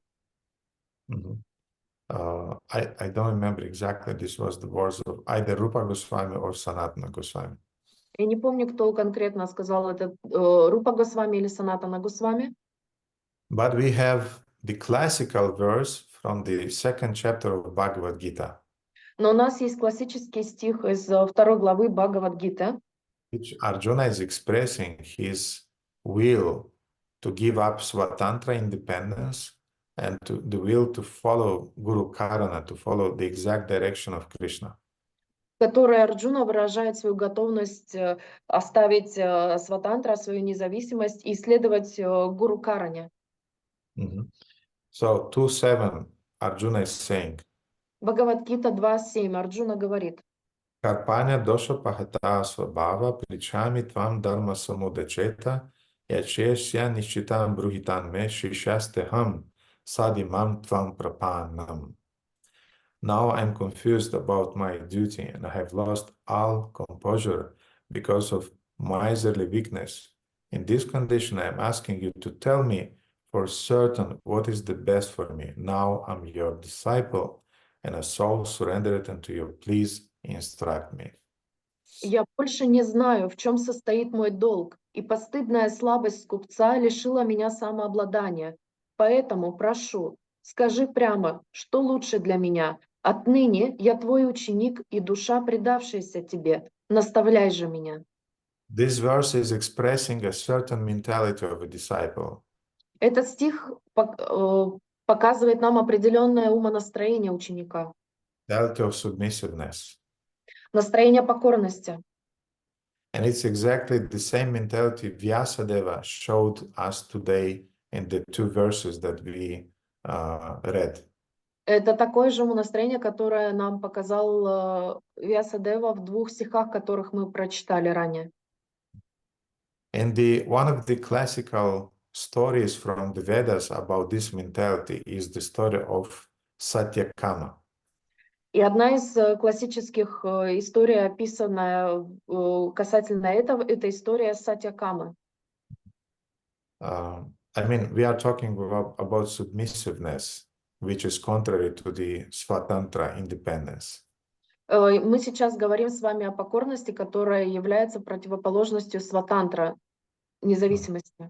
I don't remember exactly. This was the words of either Rupa Goswami or Sanatana Goswami. Я не помню, кто конкретно сказал это, Рупа Госвами или Санатана Госвами. But we have the classical verse from the second chapter of Bhagavad Gita, Но у нас есть классический стих из 2 главы Бхагавад-гиты, which Arjuna is expressing his will to give up Svatantra independence and the will to follow Gurukarana, to follow the exact direction of Krishna. в которой Арджуна выражает свою готовность оставить Сватантра, свою независимость и следовать Гуру Каране. So 2:7, Arjuna is saying, Бхагавад-гита 2.7, Арджуна говорит: Karpanya dosha pahata svabhava prichami tvam dharma samudacheta yachesya nishchitam bruhitan me shishasteham sadimam tvam prapanam. Now I'm confused about my duty and I have lost all composure because of miserly weakness. In this condition, I am asking you to tell me for certain what is the best for me. Now I'm your disciple and a soul surrendered unto you. Please instruct me. Я больше не знаю, в чем состоит мой долг, и постыдная слабость скупца лишила меня самообладания. Поэтому прошу, скажи прямо, что лучше для меня. Отныне я твой ученик и душа, предавшаяся тебе. Наставляй же меня. This verse is expressing a certain mentality of a disciple. Этот стих показывает нам определенное умонастроение ученика, Mentality of submissiveness. настроение покорности. And it's exactly the same mentality Vyasadeva showed us today in the two verses that we read. Это такое же умонастроение, которое нам показал Вьясадева в 2 стихах, которых мы прочитали ранее. And one of the classical stories from the Vedas about this mentality is the story of Satyakama. И одна из классических историй, описанная касательно этого, это история Сатьякамы. I mean, we are talking about submissiveness, which is contrary to the Svatantra independence. Мы сейчас говорим с вами о покорности, которая является противоположностью Сватантра, независимости.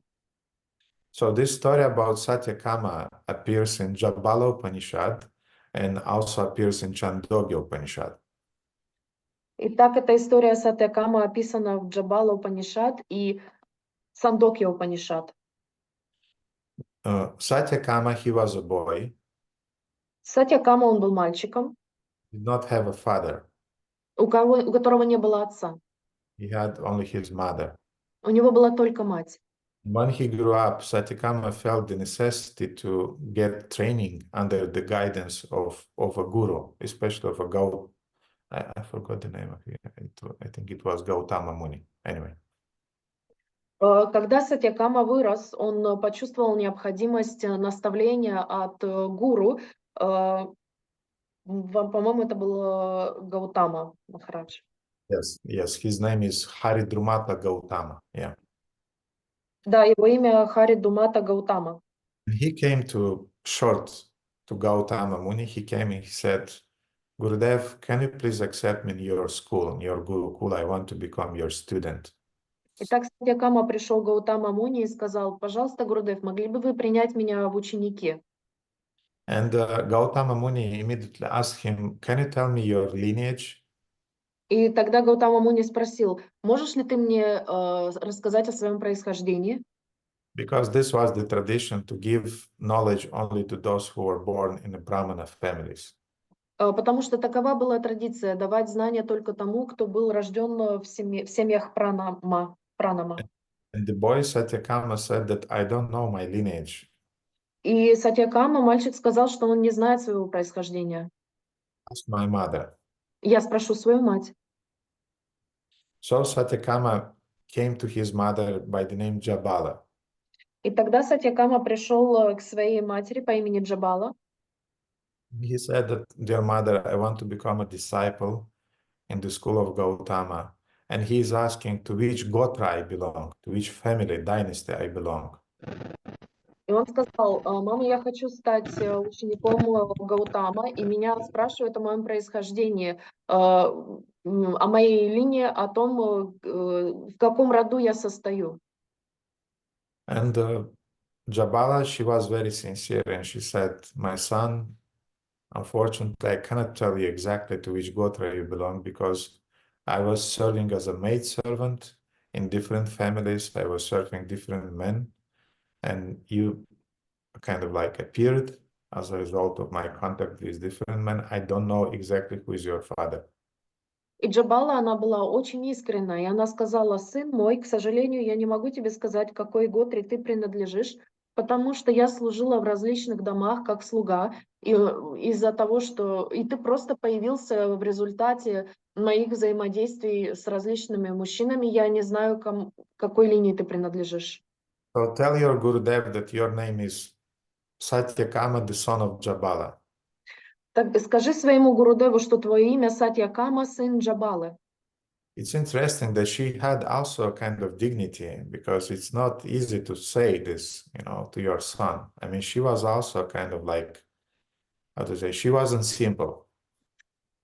So this story about Satyakama appears in Jabala Upanishad and also appears in Chandogya Upanishad. Итак, эта история Сатьякама описана в Джабала Упанишад и Сандокья Упанишад. Satyakama, he was a boy, Сатьякама, он был мальчиком, did not have a father. у которого не было отца. He had only his mother. У него была только мать. When he grew up, Satyakama felt the necessity to get training under the guidance of a guru, especially of a I forgot the name of it. I think it was Gautama Muni. Anyway. Когда Сатьякама вырос, он почувствовал необходимость наставления от гуру. По-моему, это был Гаутама Махарадж. Yes, his name is Haridrumata Gautama. Yeah. Да, его имя Харидумата Гаутама. He came to Gautama Muni. He came and he said, Gurudev, can you please accept me in your school, in your Gurukul? I want to become your student. Итак, Сатьякама пришел к Гаутама Муни и сказал: пожалуйста, Гурудев, могли бы вы принять меня в ученики? And Gautama Muni immediately asked him, can you tell me your lineage? И тогда Гаутама Муни спросил: можешь ли ты мне рассказать о своем происхождении? Because this was the tradition to give knowledge only to those who were born in the Brahmana families. Потому что такова была традиция давать знания только тому, кто был рожден в семьях пранама. And the boy Satyakama said that I don't know my lineage. И Сатьякама, мальчик, сказал, что он не знает своего происхождения. Ask my mother. Я спрошу свою мать. So Satyakama came to his mother by the name Jabala. И тогда Сатьякама пришел к своей матери по имени Джабала. He said that, dear mother, I want to become a disciple in the school of Gautama. And he is asking to which Gotra I belong, to which family, dynasty I belong. И он сказал: мама, я хочу стать учеником Гаутама, и меня спрашивают о моем происхождении, о моей линии, о том, в каком роду я состою. And Jabala, she was very sincere, and she said, my son, unfortunately, I cannot tell you exactly to which Gotra you belong, because I was serving as a maidservant in different families. I was serving different men, and you kind of like appeared as a result of my contact with different men. I don't know exactly who is your father. И Джабала, она была очень искренна, и она сказала: сын мой, к сожалению, я не могу тебе сказать, к какой Готре ты принадлежишь, потому что я служила в различных домах как слуга, и из-за того, что и ты просто появился в результате моих взаимодействий с различными мужчинами, я не знаю, к какой линии ты принадлежишь. So tell your Gurudev that your name is Satyakama, the son of Jabala. Так скажи своему Гурудеву, что твое имя Сатьякама, сын Джабалы. It's interesting that she had also a kind of dignity, because it's not easy to say this, to your son. I mean, she was also kind of like, how to say, she wasn't simple.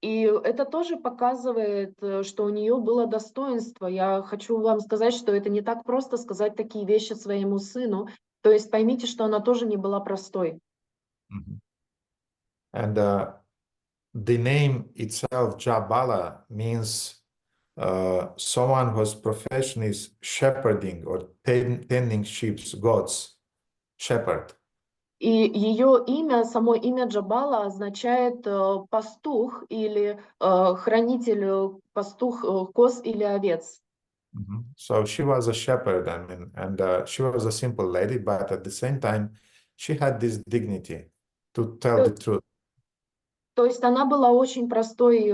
И это тоже показывает, что у нее было достоинство. Я хочу вам сказать, что это не так просто сказать такие вещи своему сыну. То есть поймите, что она тоже не была простой. And the name itself, Jabala, means someone whose profession is shepherding or tending sheep, goats, shepherd. И ее имя, само имя Джабала означает пастух или хранитель, пастух коз или овец. So she was a shepherd, I mean, and she was a simple lady, but at the same time, she had this dignity to tell the truth. То есть она была очень простой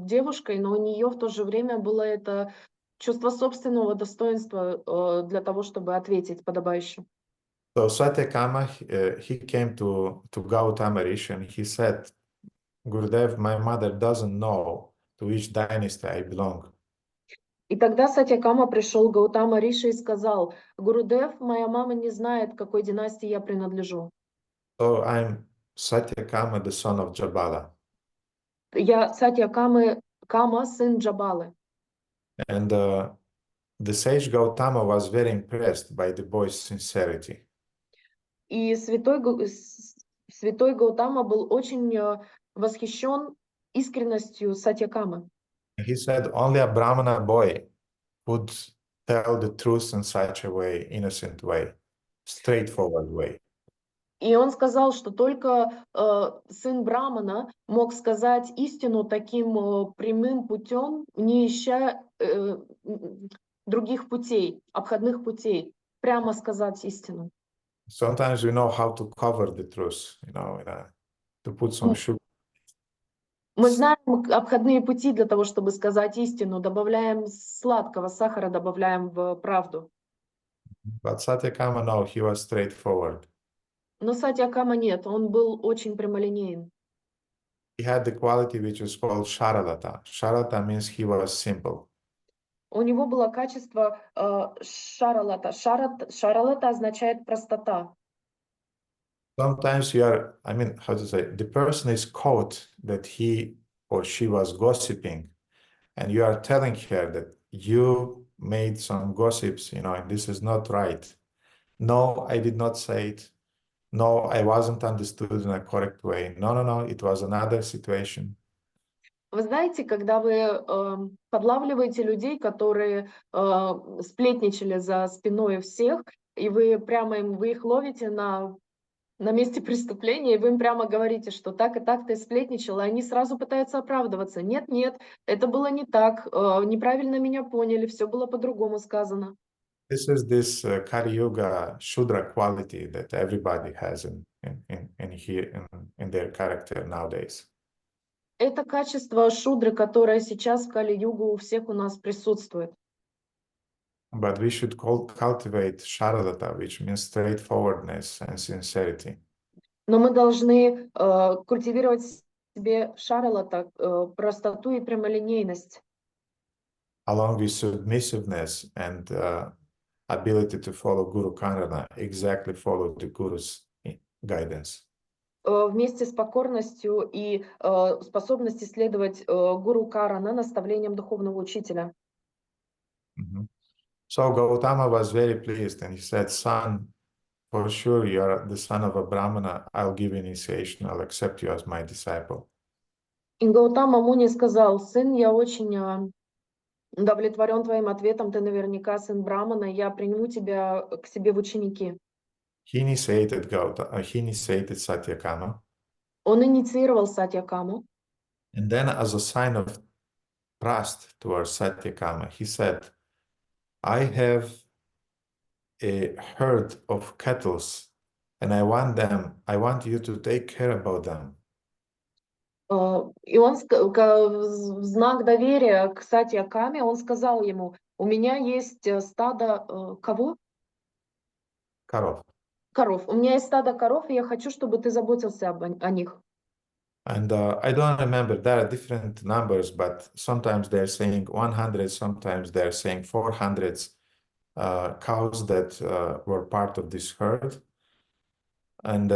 девушкой, но у нее в то же время было это чувство собственного достоинства для того, чтобы ответить подобающе. So Satyakama, he came to Gautama Rishi and he said, Gurudev, my mother doesn't know to which dynasty I belong. И тогда Сатьякама пришел к Гаутама Риши и сказал: Гурудев, моя мама не знает, к какой династии я принадлежу. So I'm Satyakama, the son of Jabala. Я Сатьякама, сын Джабалы. And the sage Gautama was very impressed by the boy's sincerity. И святой Гаутама был очень восхищен искренностью Сатьякамы. He said only a Brahmana boy would tell the truth in such a way, innocent way, straightforward way. И он сказал, что только сын Брамана мог сказать истину таким прямым путем, не ища других путей, обходных путей, прямо сказать истину. Sometimes we know how to cover the truth, to put some sugar. Мы знаем обходные пути для того, чтобы сказать истину, добавляем сладкого, сахара добавляем в правду. But Satyakama, no, he was straightforward. Но Сатьякама нет, он был очень прямолинеен. He had the quality which is called Sharalata. Sharalata means he was simple. У него было качество шаралата. Шаралата означает простота. Sometimes how to say, the person is caught that he or she was gossiping, and you are telling her that you made some gossips, this is not right. No, I did not say it. No, I wasn't understood in a correct way. No, it was another situation. Вы знаете, когда вы подлавливаете людей, которые сплетничали за спиной всех, и вы их ловите на месте преступления, и вы им прямо говорите, что так и так ты сплетничал, и они сразу пытаются оправдываться. Нет, это было не так, неправильно меня поняли, все было по-другому сказано. This is this Kali Yuga Shudra quality that everybody has in their character nowadays. Это качество шудры, которое сейчас в Кали-югу у всех у нас присутствует. But we should cultivate Sharadata, which means straightforwardness and sincerity. Но мы должны культивировать в себе шаралата, простоту и прямолинейность. Along with submissiveness and ability to follow Gurukarana, exactly follow the Guru's guidance. Вместе с покорностью и способностью следовать Гурукарана, наставлениям духовного учителя. So Gautama was very pleased, and he said, "Son, for sure you are the son of a Brahmana. I'll give initiation. I'll accept you as my disciple." И Гаутама Муни сказал: сын, я очень удовлетворен твоим ответом, ты наверняка сын Брамана, я приму тебя к себе в ученики. He initiated Satyakama. Он инициировал Сатьякаму. And then, as a sign of trust towards Satyakama, he said, "I have a herd of cattle, and I want you to take care about them." И он в знак доверия к Сатьякаме, он сказал ему: у меня есть стадо кого? Коров. Коров. У меня есть стадо коров, и я хочу, чтобы ты заботился о них. And I don't remember, there are different numbers, but sometimes they're saying 100, sometimes they're saying 400 cows that were part of this herd. And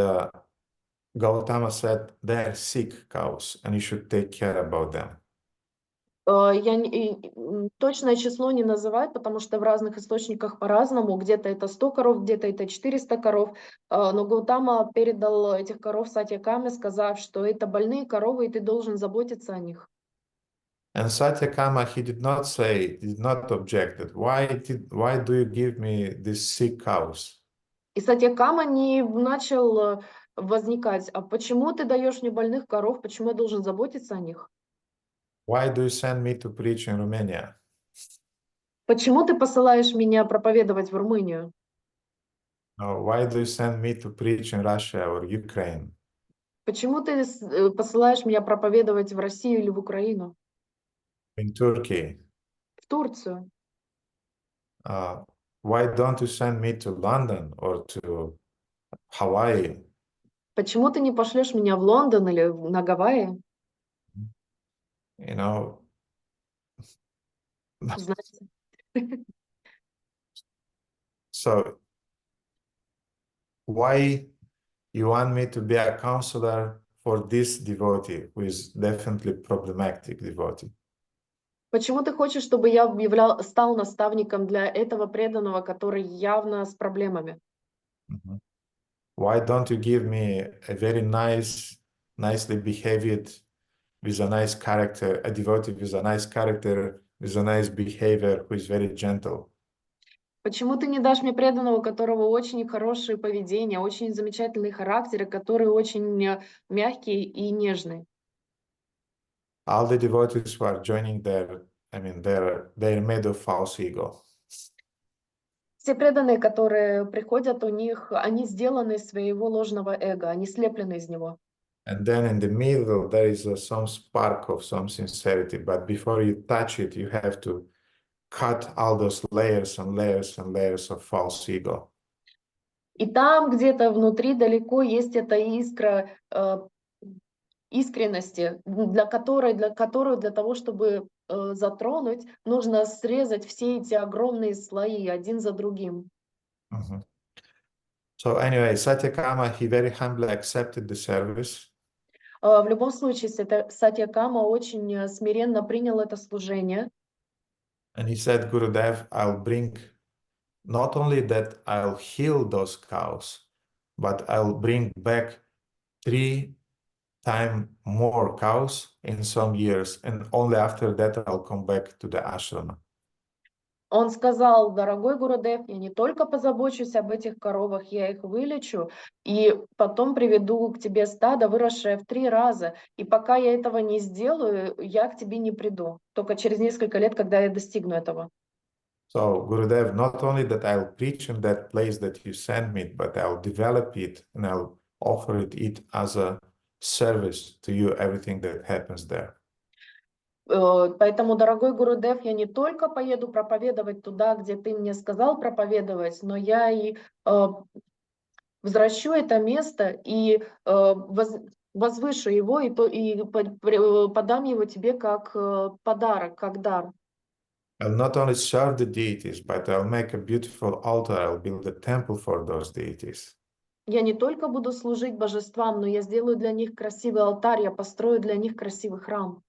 Gautama said, they're sick cows, and you should take care about them. Точное число не называют, потому что в разных источниках по-разному. Где-то это 100 коров, где-то это 400 коров. Но Гаутама передал этих коров Сатьякаме, сказав, что это больные коровы, и ты должен заботиться о них. And Satyakama, he did not object that why do you give me these sick cows? И Сатьякама не начал возникать: а почему ты даешь мне больных коров, почему я должен заботиться о них? Why do you send me to preach in Romania? Почему ты посылаешь меня проповедовать в Румынию? No, why do you send me to preach in Russia or Ukraine? Почему ты посылаешь меня проповедовать в Россию или в Украину? In Turkey? В Турцию? Why don't you send me to London or to Hawaii? Почему ты не пошлешь меня в Лондон или на Гавайи? Знаете. So, why you want me to be a counselor for this devotee, who is definitely problematic devotee? Почему ты хочешь, чтобы я стал наставником для этого преданного, который явно с проблемами? Why don't you give me a very nicely behaved, with a nice character, a devotee with a nice character, with a nice behavior, who is very gentle? Почему ты не дашь мне преданного, у которого очень хорошее поведение, очень замечательный характер, и который очень мягкий и нежный? All the devotees who are joining there, I mean, they're made of false ego. Все преданные, которые приходят, у них, они сделаны из своего ложного эго, они слеплены из него. And then in the middle, there is some spark of some sincerity. But before you touch it, you have to cut all those layers and layers and layers of false ego. И там где-то внутри далеко есть эта искра искренности, для того, чтобы затронуть, нужно срезать все эти огромные слои один за другим. Mhm. So anyway, Satyakama, he very humbly accepted the service. В любом случае, Сатьякама очень смиренно принял это служение. And he said, Gurudev, I'll bring not only that I'll heal those cows, but I'll bring back 3 times more cows in some years. And only after that, I'll come back to the ashrama. Он сказал: дорогой Гурудев, я не только позабочусь об этих коровах, я их вылечу, и потом приведу к тебе стадо, выросшее в 3 раза. И пока я этого не сделаю, я к тебе не приду. Только через несколько лет, когда я достигну этого. So, Gurudev, not only that I'll preach in that place that you send me, but I'll develop it and I'll offer it as a service to you, everything that happens there. Поэтому, дорогой Гурудев, я не только поеду проповедовать туда, где ты мне сказал проповедовать, но я и возвращу это место и возвышу его, и подам его тебе как подарок, как дар. I'll not only serve the deities, but I'll make a beautiful altar. I'll build a temple for those deities. Я не только буду служить божествам, но я сделаю для них красивый алтарь, я построю для них красивый храм.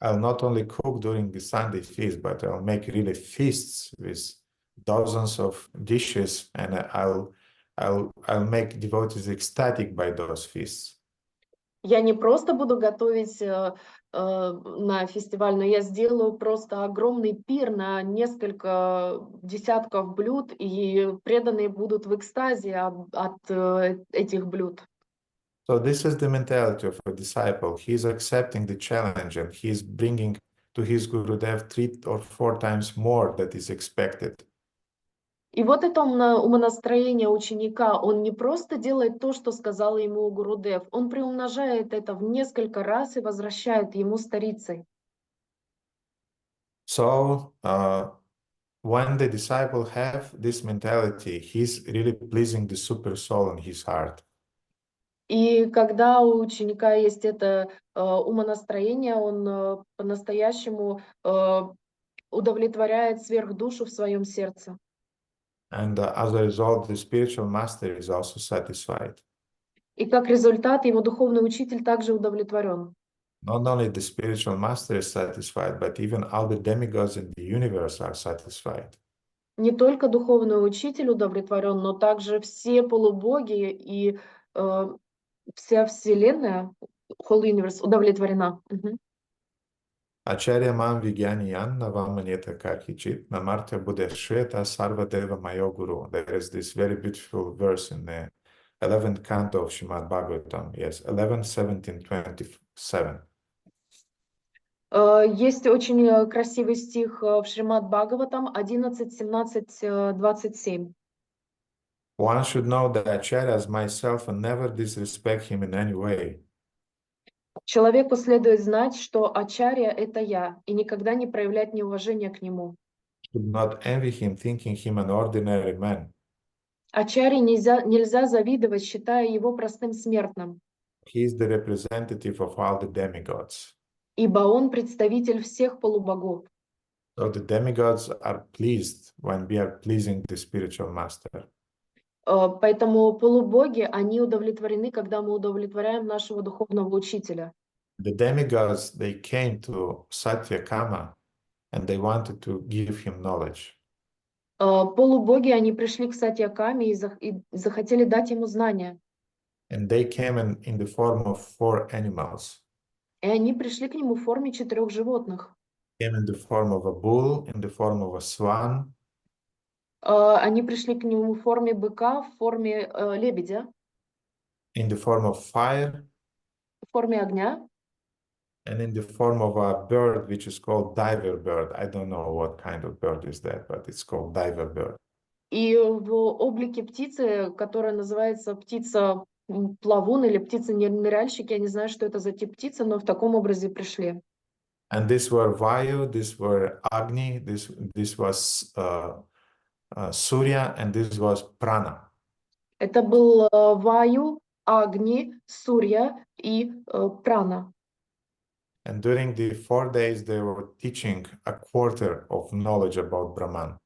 I'll not only cook during the Sunday feast, but I'll make really feasts with dozens of dishes, and I'll make devotees ecstatic by those feasts. Я не просто буду готовить на фестиваль, но я сделаю просто огромный пир на несколько десятков блюд, и преданные будут в экстазе от этих блюд. So this is the mentality of a disciple. He's accepting the challenge and he's bringing to his Gurudev 3 or 4 times more that is expected. И вот это умонастроение ученика, он не просто делает то, что сказал ему Гурудев, он приумножает это в несколько раз и возвращает ему старицей. So when the disciple have this mentality, he's really pleasing the super soul in his heart. И когда у ученика есть это умонастроение, он по-настоящему удовлетворяет сверхдушу в своем сердце. And as a result, the spiritual master is also satisfied. И как результат, его духовный учитель также удовлетворен. Not only the spiritual master is satisfied, but even all the demigods in the universe are satisfied. Не только духовный учитель удовлетворен, но также все полубоги и вся Вселенная, whole universe, удовлетворена. Acharya mam vigyaniyan navamaneta karhichit namartya buddheshveta sarvadeva mayo guru. There is this very beautiful verse in the 11th canto of Srimad Bhagavatam. Yes, 11, 17, 27. Есть очень красивый стих в Шримад Бхагаватам 11, 17, 27. One should know that Acharya as myself and never disrespect him in any way. Человеку следует знать, что Ачарья — это я, и никогда не проявлять неуважения к нему. Should not envy him, thinking him an ordinary man. Ачарье нельзя завидовать, считая его простым смертным, He is the representative of all the demigods. ибо он представитель всех полубогов. So the demigods are pleased when we are pleasing the spiritual master. Поэтому полубоги, они удовлетворены, когда мы удовлетворяем нашего духовного учителя. The demigods, they came to Satyakama and they wanted to give him knowledge. Полубоги, они пришли к Сатьякаме и захотели дать ему знания. And they came in the form of 4 animals. И они пришли к нему в форме 4 животных. Came in the form of a bull, in the form of a swan, Они пришли к нему в форме быка, в форме лебедя, in the form of fire, в форме огня, and in the form of a bird which is called diver bird. I don't know what kind of bird is that, but it's called diver bird. и в облике птицы, которая называется птица плавун или птица-ныряльщик. Я не знаю, что это за тип птицы, но в таком образе пришли. And these were Vayu, these were Agni, this was Surya, and this was Prana. Это был Ваю, Агни, Сурья и Прана. And during the 4 days, they were teaching a quarter of knowledge about Brahman.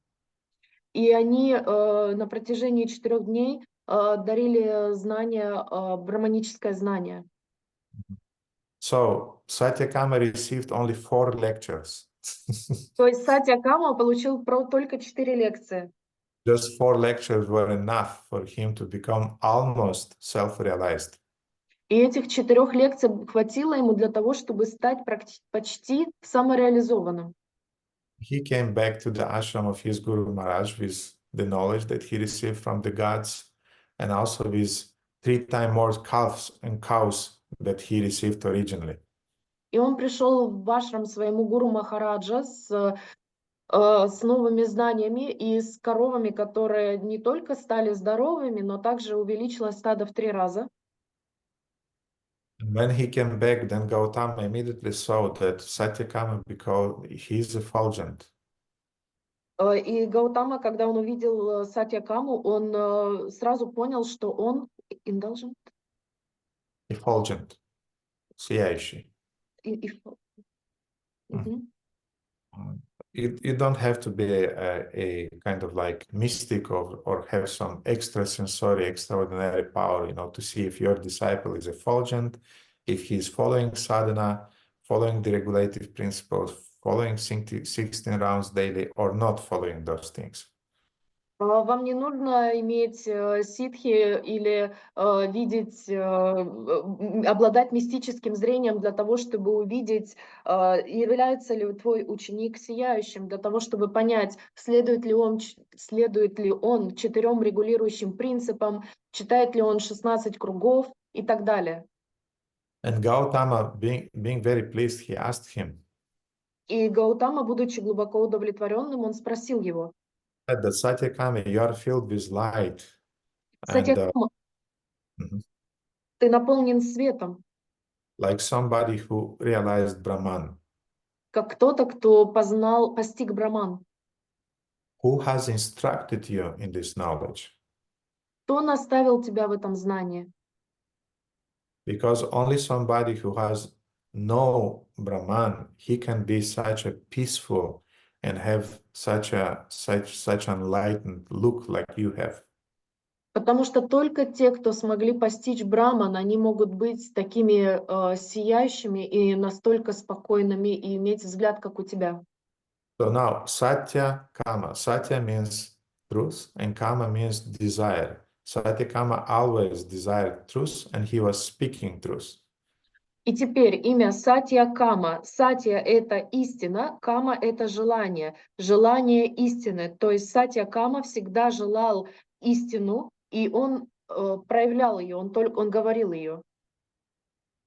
И они на протяжении 4 дней дарили знания, брахманическое знание. So Satyakama received only 4 lectures. То есть Сатьякама получил только 4 лекции. Just 4 lectures were enough for him to become almost self-realized. И этих 4 лекций хватило ему для того, чтобы стать почти самореализованным. He came back to the ashram of his Guru Maharaj with the knowledge that he received from the gods, and also with 3 times more calves and cows that he received originally. И он пришел в ашрам своему гуру Махараджа с новыми знаниями и с коровами, которые не только стали здоровыми, но также увеличилось стадо в 3 раза. And when he came back, then Gautama immediately saw that Satyakama, because he is effulgent. И Гаутама, когда он увидел Сатьякаму, он сразу понял, что он indulgent. Effulgent, сияющий. Мгм. You don't have to be a kind of like mystic or have some extrasensory, extraordinary power, to see if your disciple is effulgent, if he's following sadhana, following the regulative principles, following 16 rounds daily, or not following those things. Вам не нужно иметь ситхи или видеть, обладать мистическим зрением для того, чтобы увидеть, является ли твой ученик сияющим, для того, чтобы понять, следует ли он 4 регулирующим принципам, читает ли он 16 кругов и так далее. And Gautama, being very pleased, he asked him, И Гаутама, будучи глубоко удовлетворенным, он спросил его: that Satyakama, you are filled with light. Сатьякама, ты наполнен светом, Like somebody who realized Brahman. как кто-то, кто постиг Браман. Who has instructed you in this knowledge? Кто наставил тебя в этом знании? Because only somebody who has no Brahman, he can be such a peaceful and have such an enlightened look like you have. Потому что только те, кто смогли постичь Браман, они могут быть такими сияющими и настолько спокойными и иметь взгляд, как у тебя. So now, Satya Kama. Satya means truth, and Kama means desire. Satya Kama always desired truth, and he was speaking truth. И теперь имя Сатья Кама. Сатья — это истина, Кама — это желание, желание истины. То есть Сатья Кама всегда желал истину, и он проявлял ее, он говорил ее.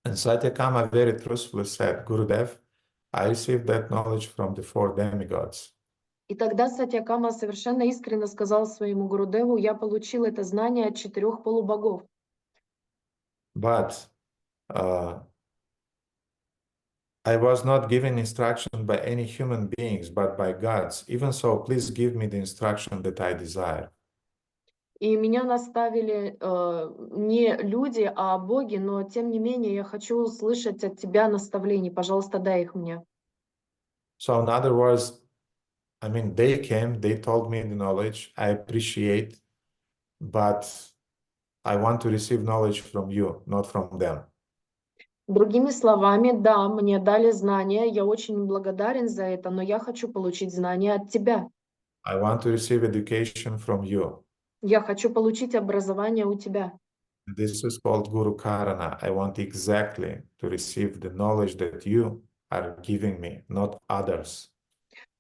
And Satya Kama very truthfully said, Gurudev, I received that knowledge from the 4 demigods. И тогда Сатьякама совершенно искренне сказал своему Гурудеву: я получил это знание от 4 полубогов. But I was not given instruction by any human beings, but by gods. Even so, please give me the instruction that I desire. И меня наставили не люди, а боги, но тем не менее я хочу услышать от тебя наставлений. Пожалуйста, дай их мне. So in other words, I mean, they came, they told me the knowledge, I appreciate, but I want to receive knowledge from you, not from them. Другими словами, да, мне дали знания, я очень благодарен за это, но я хочу получить знания от тебя. I want to receive education from you. Я хочу получить образование у тебя. This is called Gurukarana. I want exactly to receive the knowledge that you are giving me, not others.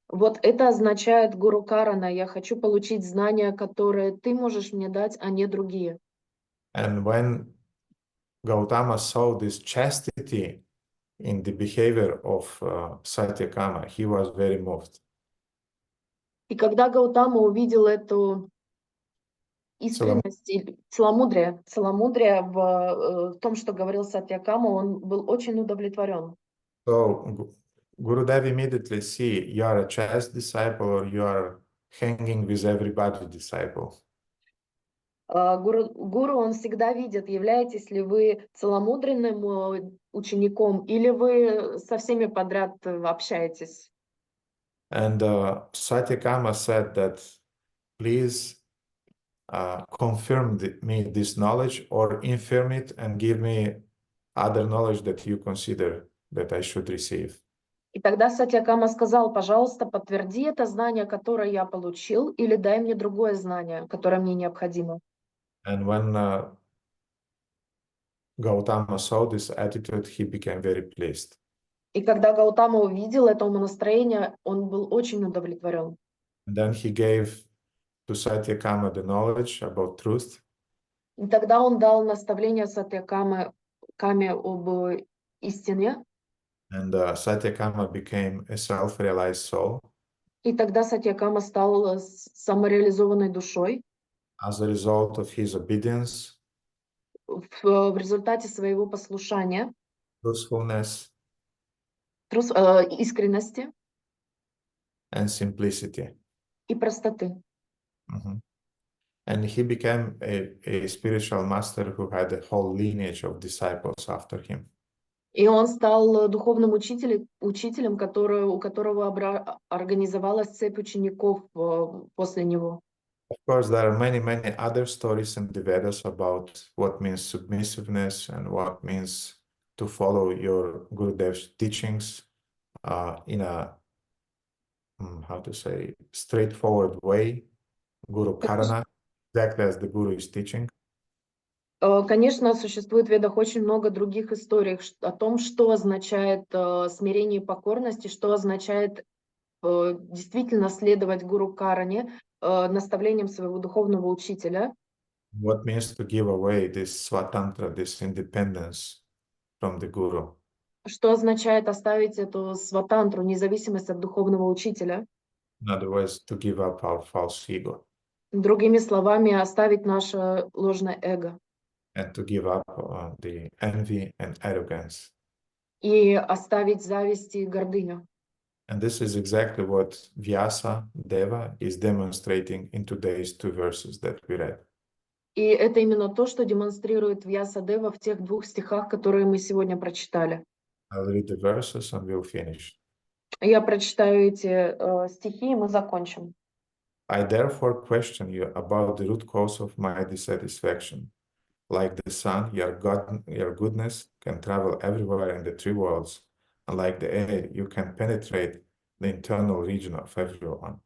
Вот это означает Гурукарана. Я хочу получить знания, которые ты можешь мне дать, а не другие. And when Gautama saw this chastity in the behavior of Satyakama, he was very moved. И когда Гаутама увидел эту искренность, целомудрие в том, что говорил Сатьякама, он был очень удовлетворен. So Gurudev immediately see you are a chaste disciple or you are hanging with everybody disciple. Гуру, он всегда видит, являетесь ли вы целомудренным учеником или вы со всеми подряд общаетесь. And Satyakama said that, please confirm me this knowledge or infirm it and give me other knowledge that you consider that I should receive. И тогда Сатьякама сказал, пожалуйста, подтверди это знание, которое я получил, или дай мне другое знание, которое мне необходимо. And when Gautama saw this attitude, he became very pleased. И когда Гаутама увидел это умонастроение, он был очень удовлетворен. And then he gave to Satyakama the knowledge about truth. И тогда он дал наставление Сатьякаме об истине. And Satyakama became a self-realized soul. И тогда Сатьякама стал самореализованной душой. As a result of his obedience, В результате своего послушания, truthfulness, искренности and simplicity. и простоты. And he became a spiritual master who had a whole lineage of disciples after him. И он стал духовным учителем, у которого организовалась цепь учеников после него. Of course, there are many, many other stories in the Vedas about what means submissiveness and what means to follow your Gurudev's teachings in a, how to say, straightforward way, Gurukarana, exactly as the Guru is teaching. Конечно, существует в Ведах очень много других историй о том, что означает смирение и покорность, и что означает действительно следовать Гурукаране, наставлениям своего духовного учителя. What means to give away this Svatantra, this independence from the Guru. Что означает оставить эту сватантру, независимость от духовного учителя. In other words, to give up our false ego. Другими словами, оставить наше ложное эго. And to give up the envy and arrogance. И оставить зависть и гордыню. And this is exactly what Vyasa Deva is demonstrating in today's two verses that we read. И это именно то, что демонстрирует Вьясадева в тех двух стихах, которые мы сегодня прочитали. I'll read the verses and we'll finish. Я прочитаю эти стихи, и мы закончим. I therefore question you about the root cause of my dissatisfaction. Like the sun, your goodness can travel everywhere in the three worlds, and like the air, you can penetrate the internal region of everyone.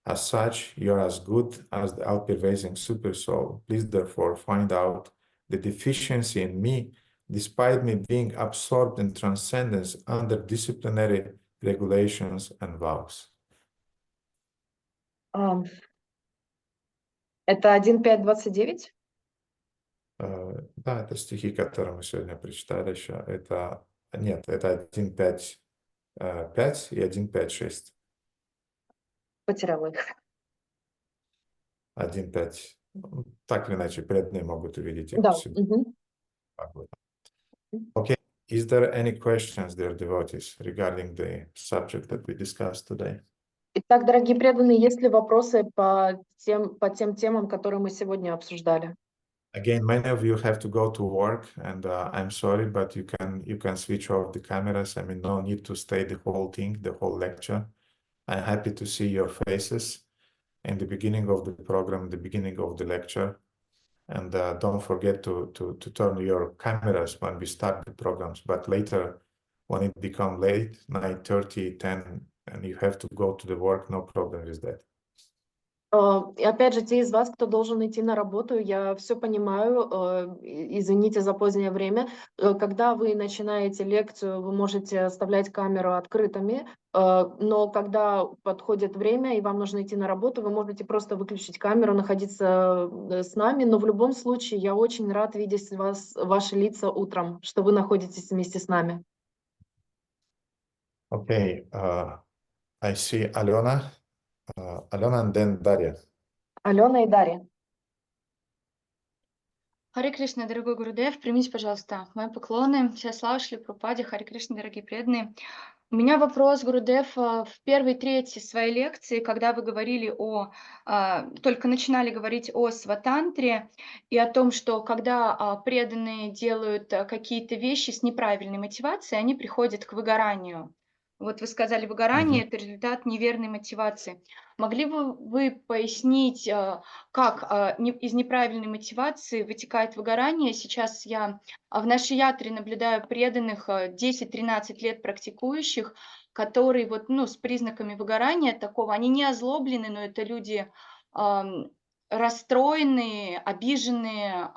As such, you are as good as the all-pervading super soul. Please therefore find out the deficiency in me, despite me being absorbed in transcendence under disciplinary regulations and vows. Это 1.5.29? Да, это стихи, которые мы сегодня прочитали еще. Это, нет, это 1.5.5 и 1.5.6. Потеряла их. 1.5. Так или иначе, преданные могут увидеть их. Да. Okay. Is there any questions, dear devotees, regarding the subject that we discussed today? Итак, дорогие преданные, есть ли вопросы по тем темам, которые мы сегодня обсуждали? Again, many of you have to go to work, and I'm sorry, but you can switch off the cameras. I mean, no need to stay the whole thing, the whole lecture. I'm happy to see your faces in the beginning of the program, the beginning of the lecture. And don't forget to turn your cameras when we start the programs. But later, when it becomes late, 9:30, 10, and you have to go to the work, no problem with that. И опять же, те из вас, кто должен идти на работу, я все понимаю, извините за позднее время. Когда вы начинаете лекцию, вы можете оставлять камеру открытыми, но когда подходит время и вам нужно идти на работу, вы можете просто выключить камеру, находиться с нами, но в любом случае я очень рад видеть вас, ваши лица утром, что вы находитесь вместе с нами. Okay, I see Alena, Alena and then Daria. Алена и Дарья. Харе Кришна, дорогой Гурудев, примите, пожалуйста, мои поклоны. Вся слава Шри Прабхупаде, Харе Кришна, дорогие преданные. У меня вопрос, Гурудев, в первой трети своей лекции, когда вы говорили только начинали говорить о Сватантре и о том, что когда преданные делают какие-то вещи с неправильной мотивацией, они приходят к выгоранию. Вот вы сказали, выгорание – это результат неверной мотивации. Могли бы вы пояснить, как из неправильной мотивации вытекает выгорание? Сейчас я в нашей ятре наблюдаю преданных 10-13 лет практикующих, которые с признаками выгорания такого, они не озлоблены, но это люди расстроенные, обиженные,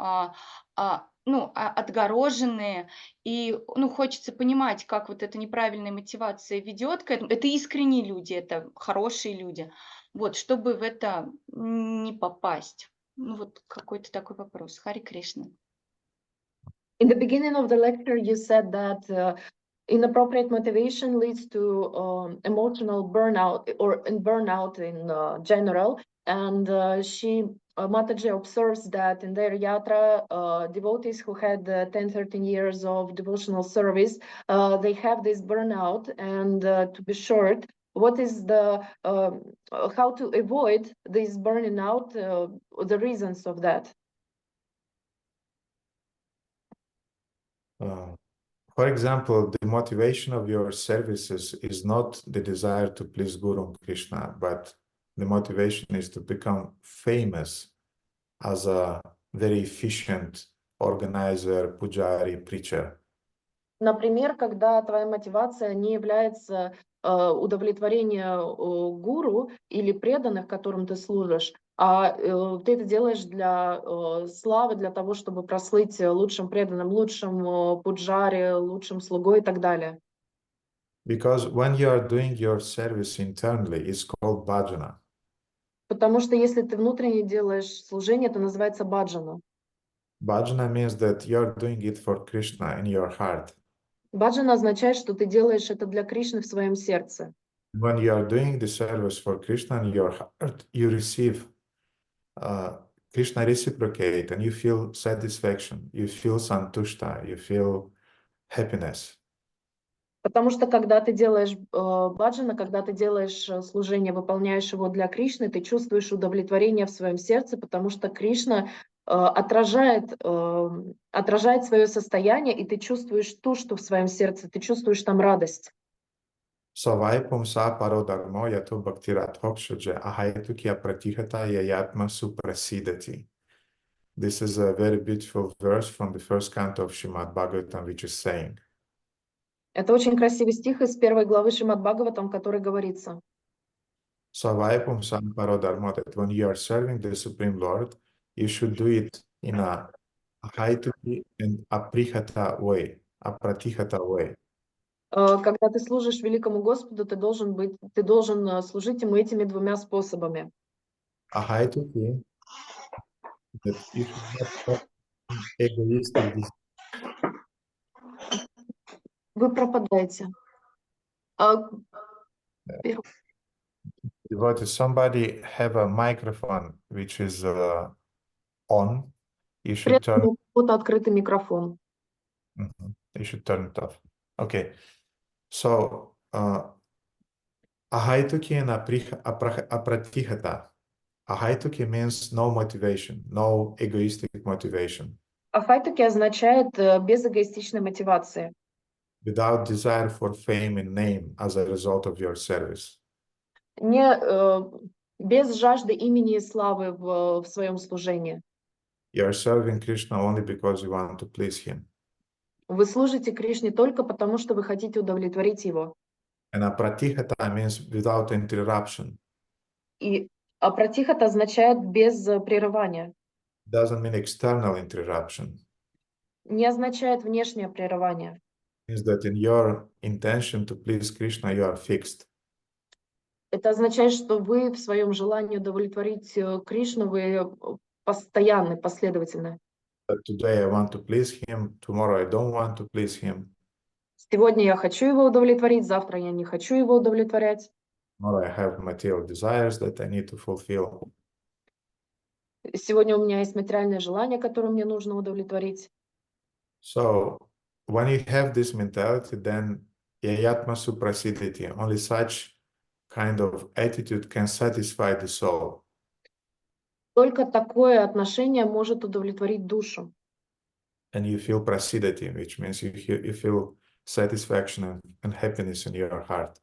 отгороженные, и хочется понимать, как вот эта неправильная мотивация ведет к этому. Это искренние люди, это хорошие люди. Вот, чтобы в это не попасть. Какой-то такой вопрос. Харе Кришна. In the beginning of the lecture, you said that inappropriate motivation leads to emotional burnout or burnout in general. And Mataji observes that in their yatra, devotees who had 10-13 years of devotional service, they have this burnout. And to be short, what is the how to avoid this burning out? The reasons of that. For example, the motivation of your services is not the desire to please Guru and Krishna, but the motivation is to become famous as a very efficient organizer, pujari, preacher. Например, когда твоя мотивация не является удовлетворение гуру или преданных, которым ты служишь, а ты это делаешь для славы, для того, чтобы прослыть лучшим преданным, лучшим пуджари, лучшим слугой и так далее. Because when you are doing your service internally, it's called bhajana. Потому что если ты внутренне делаешь служение, это называется баджана. Bhajana means that you're doing it for Krishna in your heart. Баджана означает, что ты делаешь это для Кришны в своем сердце. When you are doing the service for Krishna in your heart, you receive Krishna reciprocate, and you feel satisfaction, you feel santushta, you feel happiness. Потому что когда ты делаешь баджана, когда ты делаешь служение, выполняешь его для Кришны, ты чувствуешь удовлетворение в своем сердце, потому что Кришна отражает свое состояние, и ты чувствуешь то, что в своем сердце, ты чувствуешь там радость. Savaipum sa parodharmo yato bhaktirat hokshaja ahayatukia pratihata yayatma suprasidati. This is a very beautiful verse from the first canto of Srimad Bhagavatam, which is saying. Это очень красивый стих из первой главы Шримад Бхагаватам, который говорится. Savaipum sa parodharmo, that when you are serving the Supreme Lord, you should do it in a ahayatuki and aprihata way, apratihata way. Когда ты служишь великому Господу, ты должен служить ему этими двумя способами. Ahayatuki, that you should not have egoistic desire. Вы пропадаете. Devotee, somebody have a microphone which is on. You should turn. Вот открытый микрофон. You should turn it off. Okay. So, ahaituki and apratihata. Ahaituki means no motivation, no egoistic motivation. Ахайтуки означает без эгоистичной мотивации. Without desire for fame and name as a result of your service. Без жажды имени и славы в своем служении. You are serving Krishna only because you want to please him. Вы служите Кришне только потому, что вы хотите удовлетворить его. And apratihata means without interruption. И А протихот означает без прерывания. Doesn't mean external interruption. Не означает внешнее прерывание. Means that in your intention to please Krishna, you are fixed. Это означает, что вы в своем желании удовлетворить Кришну, вы постоянны, последовательны. But today I want to please him, tomorrow I don't want to please him. Сегодня я хочу его удовлетворить, завтра я не хочу его удовлетворять. Tomorrow I have material desires that I need to fulfill. Сегодня у меня есть материальное желание, которое мне нужно удовлетворить. So when you have this mentality, then yayatma suprasiditi, only such kind of attitude can satisfy the soul. Только такое отношение может удовлетворить душу. And you feel prasidati, which means you feel satisfaction and happiness in your heart.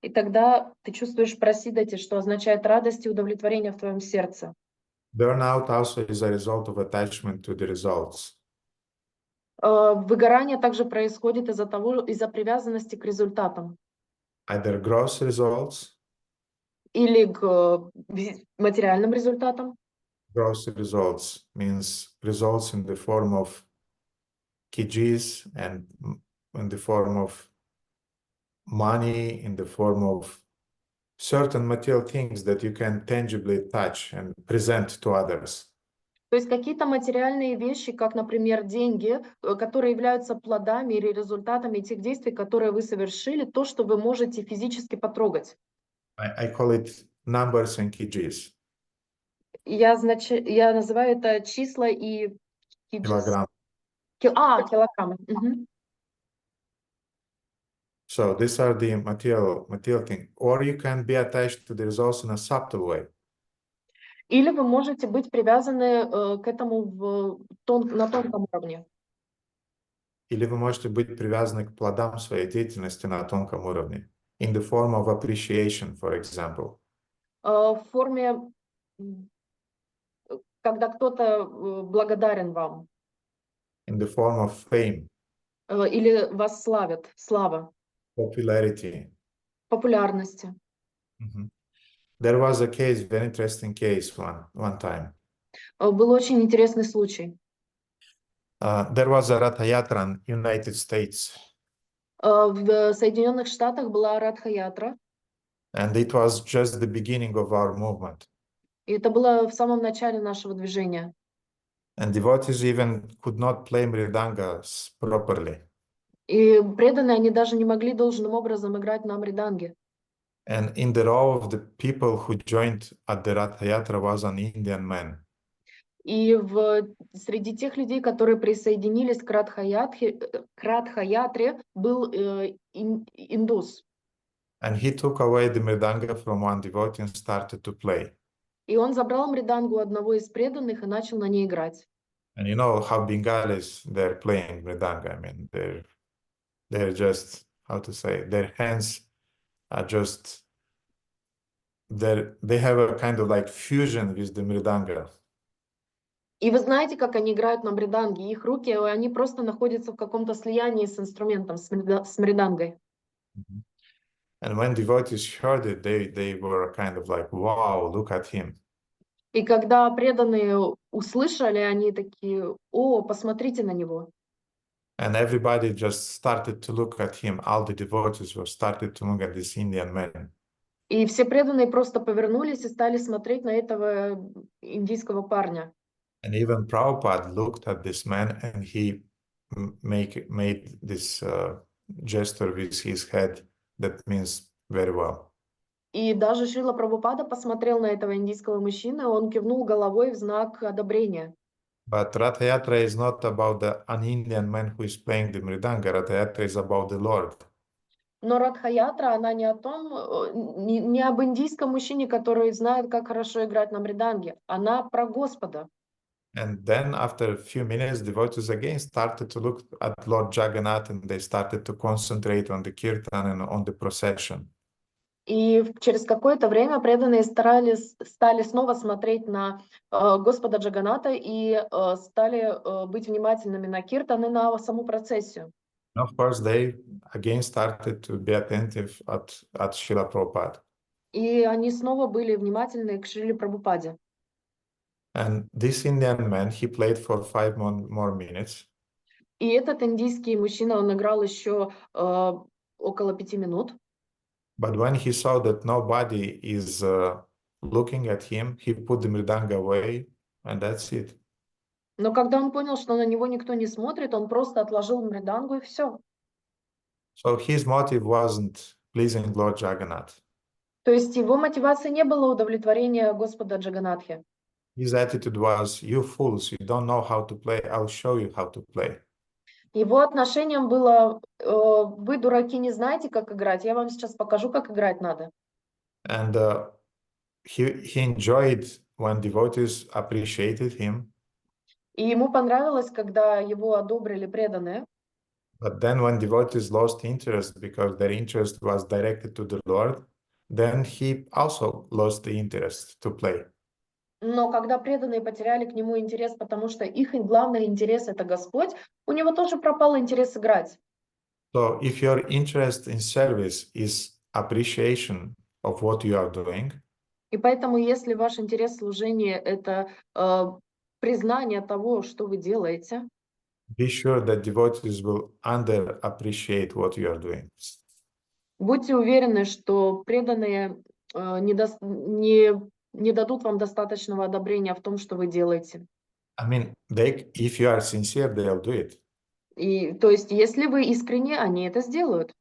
И тогда ты чувствуешь прасидати, что означает радость и удовлетворение в твоем сердце. Burnout also is a result of attachment to the results. Выгорание также происходит из-за привязанности к результатам. Either gross results, Или к материальным результатам. gross results means results in the form of kgs and in the form of money, in the form of certain material things that you can tangibly touch and present to others. То есть какие-то материальные вещи, как, например, деньги, которые являются плодами или результатами тех действий, которые вы совершили, то, что вы можете физически потрогать. I call it numbers and kgs. Я называю это числа и Килограмм. килограммы. Мгм. So these are the material things. Or you can be attached to the results in a subtle way. Или вы можете быть привязаны к этому на тонком уровне. Или вы можете быть привязаны к плодам своей деятельности на тонком уровне. In the form of appreciation, for example. В форме, когда кто-то благодарен вам. In the form of fame. Или вас славят, слава. Popularity. Популярности. There was a case, very interesting case one time. Был очень интересный случай. There was a Ratha Yatra in United States. В Соединенных Штатах была Радха-ятра. And it was just the beginning of our movement. И это было в самом начале нашего движения. And devotees even could not play mridangas properly. И преданные, они даже не могли должным образом играть на мриданге. And in the row of the people who joined at the Ratha Yatra was an Indian man. И среди тех людей, которые присоединились к Радха-ятре, был индус. And he took away the mridanga from one devotee and started to play. И он забрал мридангу одного из преданных и начал на ней играть. And you know how Bengalis, they're playing mridanga. I mean, they're just, how to say, their hands are just, they have a kind of like fusion with the mridanga. И вы знаете, как они играют на мриданге? Их руки, они просто находятся в каком-то слиянии с инструментом, с мридангой. And when devotees heard it, they were kind of like, wow, look at him. И когда преданные услышали, они такие: о, посмотрите на него. And everybody just started to look at him. All the devotees were started to look at this Indian man. И все преданные просто повернулись и стали смотреть на этого индийского парня. And even Prabhupada looked at this man and he made this gesture with his head that means very well. И даже Шрила Прабхупада посмотрел на этого индийского мужчину, он кивнул головой в знак одобрения. But Ratha Yatra is not about an Indian man who is playing the mridanga. Ratha Yatra is about the Lord. Но Радха-ятра, она не об индийском мужчине, который знает, как хорошо играть на мриданге. Она про Господа. And then after a few minutes, devotees again started to look at Lord Jagannath and they started to concentrate on the kirtan and on the procession. И через какое-то время преданные стали снова смотреть на Господа Джаганата и стали быть внимательными на киртан и на саму процессию. And of course, they again started to be attentive at Srila Prabhupada. И они снова были внимательны к Шриле Прабхупаде. And this Indian man, he played for 5 more minutes. И этот индийский мужчина, он играл еще около 5 минут. But when he saw that nobody is looking at him, he put the mridanga away, and that's it. Но когда он понял, что на него никто не смотрит, он просто отложил мридангу и все. So his motive wasn't pleasing Lord Jagannath. То есть его мотивацией не было удовлетворения Господа Джаганатхи. His attitude was, you fools, you don't know how to play, I'll show you how to play. Его отношением было, вы, дураки, не знаете, как играть, я вам сейчас покажу, как играть надо. And he enjoyed when devotees appreciated him. И ему понравилось, когда его одобрили преданные. But then when devotees lost interest because their interest was directed to the Lord, then he also lost the interest to play. Но когда преданные потеряли к нему интерес, потому что их главный интерес — это Господь, у него тоже пропал интерес играть. So if your interest in service is appreciation of what you are doing, И поэтому, если ваш интерес в служении — это признание того, что вы делаете, be sure that devotees will underappreciate what you are doing. будьте уверены, что преданные не дадут вам достаточного одобрения в том, что вы делаете. I mean, if you are sincere, they'll do it. И, то есть, если вы искренне, они это сделают.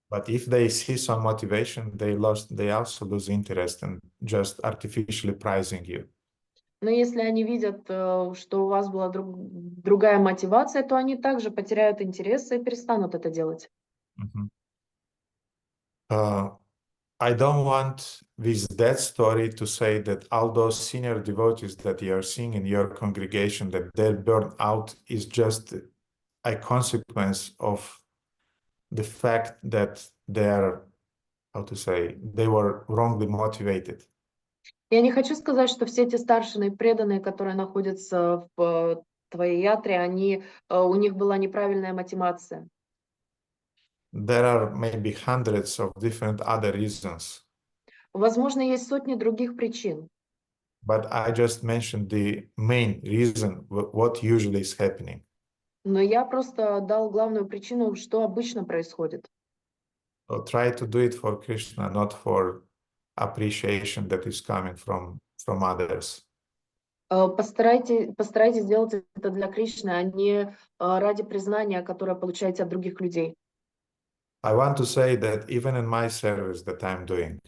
But if they see some motivation, they also lose interest in just artificially prizing you. Но если они видят, что у вас была другая мотивация, то они также потеряют интерес и перестанут это делать. I don't want with that story to say that all those senior devotees that you are seeing in your congregation, that their burnout is just a consequence of the fact that they were wrongly motivated. Я не хочу сказать, что все эти старшины преданные, которые находятся в твоей ятре, у них была неправильная мотивация. There are maybe hundreds of different other reasons. Возможно, есть сотни других причин. But I just mentioned the main reason, what usually is happening. Но я просто дал главную причину, что обычно происходит. So try to do it for Krishna, not for appreciation that is coming from others. Постарайтесь сделать это для Кришны, а не ради признания, которое получаете от других людей. I want to say that even in my service that I'm doing,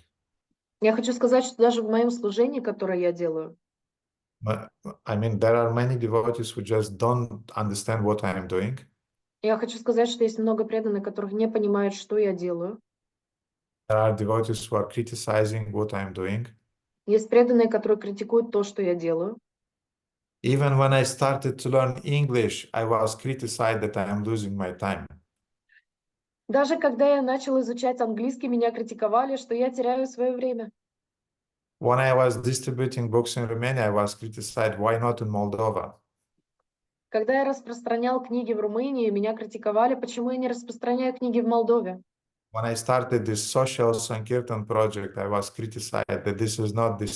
Я хочу сказать, что даже в моем служении, которое я делаю, I mean, there are many devotees who just don't understand what I am doing. я хочу сказать, что есть много преданных, которых не понимают, что я делаю. There are devotees who are criticizing what I'm doing. Есть преданные, которые критикуют то, что я делаю. Even when I started to learn English, I was criticized that I am losing my time. Даже когда я начал изучать английский, меня критиковали, что я теряю свое время. When I was distributing books in Romania, I was criticized, why not in Moldova? Когда я распространял книги в Румынии, меня критиковали, почему я не распространяю книги в Молдове. When I started this social Sankirtan project, I was criticized that this is not the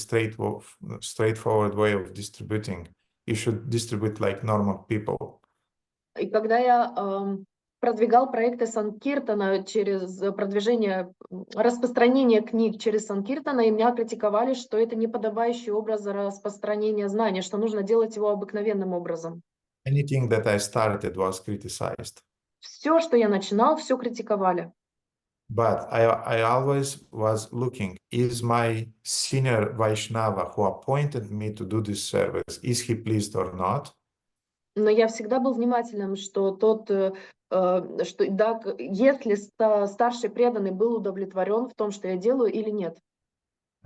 straightforward way of distributing. You should distribute like normal people. И когда я продвигал проекты Санкиртана через распространение книг через Санкиртана, и меня критиковали, что это не подобающий образ распространения знания, что нужно делать его обыкновенным образом. Anything that I started was criticized. Все, что я начинал, все критиковали. But I always was looking, is my senior Vaishnava who appointed me to do this service, is he pleased or not? Но я всегда был внимательным, что если старший преданный был удовлетворен в том, что я делаю, или нет.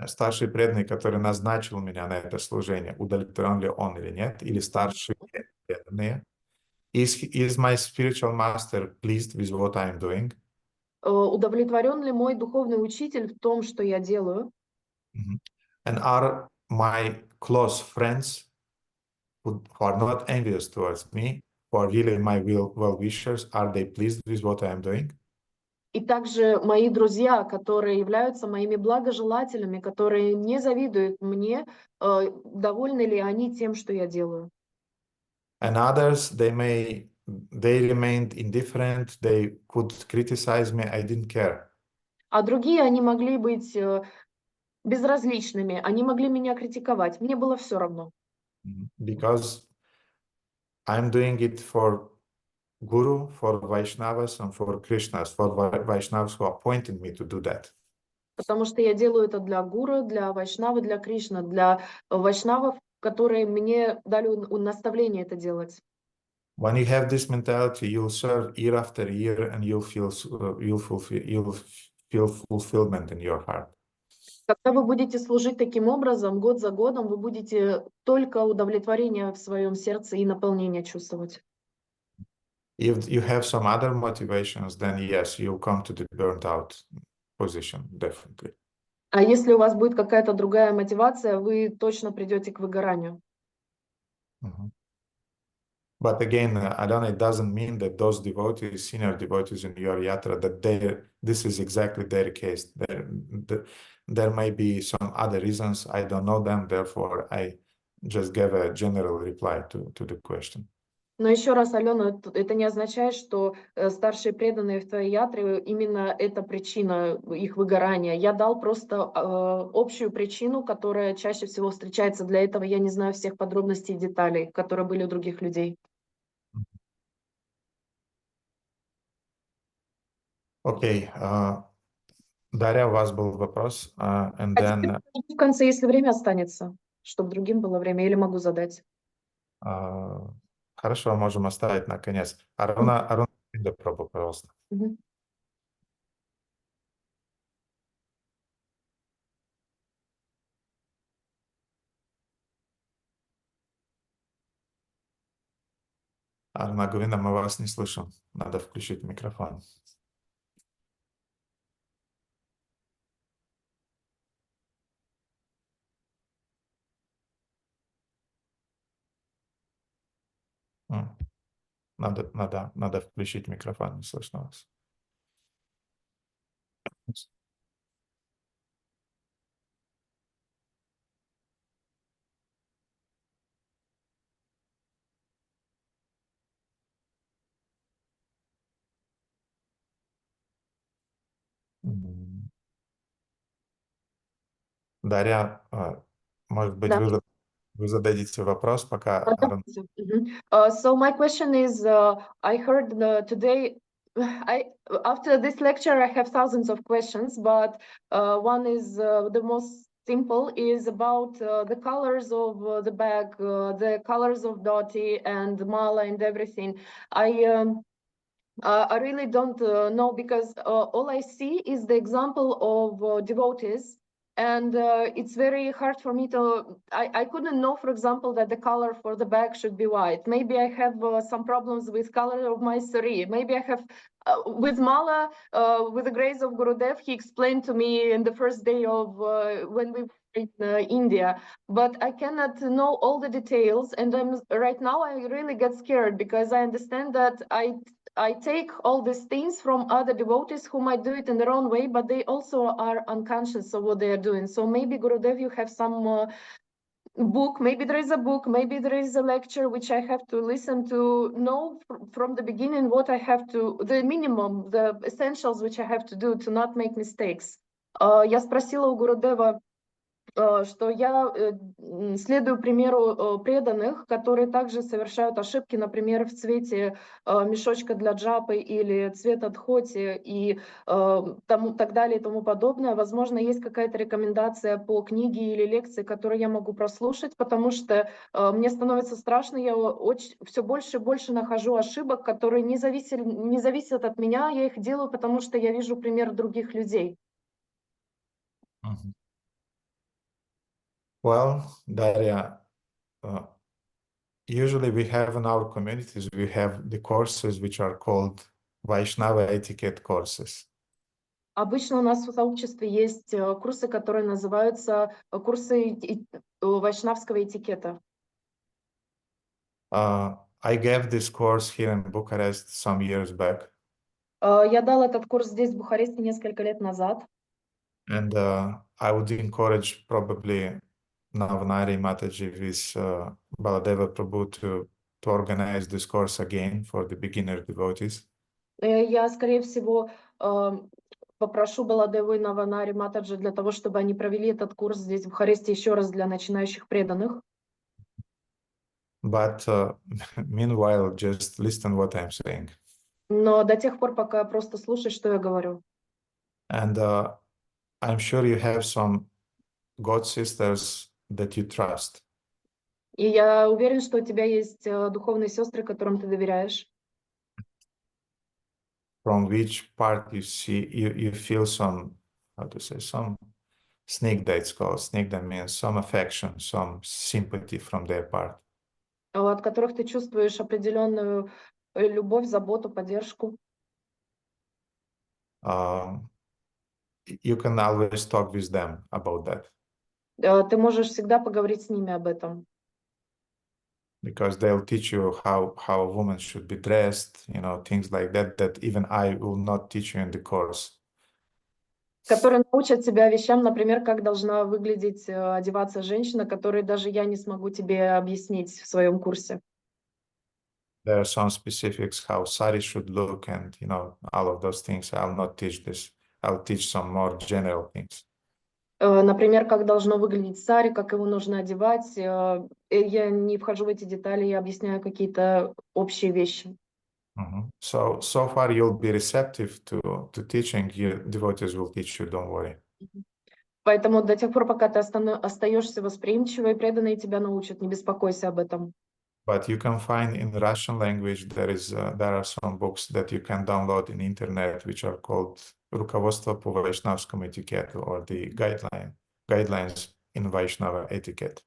Старший преданный, который назначил меня на это служение, удовлетворен ли он или нет, или старшие преданные. Is my spiritual master pleased with what I'm doing? Удовлетворен ли мой духовный учитель в том, что я делаю? And are my close friends who are not envious towards me, who are really my well-wishers, are they pleased with what I am doing? И также мои друзья, которые являются моими благожелателями, которые не завидуют мне, довольны ли они тем, что я делаю. And others, they remained indifferent, they could criticize me, I didn't care. А другие, они могли быть безразличными, они могли меня критиковать, мне было все равно. Because I'm doing it for Guru, for Vaishnavas, and for Krishnas, for Vaishnavas who appointed me to do that. Потому что я делаю это для гуру, для вайшнавы, для Кришны, для вайшнавов, которые мне дали наставление это делать. When you have this mentality, you'll serve year after year, and you'll feel fulfillment in your heart. Когда вы будете служить таким образом, год за годом, вы будете только удовлетворение в своем сердце и наполнение чувствовать. If you have some other motivations, then yes, you'll come to the burnt out position, definitely. А если у вас будет какая-то другая мотивация, вы точно придете к выгоранию. But again, Adana, it doesn't mean that those devotees, senior devotees in your yatra, that this is exactly their case. There may be some other reasons. I don't know them. Therefore, I just gave a general reply to the question. Но еще раз, Алена, это не означает, что старшие преданные в твоей ятре именно это причина их выгорания. Я дал просто общую причину, которая чаще всего встречается. Для этого я не знаю всех подробностей и деталей, которые были у других людей. Окей. Дарья, у вас был вопрос. And then... В конце, если время останется, чтобы другим было время, или могу задать? Хорошо, можем оставить на конец. Аруна, пробуй, пожалуйста. Аруна Говина, мы вас не слышим. Надо включить микрофон. Надо включить микрофон, не слышно вас. Дарья, может быть, вы зададите вопрос, пока... So my question is, I heard today, after this lecture, I have thousands of questions, but one is the most simple is about the colors of the bag, the colors of dhoti and mala and everything. I really don't know because all I see is the example of devotees. And it's very hard for me to, I couldn't know, for example, that the color for the bag should be white. Maybe I have some problems with color of my sari. Maybe I have, with Mala, with the grace of Gurudev, he explained to me in the first day of when we were in India. But I cannot know all the details. And right now I really get scared because I understand that I take all these things from other devotees who might do it in their own way, but they also are unconscious of what they are doing. So maybe Gurudev, you have some book, maybe there is a book, maybe there is a lecture which I have to listen to know from the beginning what I have to, the minimum, the essentials which I have to do to not make mistakes. Я спросила у Гурудева, что я следую примеру преданных, которые также совершают ошибки, например, в цвете мешочка для джапы или цвета дхоти и так далее и тому подобное. Возможно, есть какая-то рекомендация по книге или лекции, которую я могу прослушать, потому что мне становится страшно, я все больше и больше нахожу ошибок, которые не зависят от меня, я их делаю, потому что я вижу пример других людей. Well, Daria, usually we have in our communities, we have the courses which are called Vaishnava etiquette courses. Обычно у нас в сообществе есть курсы, которые называются курсы вайшнавского этикета. I gave this course here in Bucharest some years back. Я дал этот курс здесь, в Бухаресте, несколько лет назад. And I would encourage probably Navanari Mataji with Baladeva Prabhu to organize this course again for the beginner devotees. Я, скорее всего, попрошу Баладеву и Наванари Матаджи для того, чтобы они провели этот курс здесь, в Бухаресте, еще раз для начинающих преданных. But meanwhile, just listen what I'm saying. Но до тех пор, пока просто слушай, что я говорю. And I'm sure you have some God sisters that you trust. И я уверен, что у тебя есть духовные сестры, которым ты доверяешь. From which part you see you feel some, how to say, some snigdha, it's called. Snigdha means some affection, some sympathy from their part. От которых ты чувствуешь определенную любовь, заботу, поддержку. You can always talk with them about that. Ты можешь всегда поговорить с ними об этом. Because they'll teach you how a woman should be dressed, you know, things like that, that even I will not teach you in the course. Которые научат тебя вещам, например, как должна выглядеть, одеваться женщина, которые даже я не смогу тебе объяснить в своем курсе. There are some specifics how sari should look and, you know, all of those things. I'll not teach this. I'll teach some more general things. Например, как должно выглядеть сари, как его нужно одевать. Я не вхожу в эти детали, я объясняю какие-то общие вещи. So far you'll be receptive to teaching. Your devotees will teach you, don't worry. Поэтому до тех пор, пока ты остаешься восприимчивой, преданные тебя научат, не беспокойся об этом. But you can find in Russian language there are some books that you can download in internet which are called Руководство по Вайшнавскому этикету, or the guidelines in Vaishnava etiquette.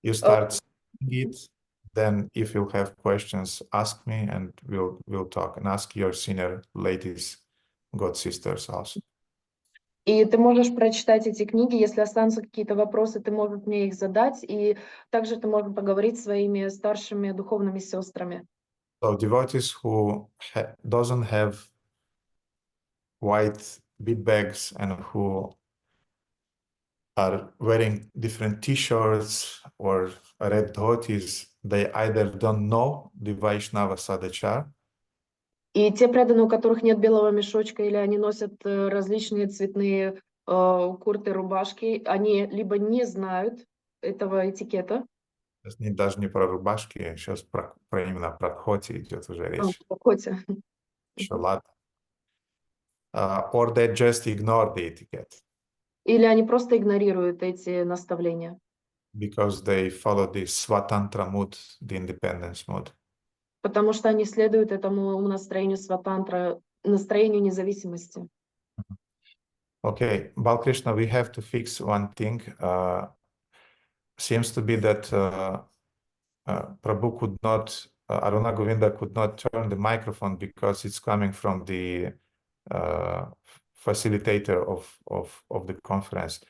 You start seeing it, then if you have questions, ask me and we'll talk, and ask your senior ladies, God sisters also. И ты можешь прочитать эти книги, если останутся какие-то вопросы, ты можешь мне их задать, и также ты можешь поговорить с своими старшими духовными сестрами. So devotees who doesn't have white bead bags and who are wearing different t-shirts or red dhotis, they either don't know the Vaishnava Sadachar. И те преданные, у которых нет белого мешочка, или они носят различные цветные курты, рубашки, они либо не знают этого этикета. Даже не про рубашки, сейчас про именно про дхоти идет уже речь. Еще ладно. Or they just ignore the etiquette. Или они просто игнорируют эти наставления. Because they follow the Svatantra mood, the independence mood. Потому что они следуют этому настроению сватантра, настроению независимости. Okay, Balkrishna, we have to fix one thing. Seems to be that Prabhu could not, Aruna Govinda could not turn the microphone because it's coming from the facilitator of the conference.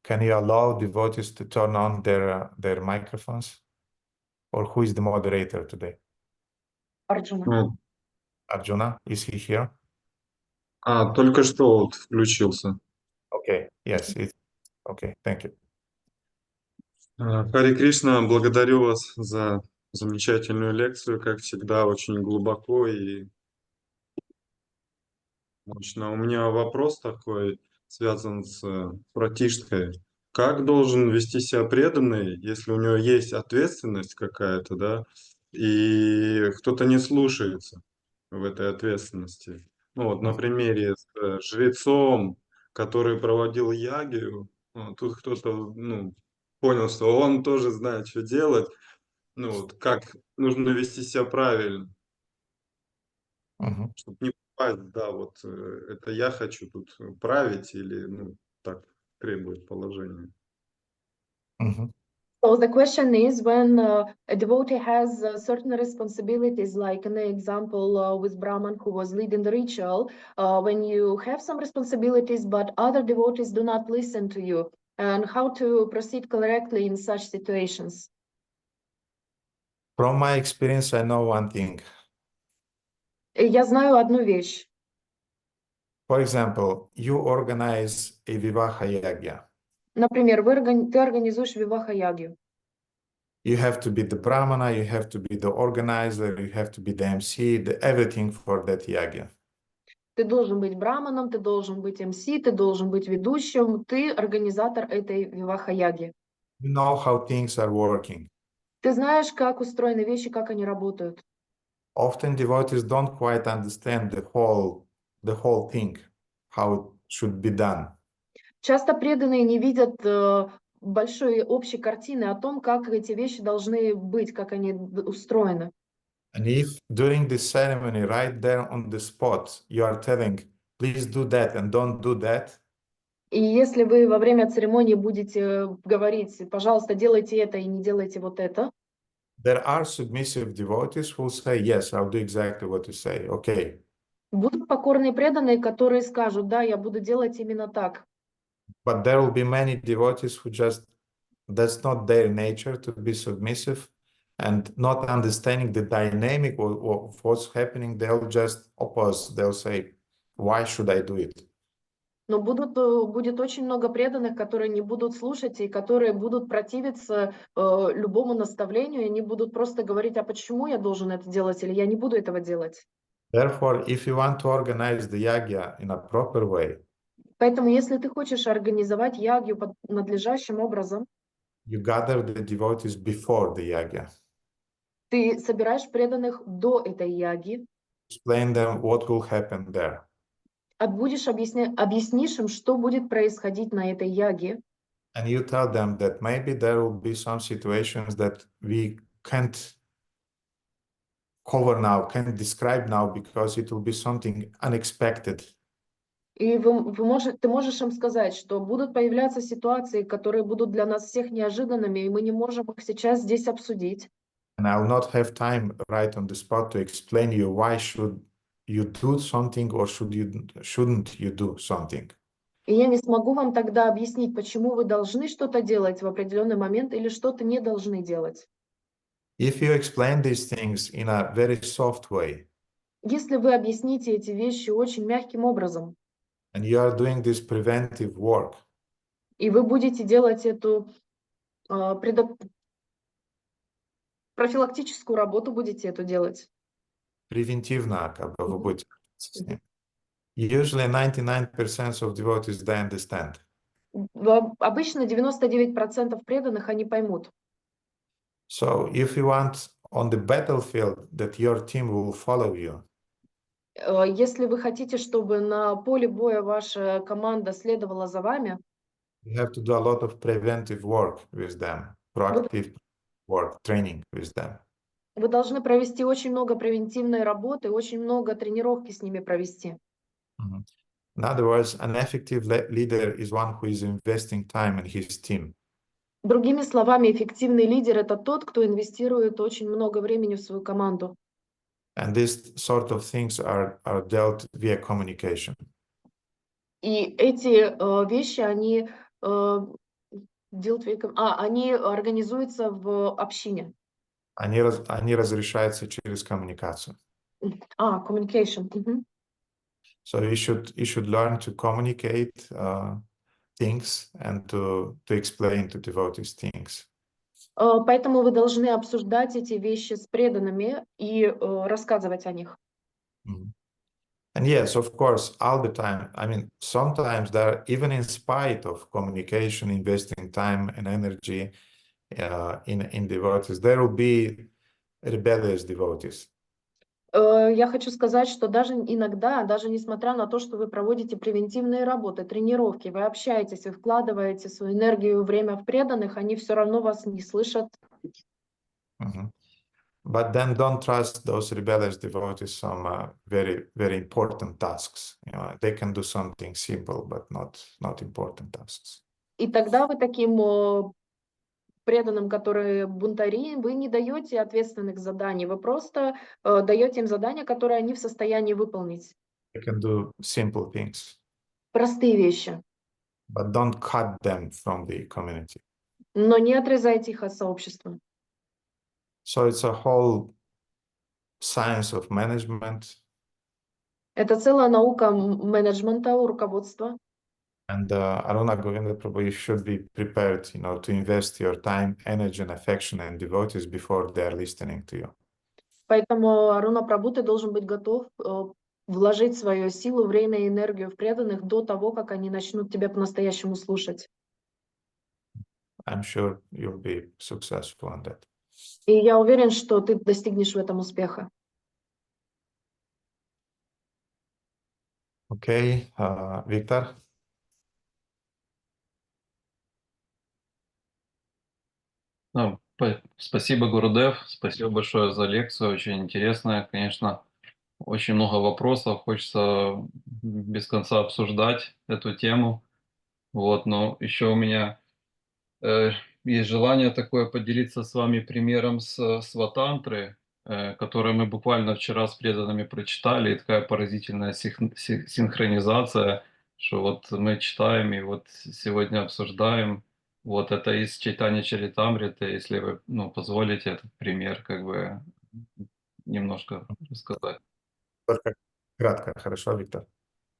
Can you allow devotees to turn on their microphones? Or who is the moderator today? Арджуна. Arjuna, is he here? Только что вот включился. Okay, yes, it's okay, thank you. Харе Кришна, благодарю вас за замечательную лекцию, как всегда, очень глубоко и мощно. У меня вопрос такой, связан с братишкой. Как должен вести себя преданный, если у него есть ответственность какая-то, да, и кто-то не слушается в этой ответственности? Ну вот на примере с жрецом, который проводил ягью, тут кто-то, понял, что он тоже знает, что делать, вот как нужно вести себя правильно, чтобы не попасть, да, вот это я хочу тут править или, так требует положение. So the question is, when a devotee has certain responsibilities, like in the example with Brahman who was leading the ritual, when you have some responsibilities but other devotees do not listen to you, and how to proceed correctly in such situations? From my experience, I know one thing. Я знаю одну вещь. For example, you organize a Vivaha Yagya. Например, ты организуешь виваха-ягью. You have to be the Brahmana, you have to be the organizer, you have to be the MC, everything for that Yagya. Ты должен быть браманом, ты должен быть МС, ты должен быть ведущим, ты организатор этой виваха-яги. You know how things are working. Ты знаешь, как устроены вещи, как они работают. Often devotees don't quite understand the whole thing, how it should be done. Часто преданные не видят большой общей картины о том, как эти вещи должны быть, как они устроены. And if during this ceremony, right there on the spot, you are telling, please do that and don't do that, И если вы во время церемонии будете говорить, пожалуйста, делайте это и не делайте вот это, there are submissive devotees who say, yes, I'll do exactly what you say. Okay. будут покорные преданные, которые скажут, да, я буду делать именно так. But there will be many devotees who just, that's not their nature to be submissive, and not understanding the dynamic of what's happening, they'll just oppose. They'll say, why should I do it? Но будет очень много преданных, которые не будут слушать и которые будут противиться любому наставлению, и они будут просто говорить, а почему я должен это делать, или я не буду этого делать. Therefore, if you want to organize the yagya in a proper way, Поэтому, если ты хочешь организовать ягью надлежащим образом, you gather the devotees before the yagya. ты собираешь преданных до этой яги, Explain them what will happen there. объяснишь им, что будет происходить на этой яге, And you tell them that maybe there will be some situations that we can't cover now, can't describe now, because it will be something unexpected. и ты можешь им сказать, что будут появляться ситуации, которые будут для нас всех неожиданными, и мы не можем их сейчас здесь обсудить. And I'll not have time right on the spot to explain you why should you do something or shouldn't you do something. И я не смогу вам тогда объяснить, почему вы должны что-то делать в определенный момент или что-то не должны делать. If you explain these things in a very soft way, Если вы объясните эти вещи очень мягким образом, and you are doing this preventive work, и вы будете делать эту профилактическую работу, будете эту делать. превентивно, как бы вы будете с ним. Usually 99% of devotees, they understand. Обычно 99% преданных, они поймут. So if you want on the battlefield that your team will follow you, Если вы хотите, чтобы на поле боя ваша команда следовала за вами, you have to do a lot of preventive work with them, proactive work, training with them. вы должны провести очень много превентивной работы, очень много тренировки с ними провести. In other words, an effective leader is one who is investing time in his team. Другими словами, эффективный лидер – это тот, кто инвестирует очень много времени в свою команду. And these sort of things are dealt via communication. И эти вещи, они они организуются в общине. Они разрешаются через коммуникацию. Communication. So you should learn to communicate things and to explain to devotees things. Поэтому вы должны обсуждать эти вещи с преданными и рассказывать о них. And yes, of course, all the time. I mean, sometimes there, even in spite of communication, investing time and energy in devotees, there will be rebellious devotees. Я хочу сказать, что даже иногда, даже несмотря на то, что вы проводите превентивные работы, тренировки, вы общаетесь, вы вкладываете свою энергию, время в преданных, они все равно вас не слышат. But then don't trust those rebellious devotees some very, very important tasks. You know, they can do something simple, but not important tasks. И тогда вы таким преданным, которые бунтари, вы не даете ответственных заданий, вы просто даете им задания, которые они в состоянии выполнить. They can do simple things. Простые вещи. But don't cut them from the community. Но не отрезайте их от сообщества. So it's a whole science of management. Это целая наука менеджмента, руководства. And Aruna Govinda Prabhu, you should be prepared, to invest your time, energy, and affection and devotees before they are listening to you. Поэтому, Аруна Прабху, ты должен быть готов вложить свою силу, время и энергию в преданных до того, как они начнут тебя по-настоящему слушать. I'm sure you'll be successful on that. И я уверен, что ты достигнешь в этом успеха. Okay, Victor? Спасибо, Гурудев, спасибо большое за лекцию, очень интересная, конечно, очень много вопросов, хочется без конца обсуждать эту тему, но еще у меня есть желание такое поделиться с вами примером с Сватантры, который мы буквально вчера с преданными прочитали, и такая поразительная синхронизация, что мы читаем и сегодня обсуждаем. Это из читания Чаритамриты, если вы позволите этот пример немножко рассказать. Только кратко, хорошо, Виктор?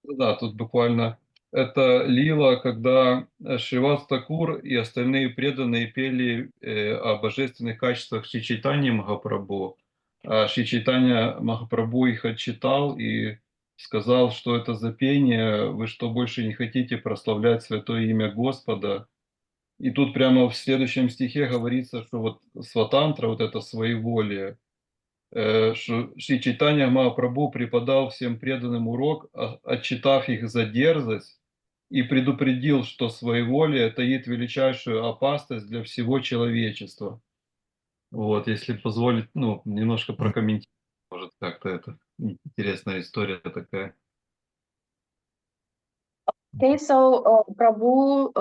Да, тут буквально это лила, когда Шривас Такур и остальные преданные пели о божественных качествах Шри Чайтаньи Махапрабху. А Шри Чайтанья Махапрабху их отчитал и сказал, что это за пение, вы что, больше не хотите прославлять святое имя Господа? И тут прямо в следующем стихе говорится, что сватантра, это своеволие, что Шри Чайтанья Махапрабху преподал всем преданным урок, отчитав их за дерзость, и предупредил, что своеволие таит величайшую опасность для всего человечества. Если позволить, немножко прокомментировать, может, как-то это интересная история такая. Okay, so Prabhu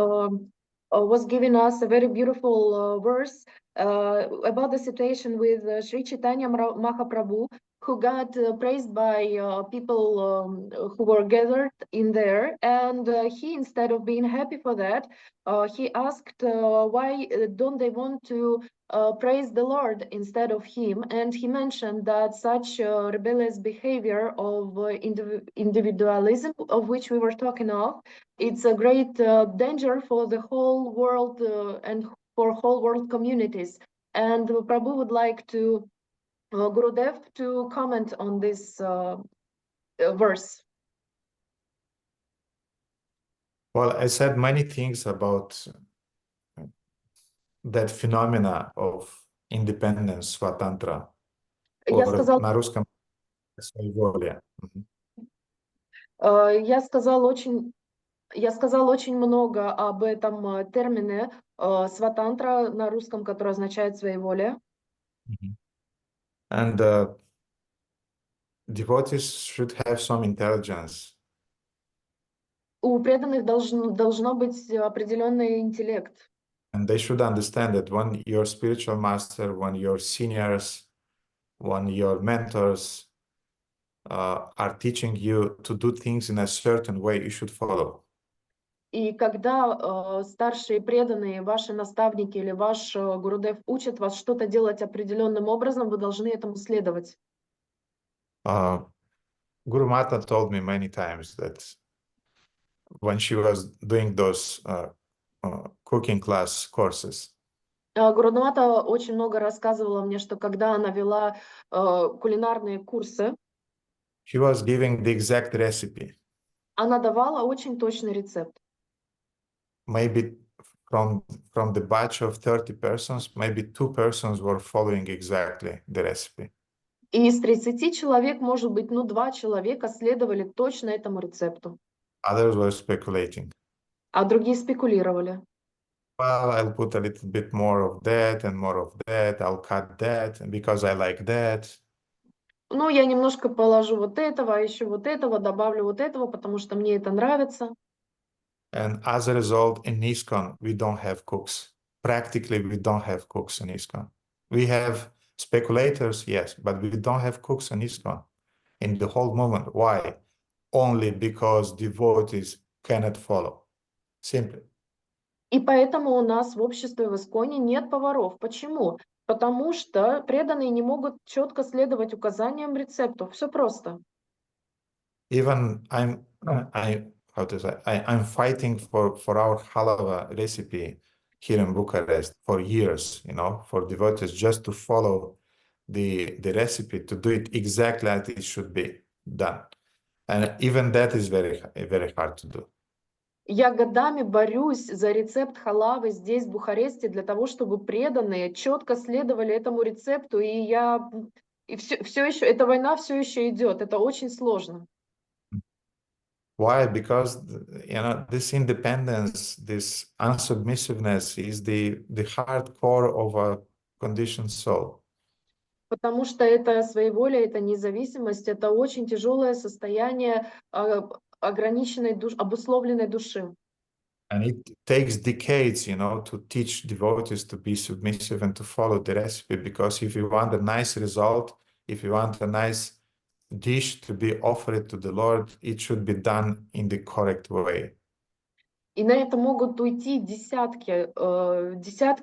was giving us a very beautiful verse about the situation with Sri Chaitanya Mahaprabhu, who got praised by people who were gathered in there. And he, instead of being happy for that, he asked why don't they want to praise the Lord instead of him. And he mentioned that such rebellious behavior of individualism, of which we were talking of, it's a great danger for the whole world and for whole world communities. And Prabhu would like to Gurudev to comment on this verse. Well, I said many things about that phenomena of independence, Svatantra, or на русском своеволие. Я сказал очень много об этом термине сватантра на русском, который означает своеволие. And devotees should have some intelligence. У преданных должно быть определенный интеллект. And they should understand that when your spiritual master, when your seniors, when your mentors are teaching you to do things in a certain way, you should follow. И когда старшие преданные, ваши наставники или ваш Гурудев учат вас что-то делать определенным образом, вы должны этому следовать. Guru Mata told me many times that when she was doing those cooking class courses, Гуру Мата очень много рассказывала мне, что когда она вела кулинарные курсы, she was giving the exact recipe. она давала очень точный рецепт. Maybe from the batch of 30 persons, maybe 2 persons were following exactly the recipe. И из 30 человек, может быть, 2 человека следовали точно этому рецепту. Others were speculating. А другие спекулировали. Well, I'll put a little bit more of that and more of that. I'll cut that because I like that. Ну, я немножко положу вот этого, а еще вот этого, добавлю вот этого, потому что мне это нравится. And as a result, in ISKCON, we don't have cooks. Practically, we don't have cooks in ISKCON. We have speculators, yes, but we don't have cooks in ISKCON in the whole movement. Why? Only because devotees cannot follow. Simply. И поэтому у нас в обществе в ИСККОНе нет поваров. Почему? Потому что преданные не могут четко следовать указаниям рецептов. Все просто. even I'm fighting for our halava recipe here in Bucharest for years, you know, for devotees just to follow the recipe, to do it exactly as it should be done. And even that is very, very hard to do. Я годами борюсь за рецепт халавы здесь, в Бухаресте, для того, чтобы преданные четко следовали этому рецепту, и все еще, эта война все еще идет, это очень сложно. Why? Because, you know, this independence, this unsubmissiveness is the hard core of a conditioned soul. Потому что это своеволие, это независимость, это очень тяжелое состояние ограниченной обусловленной души. And it takes decades, you know, to teach devotees to be submissive and to follow the recipe, because if you want a nice result, if you want a nice dish to be offered to the Lord, it should be done in the correct way. И на это могут уйти десятки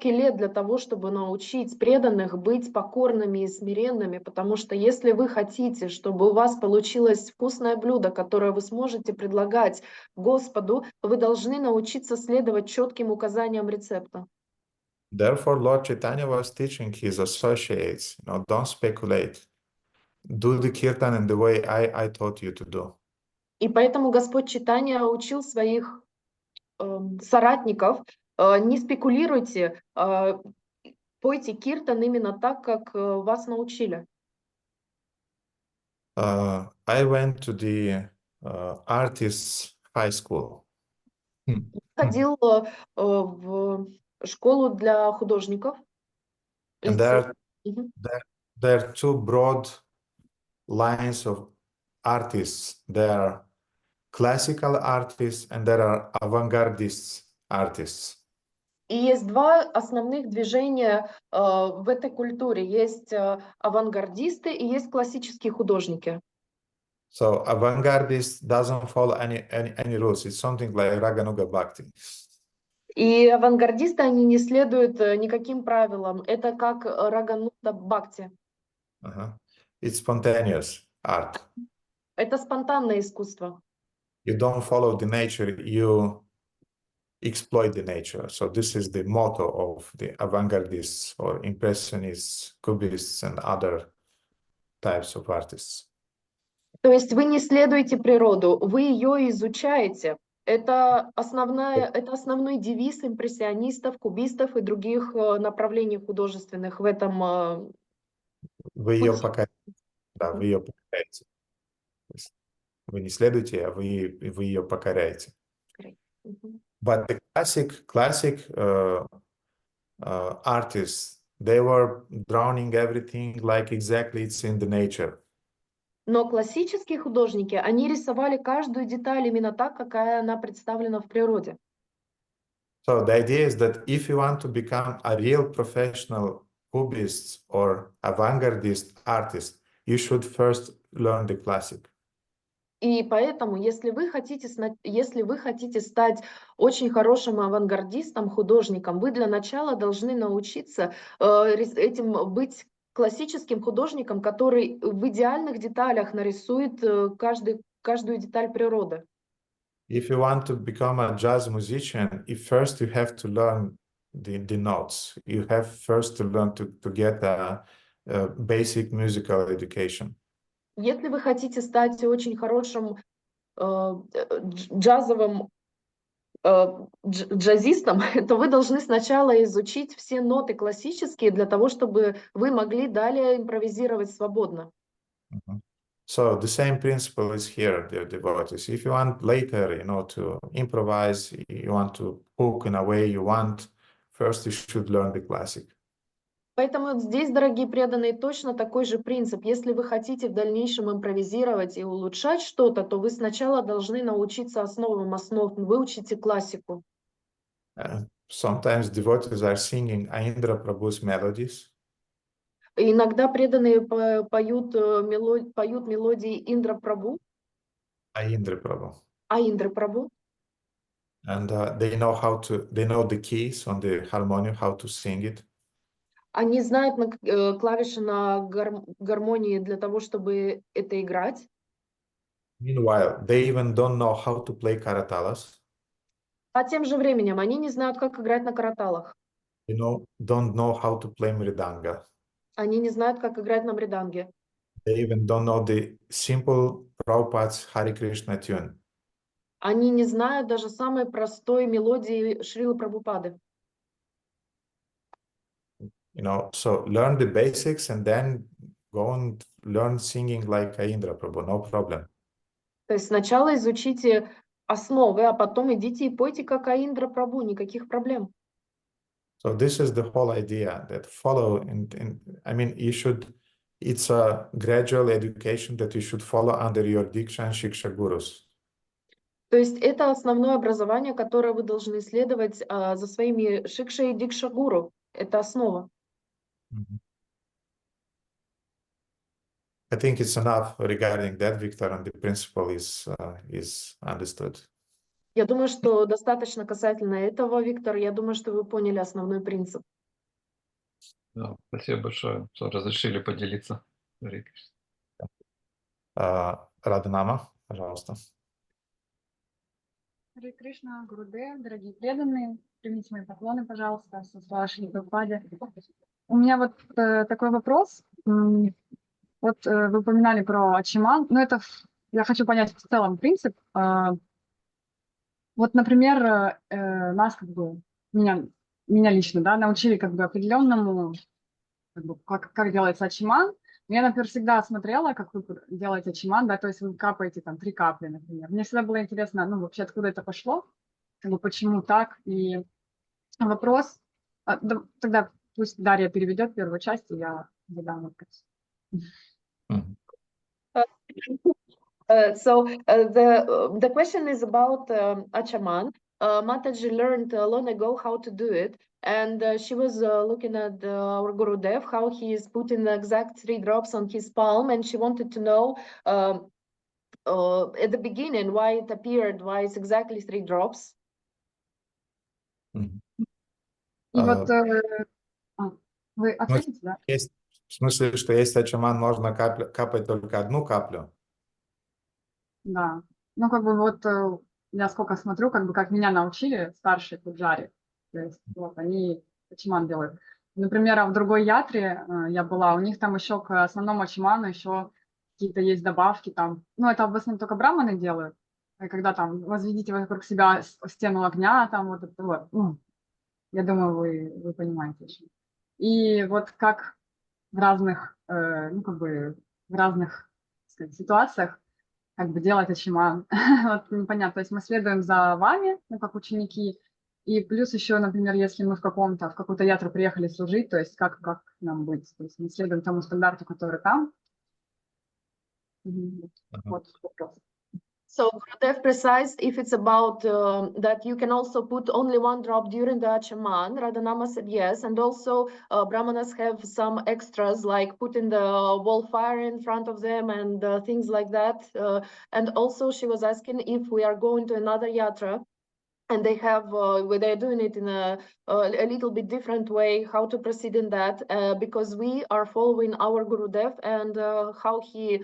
лет для того, чтобы научить преданных быть покорными и смиренными, потому что если вы хотите, чтобы у вас получилось вкусное блюдо, которое вы сможете предлагать Господу, вы должны научиться следовать четким указаниям рецепта. Therefore, Lord Chaitanya was teaching his associates, you know, don't speculate. Do the kirtan in the way I taught you to do. И поэтому Господь Чайтанья учил своих соратников, не спекулируйте, пойте киртан именно так, как вас научили. I went to the artists' high school. Ходил в школу для художников. And there are two broad lines of artists. There are classical artists and there are avant-gardist artists. И есть два основных движения в этой культуре. Есть авангардисты и есть классические художники. So avant-gardist doesn't follow any rules. It's something like Raganuga Bhakti. И авангардисты, они не следуют никаким правилам. Это как Рагануда Бхакти. It's spontaneous art. Это спонтанное искусство. You don't follow the nature, you exploit the nature. So this is the motto of the avant-gardists or impressionists, cubists and other types of artists. То есть вы не следуете природу, вы ее изучаете. Это основной девиз импрессионистов, кубистов и других направлений художественных в этом Вы ее пути. покоряете. Да, вы ее покоряете. Вы не следуете, а вы ее покоряете. But the classic artists, they were drowning everything like exactly it's in the nature. Но классические художники, они рисовали каждую деталь именно так, какая она представлена в природе. So the idea is that if you want to become a real professional cubist or avant-gardist artist, you should first learn the classic. И поэтому, если вы хотите стать очень хорошим авангардистом, художником, вы для начала должны научиться быть классическим художником, который в идеальных деталях нарисует каждую деталь природы. If you want to become a jazz musician, first you have to learn the notes. You have first to learn to get a basic musical education. Если вы хотите стать очень хорошим джазовым джазистом, то вы должны сначала изучить все ноты классические для того, чтобы вы могли далее импровизировать свободно. So the same principle is here, dear devotees. If you want later, you know, to improvise, you want to cook in a way you want, first you should learn the classic. Поэтому здесь, дорогие преданные, точно такой же принцип. Если вы хотите в дальнейшем импровизировать и улучшать что-то, то вы сначала должны научиться основам основ, выучите классику. Sometimes devotees are singing Aindra Prabhu's melodies. Иногда преданные поют мелодии Индра Прабху. Aindra Prabhu. Аиндра Прабху. And they know the keys on the harmonium, how to sing it. Они знают клавиши на гармонии для того, чтобы это играть. Meanwhile, they even don't know how to play karatalas. А тем же временем они не знают, как играть на караталах. Don't know how to play mridanga. Они не знают, как играть на мриданге. They even don't know the simple Prabhupada's Hare Krishna tune. Они не знают даже самой простой мелодии Шрилы Прабхупады. So learn the basics and then go and learn singing like Indra Prabhu, no problem. То есть сначала изучите основы, а потом идите и пойте как Индра Прабху, никаких проблем. So this is the whole idea that follow it's a gradual education that you should follow under your Diksha and Shiksha gurus. То есть это основное образование, которое вы должны следовать за своими Шикша и Дикша гуру. Это основа. I think it's enough regarding that, Victor, and the principle is understood. Я думаю, что достаточно касательно этого, Виктор. Я думаю, что вы поняли основной принцип. Да, спасибо большое, что разрешили поделиться. Радhanama, пожалуйста. Харе Кришна, Гурудев, дорогие преданные, примите мои поклоны, пожалуйста, со вашей Прабхупаде. У меня вот такой вопрос. Вот вы упоминали про ачиман, но это я хочу понять в целом принцип. Вот, например, нас меня лично, да, научили определенному, как делается ачиман. Я, например, всегда смотрела, как вы делаете ачиман, да, то есть вы капаете 3 капли, например. Мне всегда было интересно, вообще откуда это пошло, почему так. И вопрос, тогда пусть Дарья переведет первую часть, и я задам вопрос. The question is about Achaman. Mataji learned long ago how to do it, and she was looking at our Gurudev, how he is putting the exact 3 drops on his palm, and she wanted to know at the beginning why it appeared, why it's exactly 3 drops. И вот вы ответите, да? В смысле, что если ачаман можно капать только 1 каплю? Да. Я сколько смотрю, как меня научили старшие пуджари. То есть они ачиман делают. Например, в другой ятре я была, у них там еще к основному ачиману еще какие-то есть добавки там. Это в основном только браманы делают. И когда там возведите вокруг себя стену огня, там вот это вот. Я думаю, вы понимаете еще. И вот как в разных, в разных, так сказать, ситуациях делать ачиман. Вот непонятно. То есть мы следуем за вами, как ученики. И плюс еще, например, если мы в какую-то ятру приехали служить, то есть как нам быть? То есть мы следуем тому стандарту, который там. Вот вопрос. So Gurudev precised if it's about that you can also put only 1 drop during the Achaman. Radhanama said yes, and also Brahmanas have some extras like putting the wall fire in front of them and things like that. And also she was asking if we are going to another yatra and they have they're doing it in a little bit different way, how to proceed in that, because we are following our Gurudev and how he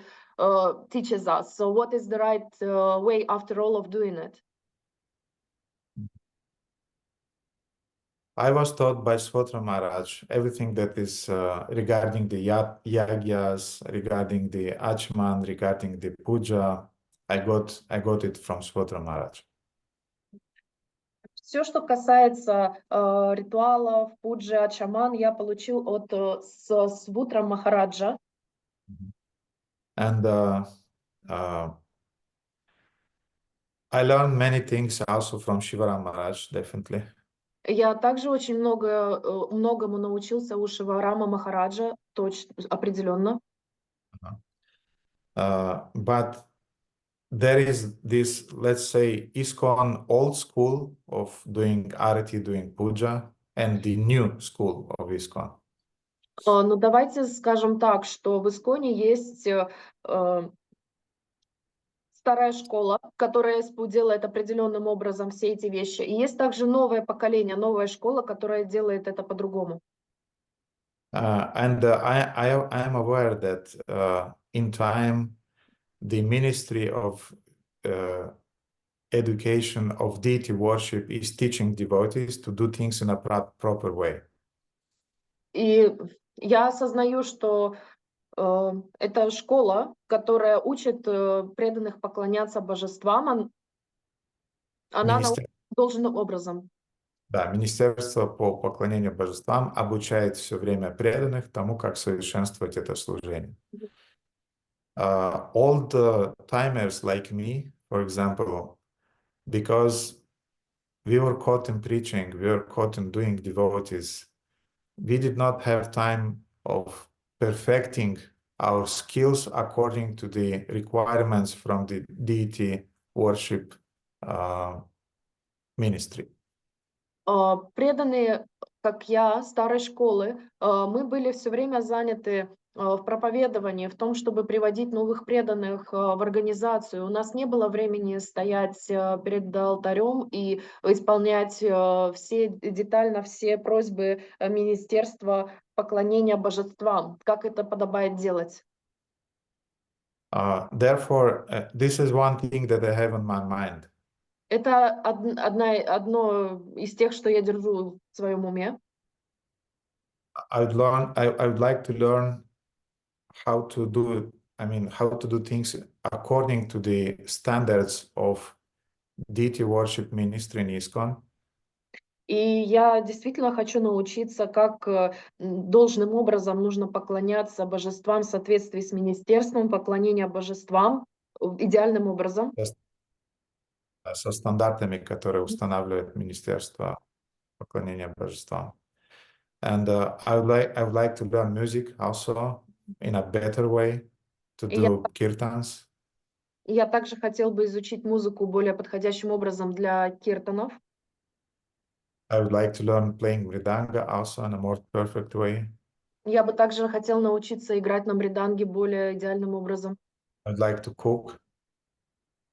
teaches us. So what is the right way after all of doing it? I was taught by Svatantra Maharaj everything that is regarding the yagyas, regarding the achman, regarding the puja. I got it from Svatantra Maharaj. Все, что касается ритуалов, пуджи, ачаман, я получил от Сватра Махараджа. And I learned many things also from Shivaram Maharaj, definitely. Я также очень многому научился у Шиварама Махараджа, точно, определенно. But there is this, let's say, ISKCON old school of doing arati, doing puja, and the new school of ISKCON. Ну, давайте скажем так, что в ИСККОНе есть старая школа, которая делает определенным образом все эти вещи. И есть также новое поколение, новая школа, которая делает это по-другому. And I am aware that in time the Ministry of Education of Deity Worship is teaching devotees to do things in a proper way. И я осознаю, что это школа, которая учит преданных поклоняться божествам, она научит должным образом. Да, Министерство по поклонению божествам обучает все время преданных тому, как совершенствовать это служение. Old timers like me, for example, because we were caught in preaching, we were caught in doing devotees, we did not have time of perfecting our skills according to the requirements from the deity worship ministry. Преданные, как я, старой школы, мы были все время заняты в проповедовании, в том, чтобы приводить новых преданных в организацию. У нас не было времени стоять перед алтарем и исполнять детально все просьбы Министерства поклонения божествам, как это подобает делать. Therefore, this is one thing that I have on my mind. Это одно из тех, что я держу в своем уме. I would like to learn how to do things according to the standards of deity worship ministry in ISKCON. И я действительно хочу научиться, как должным образом нужно поклоняться божествам в соответствии с министерством поклонения божествам идеальным образом. Со стандартами, которые устанавливает Министерство поклонения божествам. And I would like to learn music also in a better way, to do kirtans. Я также хотел бы изучить музыку более подходящим образом для киртанов. I would like to learn playing mridanga also in a more perfect way. Я бы также хотел научиться играть на мриданге более идеальным образом. I would like to cook.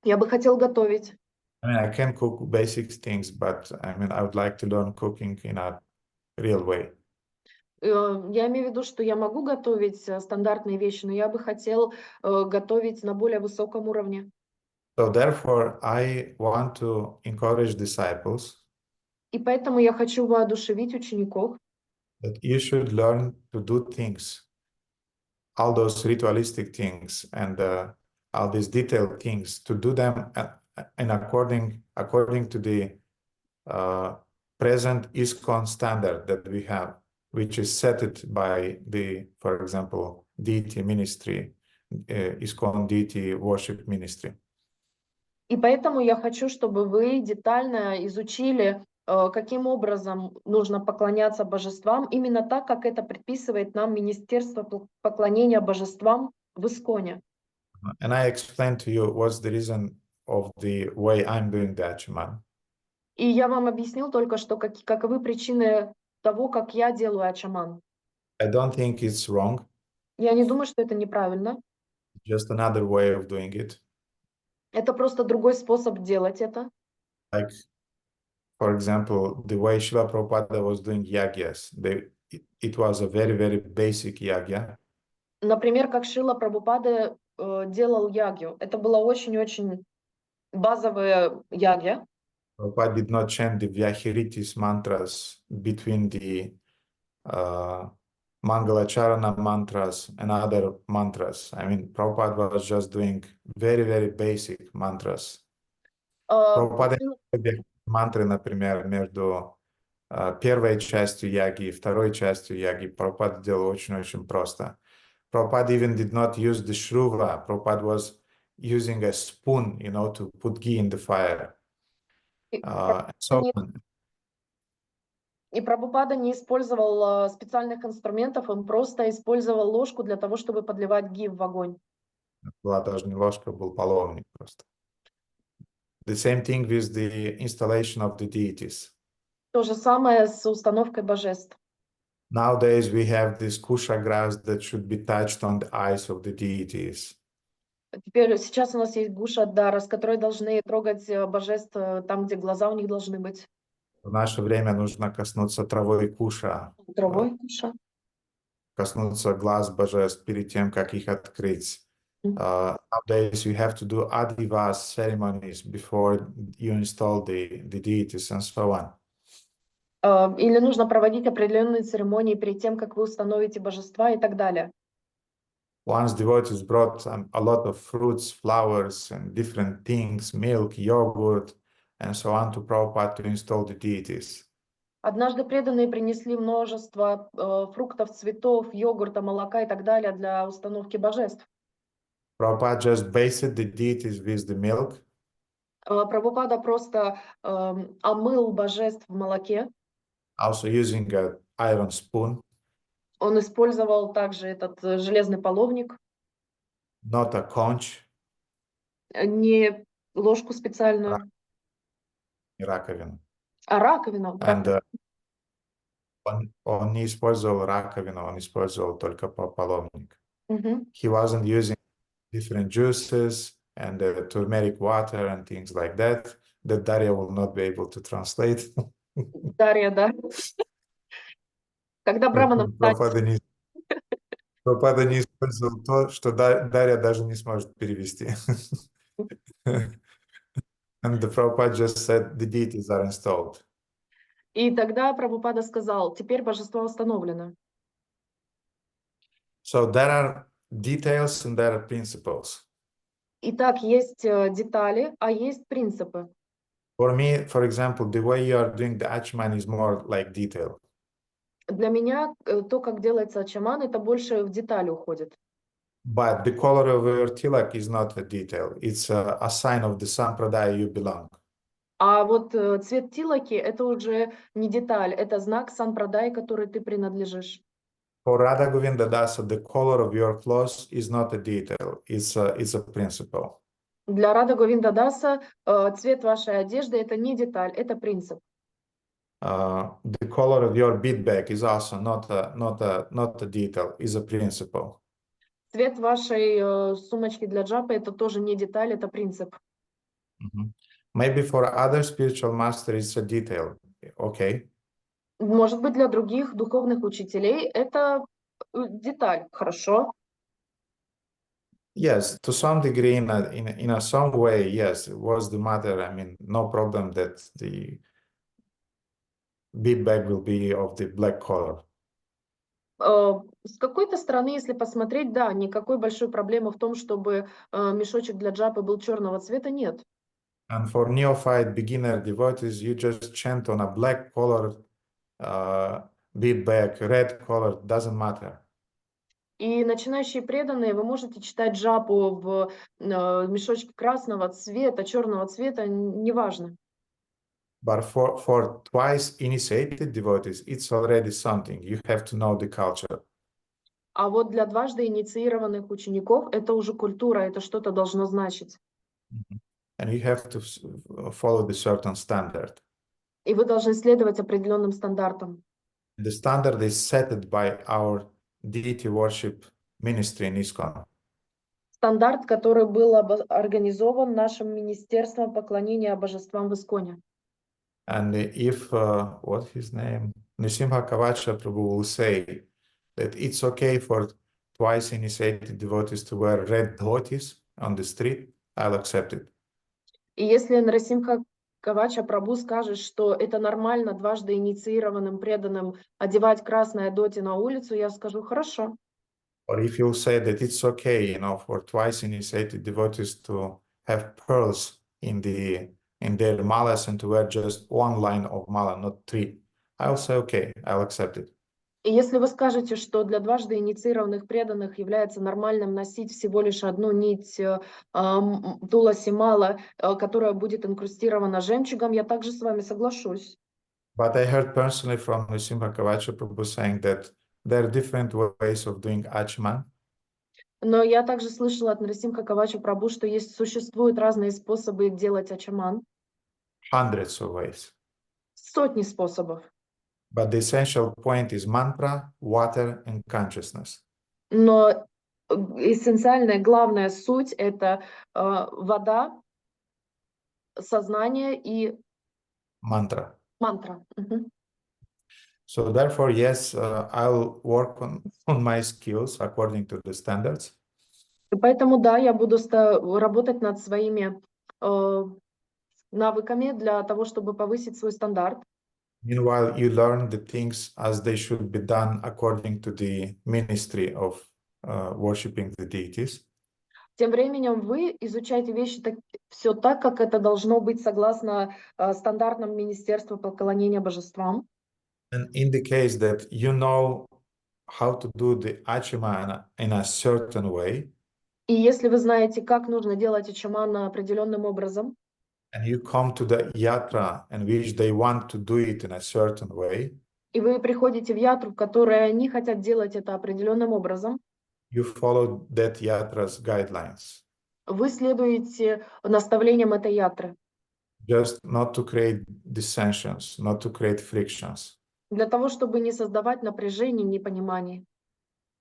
Я бы хотел готовить. I can cook basic things, but I would like to learn cooking in a real way. Я имею в виду, что я могу готовить стандартные вещи, но я бы хотел готовить на более высоком уровне. So therefore, I want to encourage disciples. И поэтому я хочу воодушевить учеников. That you should learn to do things, all those ritualistic things and all these detailed things, to do them and according to the present ISKCON standard that we have, which is set by the, for example, deity ministry, ISKCON deity worship ministry. И поэтому я хочу, чтобы вы детально изучили, каким образом нужно поклоняться божествам, именно так, как это предписывает нам Министерство поклонения божествам в ISKCON. And I explained to you what's the reason of the way I'm doing the Achaman. И я вам объяснил только что, каковы причины того, как я делаю ачаман. I don't think it's wrong. Я не думаю, что это неправильно. Just another way of doing it. Это просто другой способ делать это. Like, for example, the way Srila Prabhupada was doing yagyas, it was a very, very basic yagya. Например, как Шрила Прабхупада делал ягью. Это было очень-очень базовое ягья. Prabhupada did not chant the Vyahiritis mantras between the Mangalacharana mantras and other mantras. Prabhupada was just doing very, very basic mantras. Prabhupada мантры, например, между первой частью яги и второй частью яги. Prabhupada делал очень-очень просто. Prabhupada even did not use the shruva. Prabhupada was using a spoon, to put ghee in the fire. И Прабхупада не использовал специальных инструментов, он просто использовал ложку для того, чтобы подливать ги в огонь. Была даже не ложка, был половник просто. The same thing with the installation of the deities. То же самое с установкой божеств. Nowadays we have these kushagras that should be touched on the eyes of the deities. Сейчас у нас есть гушадара, с которой должны трогать божеств там, где глаза у них должны быть. В наше время нужно коснуться травой куша. Травой куша. Коснуться глаз божеств перед тем, как их открыть. Nowadays, you have to do adivas ceremonies before you install the deities and so on. Или нужно проводить определенные церемонии перед тем, как вы установите божества и так далее. Once devotees brought a lot of fruits, flowers, and different things, milk, yogurt, and so on to Prabhupada to install the deities. Однажды преданные принесли множество фруктов, цветов, йогурта, молока и так далее для установки божеств. Prabhupada just basted the deities with the milk. Прабхупада просто омыл божеств в молоке. Also using an iron spoon, Он использовал также этот железный половник, not a conch, не ложку специальную, раковину. а раковину. And он не использовал раковину, он использовал только половник. He wasn't using different juices and turmeric water and things like that Darya will not be able to translate. Дарья, да. Когда браманам Прабхупада не использовал то, что Дарья даже не сможет перевести. And the Prabhupada just said the deities are installed. И тогда Прабхупада сказал, теперь божество установлено. So there are details and there are principles. Итак, есть детали, а есть принципы. For me, for example, the way you are doing the Achman is more like detail. Для меня то, как делается ачаман, это больше в детали уходит. But the color of your tilak is not a detail. It's a sign of the sampradaya you belong. А вот цвет тилаки это уже не деталь, это знак санпрадай, который ты принадлежишь. For Radha Govinda Dasa, the color of your clothes is not a detail. It's a principle. Для Рада Говинда Даса цвет вашей одежды это не деталь, это принцип. The color of your bead bag is also not a detail. It's a principle. Цвет вашей сумочки для джапы это тоже не деталь, это принцип. Maybe for other spiritual master it's a detail. Okay. Может быть, для других духовных учителей это деталь. Хорошо. Yes, to some degree, in a some way, yes, it was the matter. I mean, no problem that the bead bag will be of the black color. С какой-то стороны, если посмотреть, да, никакой большой проблемы в том, чтобы мешочек для джапы был черного цвета, нет. And for neophyte beginner devotees, you just chant on a black color bead bag, red color, doesn't matter. И начинающие преданные, вы можете читать джапу в мешочке красного цвета, черного цвета, неважно. But for twice initiated devotees, it's already something. You have to know the culture. А вот для дважды инициированных учеников это уже культура, это что-то должно значить. And you have to follow the certain standard. И вы должны следовать определенным стандартам. The standard is set by our deity worship ministry in ISKCON. Стандарт, который был организован нашим министерством поклонения божествам в Исконе. And if, what's his name? Nrisimha Kavacha Prabhu will say that it's okay for twice initiated devotees to wear red dhotis on the street, I'll accept it. И если Нрасимха Кавача Прабhu скажет, что это нормально дважды инициированным преданным одевать красное доти на улицу, я скажу хорошо. Or if you say that it's okay, for twice initiated devotees to have pearls in their malas and to wear just one line of mala, not three, I'll say okay, I'll accept it. И если вы скажете, что для дважды инициированных преданных является нормальным носить всего лишь одну нить туласи мала, которая будет инкрустирована жемчугом, я также с вами соглашусь. But I heard personally from Nrisimha Kavacha Prabhu saying that there are different ways of doing Achman. Но я также слышала от Нрасимха Кавача Прабhu, что существуют разные способы делать ачаман. Hundreds of ways. Сотни способов. But the essential point is mantra, water, and consciousness. Но эссенциальная, главная суть – это вода, сознание и Mantra. мантра. So therefore, yes, I'll work on my skills according to the standards. И поэтому, да, я буду работать над своими навыками для того, чтобы повысить свой стандарт. Meanwhile, you learn the things as they should be done according to the ministry of worshiping the deities. Тем временем вы изучаете вещи все так, как это должно быть согласно стандартам Министерства поклонения божествам. And in the case that you know how to do the achima in a certain way, И если вы знаете, как нужно делать ачамана определенным образом, and you come to the yatra in which they want to do it in a certain way, и вы приходите в ятру, в которой они хотят делать это определенным образом, you follow that yatra's guidelines, вы следуете наставлениям этой ятры, just not to create dissensions, not to create frictions. для того, чтобы не создавать напряжений, непониманий.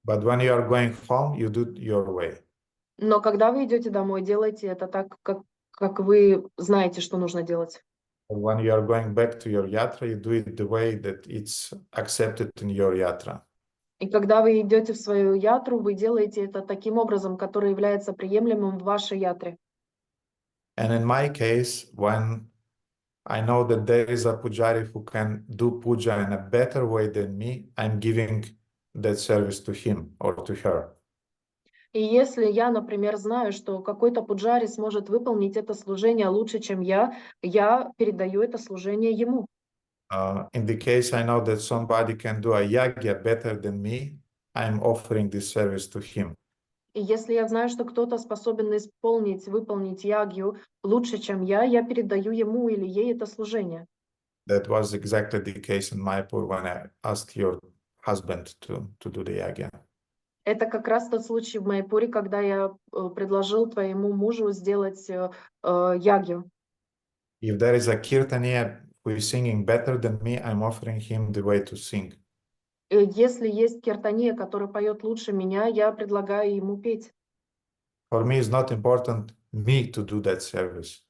But when you are going home, you do it your way. Но когда вы идете домой, делайте это так, как вы знаете, что нужно делать. When you are going back to your yatra, you do it the way that it's accepted in your yatra. И когда вы идете в свою ятру, вы делаете это таким образом, который является приемлемым в вашей ятре. And in my case, when I know that there is a pujari who can do puja in a better way than me, I'm giving that service to him or to her. И если я, например, знаю, что какой-то пуджари сможет выполнить это служение лучше, чем я передаю это служение ему. In the case I know that somebody can do a yagya better than me, I'm offering this service to him. И если я знаю, что кто-то способен выполнить ягью лучше, чем я передаю ему или ей это служение. That was exactly the case in Mayapur when I asked your husband to do the yagya. Это как раз тот случай в Майпуре, когда я предложил твоему мужу сделать ягью. If there is a kirtaniya who is singing better than me, I'm offering him the way to sing. Если есть киртания, который поет лучше меня, я предлагаю ему петь. For me, it's not important me to do that service.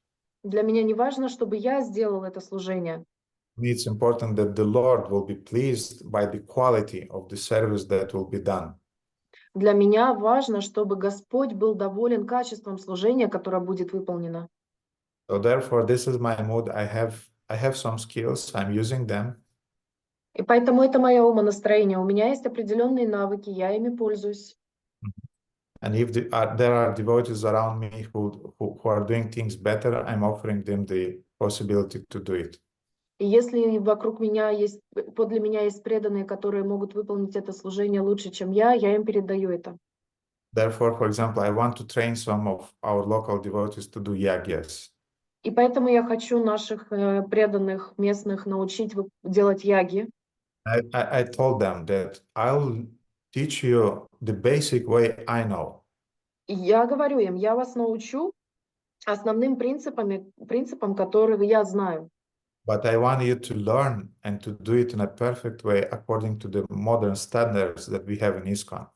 Для меня не важно, чтобы я сделал это служение. For me, it's important that the Lord will be pleased by the quality of the service that will be done. Для меня важно, чтобы Господь был доволен качеством служения, которое будет выполнено. So therefore, this is my mood. I have some skills. I'm using them. И поэтому это мое умонастроение. У меня есть определенные навыки, я ими пользуюсь. And if there are devotees around me who are doing things better, I'm offering them the possibility to do it. И если подле меня есть преданные, которые могут выполнить это служение лучше, чем я им передаю это. Therefore, for example, I want to train some of our local devotees to do yagyas. И поэтому я хочу наших преданных местных научить делать яги. I told them that I'll teach you the basic way I know. И я говорю им, я вас научу основным принципам, которые я знаю. But I want you to learn and to do it in a perfect way according to the modern standards that we have in ISKCON.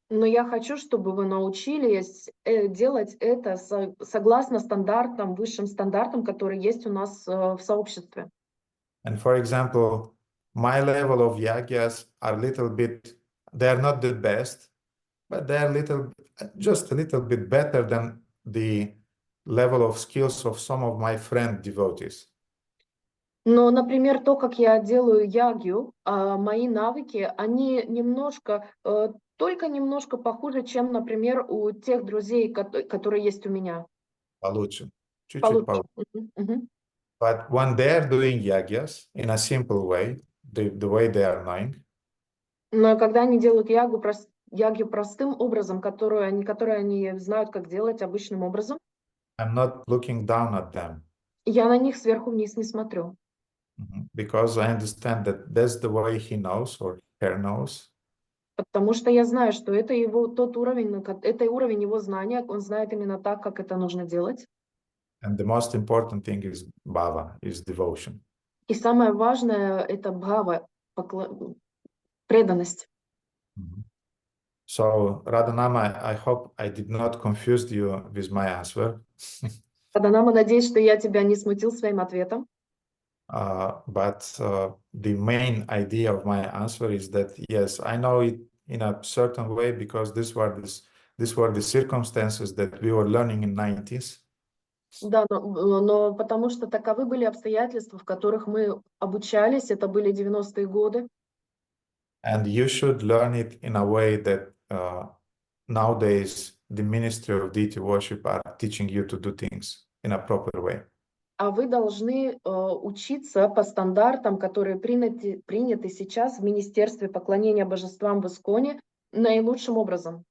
Но я хочу, чтобы вы научились делать это согласно стандартам, высшим стандартам, которые есть у нас в сообществе. And for example, my level of yagyas are they're not the best, but they're just a little bit better than the level of skills of some of my friend devotees. Но, например, то, как я делаю ягью, мои навыки, они только немножко похуже, чем, например, у тех друзей, которые есть у меня. Получше. Чуть-чуть получше. Мгм. But when they're doing yagyas in a simple way, the way they are knowing, Но когда они делают ягью простым образом, которые они знают, как делать обычным образом, I'm not looking down at them. я на них сверху вниз не смотрю. Because I understand that that's the way he knows or her knows. Потому что я знаю, что это уровень его знания, он знает именно так, как это нужно делать. And the most important thing is bhava, is devotion. И самое важное – это бхава, преданность. So, Radhanama, I hope I did not confuse you with my answer. Радханама, надеюсь, что я тебя не смутил своим ответом. But the main idea of my answer is that, yes, I know it in a certain way because these were these were the circumstances that we were learning in 90s. Да, но потому что таковы были обстоятельства, в которых мы обучались, это были 90-е годы. And you should learn it in a way that nowadays the Ministry of Deity Worship are teaching you to do things in a proper way. А вы должны учиться по стандартам, которые приняты сейчас в Министерстве поклонения божествам в ISKCON наилучшим образом.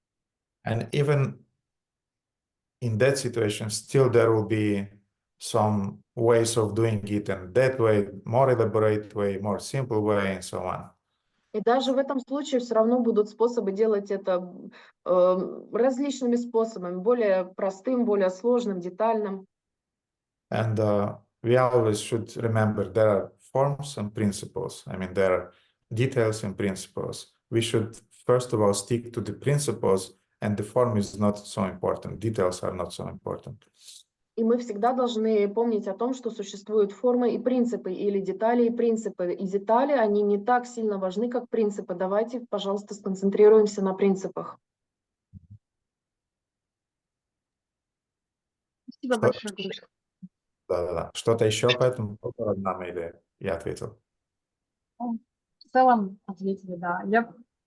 And even in that situation, still there will be some ways of doing it, and that way, more elaborate way, more simple way, and so on. И даже в этом случае все равно будут способы делать это различными способами, более простым, более сложным, детальным. And we always should remember there are forms and principles. I mean, there are details and principles. We should, first of all, stick to the principles, and the form is not so important. Details are not so important. И мы всегда должны помнить о том, что существуют формы и принципы, или детали и принципы. И детали, они не так сильно важны, как принципы. Давайте, пожалуйста, сконцентрируемся на принципах. Спасибо большое, Гурушка. Да. Что-то еще по этому поводу нам или я ответил? В целом ответили, да.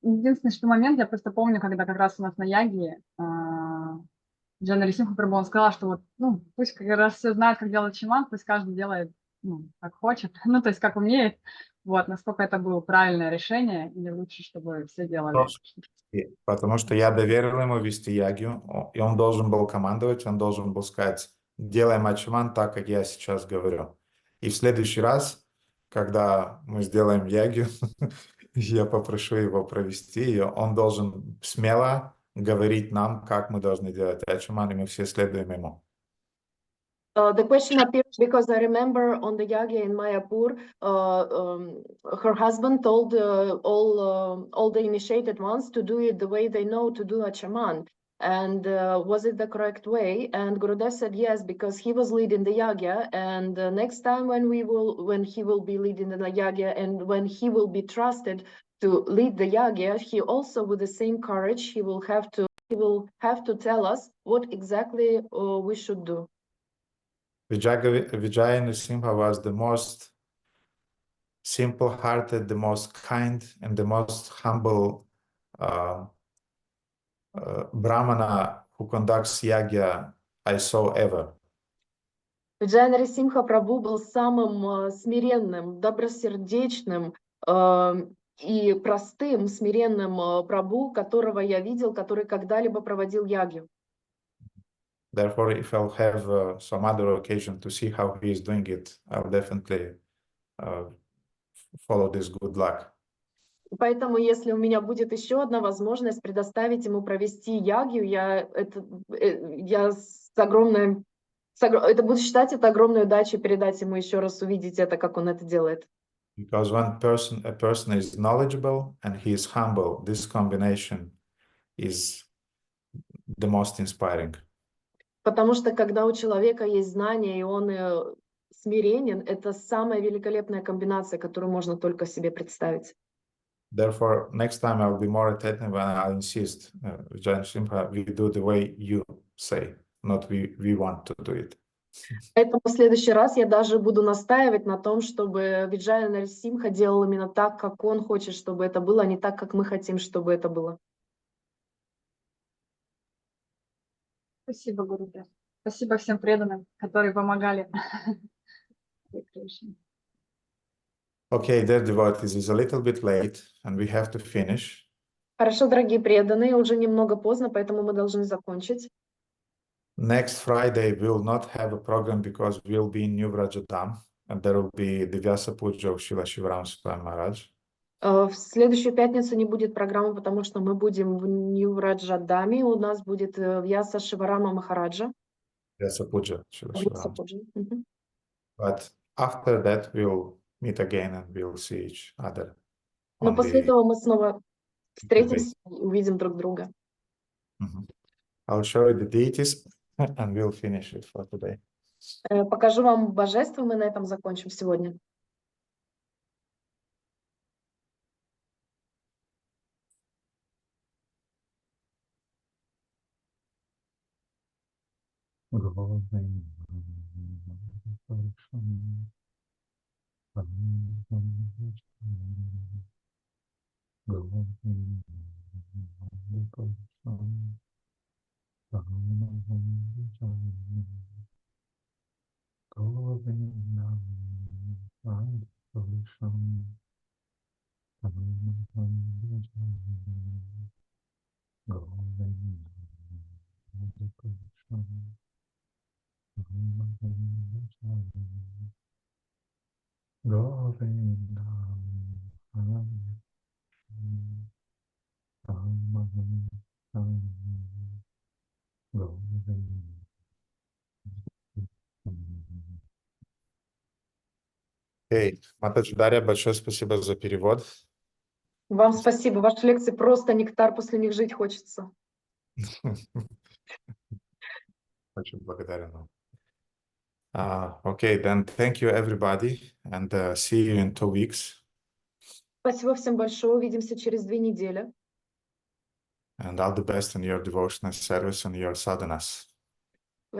Единственный что момент, я просто помню, когда как раз у нас на Яге Джана Рисимха Прабhu, он сказал, что вот, пусть как раз все знают, как делать чиман, пусть каждый делает, как хочет, то есть как умеет. Вот, насколько это было правильное решение, или лучше, чтобы все делали. Потому что я доверил ему вести ягью, и он должен был командовать, он должен был сказать: делай ачиман так, как я сейчас говорю. И в следующий раз, когда мы сделаем ягью, я попрошу его провести ее, он должен смело говорить нам, как мы должны делать ачиман, и мы все следуем ему. The question appears because I remember on the yagya in Mayapur, her husband told all the initiated ones to do it the way they know to do achaman. And was it the correct way? And Gurudev said yes, because he was leading the yagya. And next time when he will be leading the yagya, and when he will be trusted to lead the yagya, he also, with the same courage, he will have to tell us what exactly we should do. Vijaya Nrsimha was the most simple-hearted, the most kind, and the most humble Brahmana who conducts yagya I saw ever. Vijaya Nrsimha Prabhu был самым смиренным, добросердечным и простым, смиренным Прабhu, которого я видел, который когда-либо проводил ягью. Therefore, if I'll have some other occasion to see how he is doing it, I'll definitely follow this good luck. Поэтому, если у меня будет еще одна возможность предоставить ему провести ягью, это буду считать это огромной удачей передать ему еще раз увидеть это, как он это делает. Because when a person is knowledgeable and he is humble, this combination is the most inspiring. Потому что когда у человека есть знания, и он смиренен, это самая великолепная комбинация, которую можно только себе представить. Therefore, next time I'll be more attentive and I'll insist, Vijaya Nrsimha, we do the way you say, not we want to do it. Поэтому в следующий раз я даже буду настаивать на том, чтобы Виджая Нарисимха делал именно так, как он хочет, чтобы это было, а не так, как мы хотим, чтобы это было. Спасибо, Гурудев. Спасибо всем преданным, которые помогали. Okay, dear devotees, it's a little bit late and we have to finish. Хорошо, дорогие преданные, уже немного поздно, поэтому мы должны закончить. Next Friday we will not have a program because we'll be in New Vrajadam and there will be the Vyasa Puja of Srila Shivaram Swami Maharaj. В следующую пятницу не будет программы, потому что мы будем в Нью-Враджадаме, у нас будет Вьяса Шиварама Махараджа. Vyasa Puja, Srila Shivaram. Мгм. But after that we'll meet again and we'll see each other. Но после этого мы снова встретимся и увидим друг друга. I'll show you the deities and we'll finish it for today. Покажу вам божество, мы на этом закончим сегодня. Окей, Матаджи Дарья, большое спасибо за перевод. Вам спасибо. Ваши лекции просто нектар, после них жить хочется. Очень благодарен вам. Okay, then thank you everybody and see you in 2 weeks. Спасибо всем большое. Увидимся через 2 недели. And all the best in your devotional service and your sadhanas.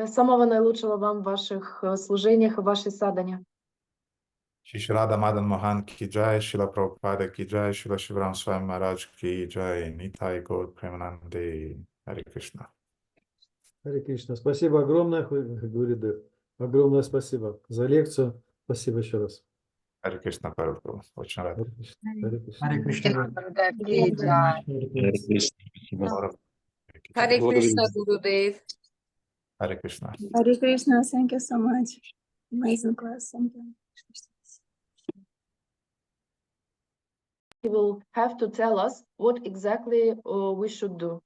Самого наилучшего вам в ваших служениях и в вашей садане. Shri Radha Madan Mohan ki jai, Srila Prabhupada ki jai, Srila Shivaram Swami Maharaj ki jai, Nitai Gaur Premanande, Hare Krishna. Харе Кришна. Спасибо огромное, Гуридев. Огромное спасибо за лекцию. Спасибо еще раз. Hare Krishna, Prabhupada. Очень рад. Харе Кришна. Hare Krishna. Hare Hare Krishna, Gurudev. Hare Krishna. Hare Krishna, thank you so much. Amazing class, thank you. He will have to tell us what exactly we should do.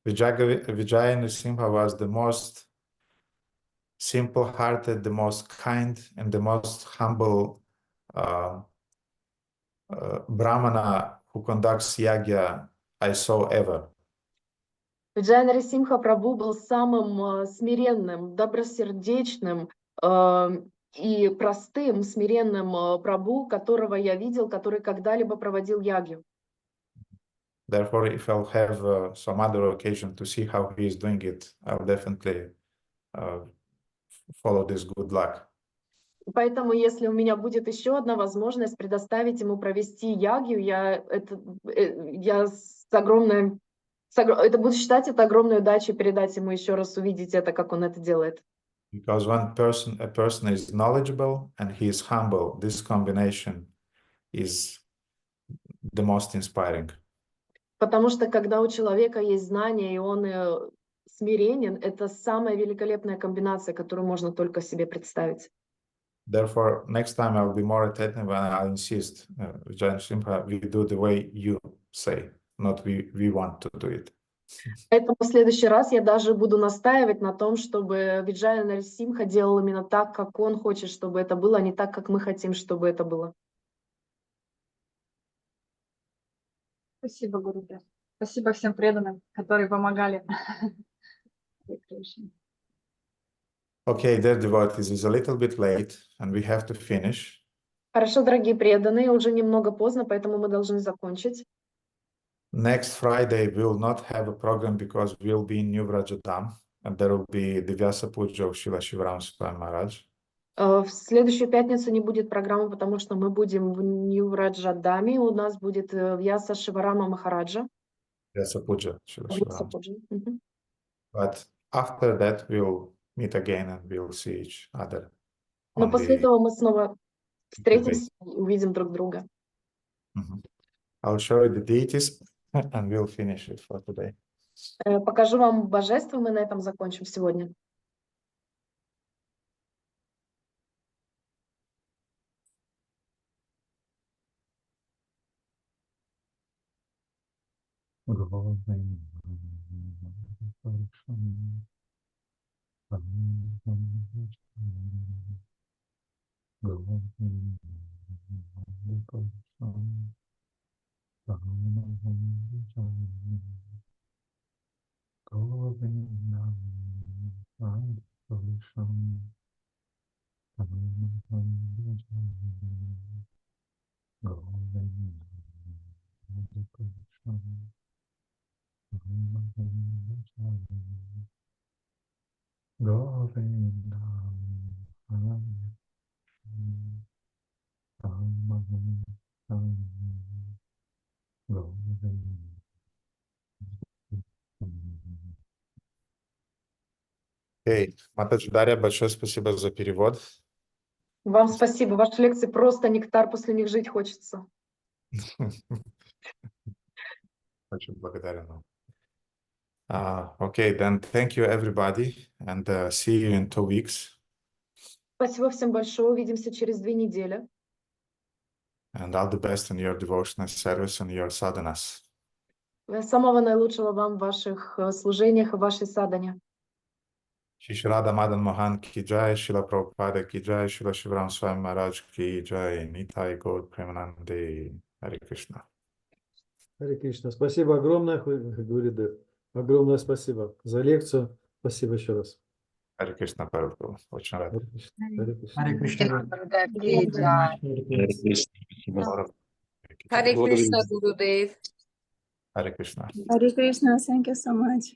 Vijaya Nrsimha was the most simple-hearted, the most kind, and the most humble Brahmana who conducts yagya I saw ever. Виджая Нарисимха Прабху был самым смиренным, добросердечным и простым, смиренным Прабху, которого я видел, который когда-либо проводил ягью. Therefore, if I'll have some other occasion to see how he is doing it, I'll definitely follow this good luck. Поэтому, если у меня будет еще одна возможность предоставить ему провести ягью, это буду считать это огромной удачей передать ему еще раз увидеть это, как он это делает. Because a person is knowledgeable and he is humble, this combination is the most inspiring. Потому что когда у человека есть знания и он смиренен, это самая великолепная комбинация, которую можно только себе представить. Therefore, next time I'll be more attentive and I'll insist, Vijaya Nrsimha, we do the way you say, not we want to do it. Поэтому в следующий раз я даже буду настаивать на том, чтобы Виджая Нарисимха делал именно так, как он хочет, чтобы это было, а не так, как мы хотим, чтобы это было. Спасибо, Гурудев. Спасибо всем преданным, которые помогали. Okay, dear devotees, it's a little bit late and we have to finish. Хорошо, дорогие преданные, уже немного поздно, поэтому мы должны закончить. Next Friday we will not have a program because we'll be in New Vrajadam and there will be the Vyasa Puja of Srila Shivaram Swami Maharaj. В следующую пятницу не будет программы, потому что мы будем в Нью-Враджадаме, у нас будет Вьяса Шиварама Махараджа. Vyasa Puja, Srila Vyasa Shivaram. Puja. But after that we'll meet again and we'll see each other. Но on после the- этого мы снова встретимся и увидим друг друга. I'll show you the deities and we'll finish it for today. Покажу вам божество, мы на этом закончим сегодня. Govinda. Окей, Матаджи Дарья, большое спасибо за перевод. Вам спасибо. Ваши лекции просто нектар, после них жить хочется. Очень благодарен вам. Okay, then thank you everybody and see you in 2 weeks. Спасибо всем большое. Увидимся через 2 недели. And all the best in your devotional service and your sadhanas. Самого наилучшего вам в ваших служениях и в вашей садхане. Shri Radha Madan Mohan ki jai, Srila Prabhupada ki jai, Srila Shivaram Swami Maharaj ki jai, Nitai Gaur Premanande, Hare Krishna. Харе Кришна. Спасибо огромное, Гуридев. Огромное спасибо за лекцию. Спасибо еще раз. Hare Krishna Prabhu. Очень рад. Харе Кришна. Hare Krishna. Hare Krishna, Gurudev. Hare Krishna. Hare Krishna, thank you so much.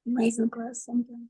Amazing class, thank you.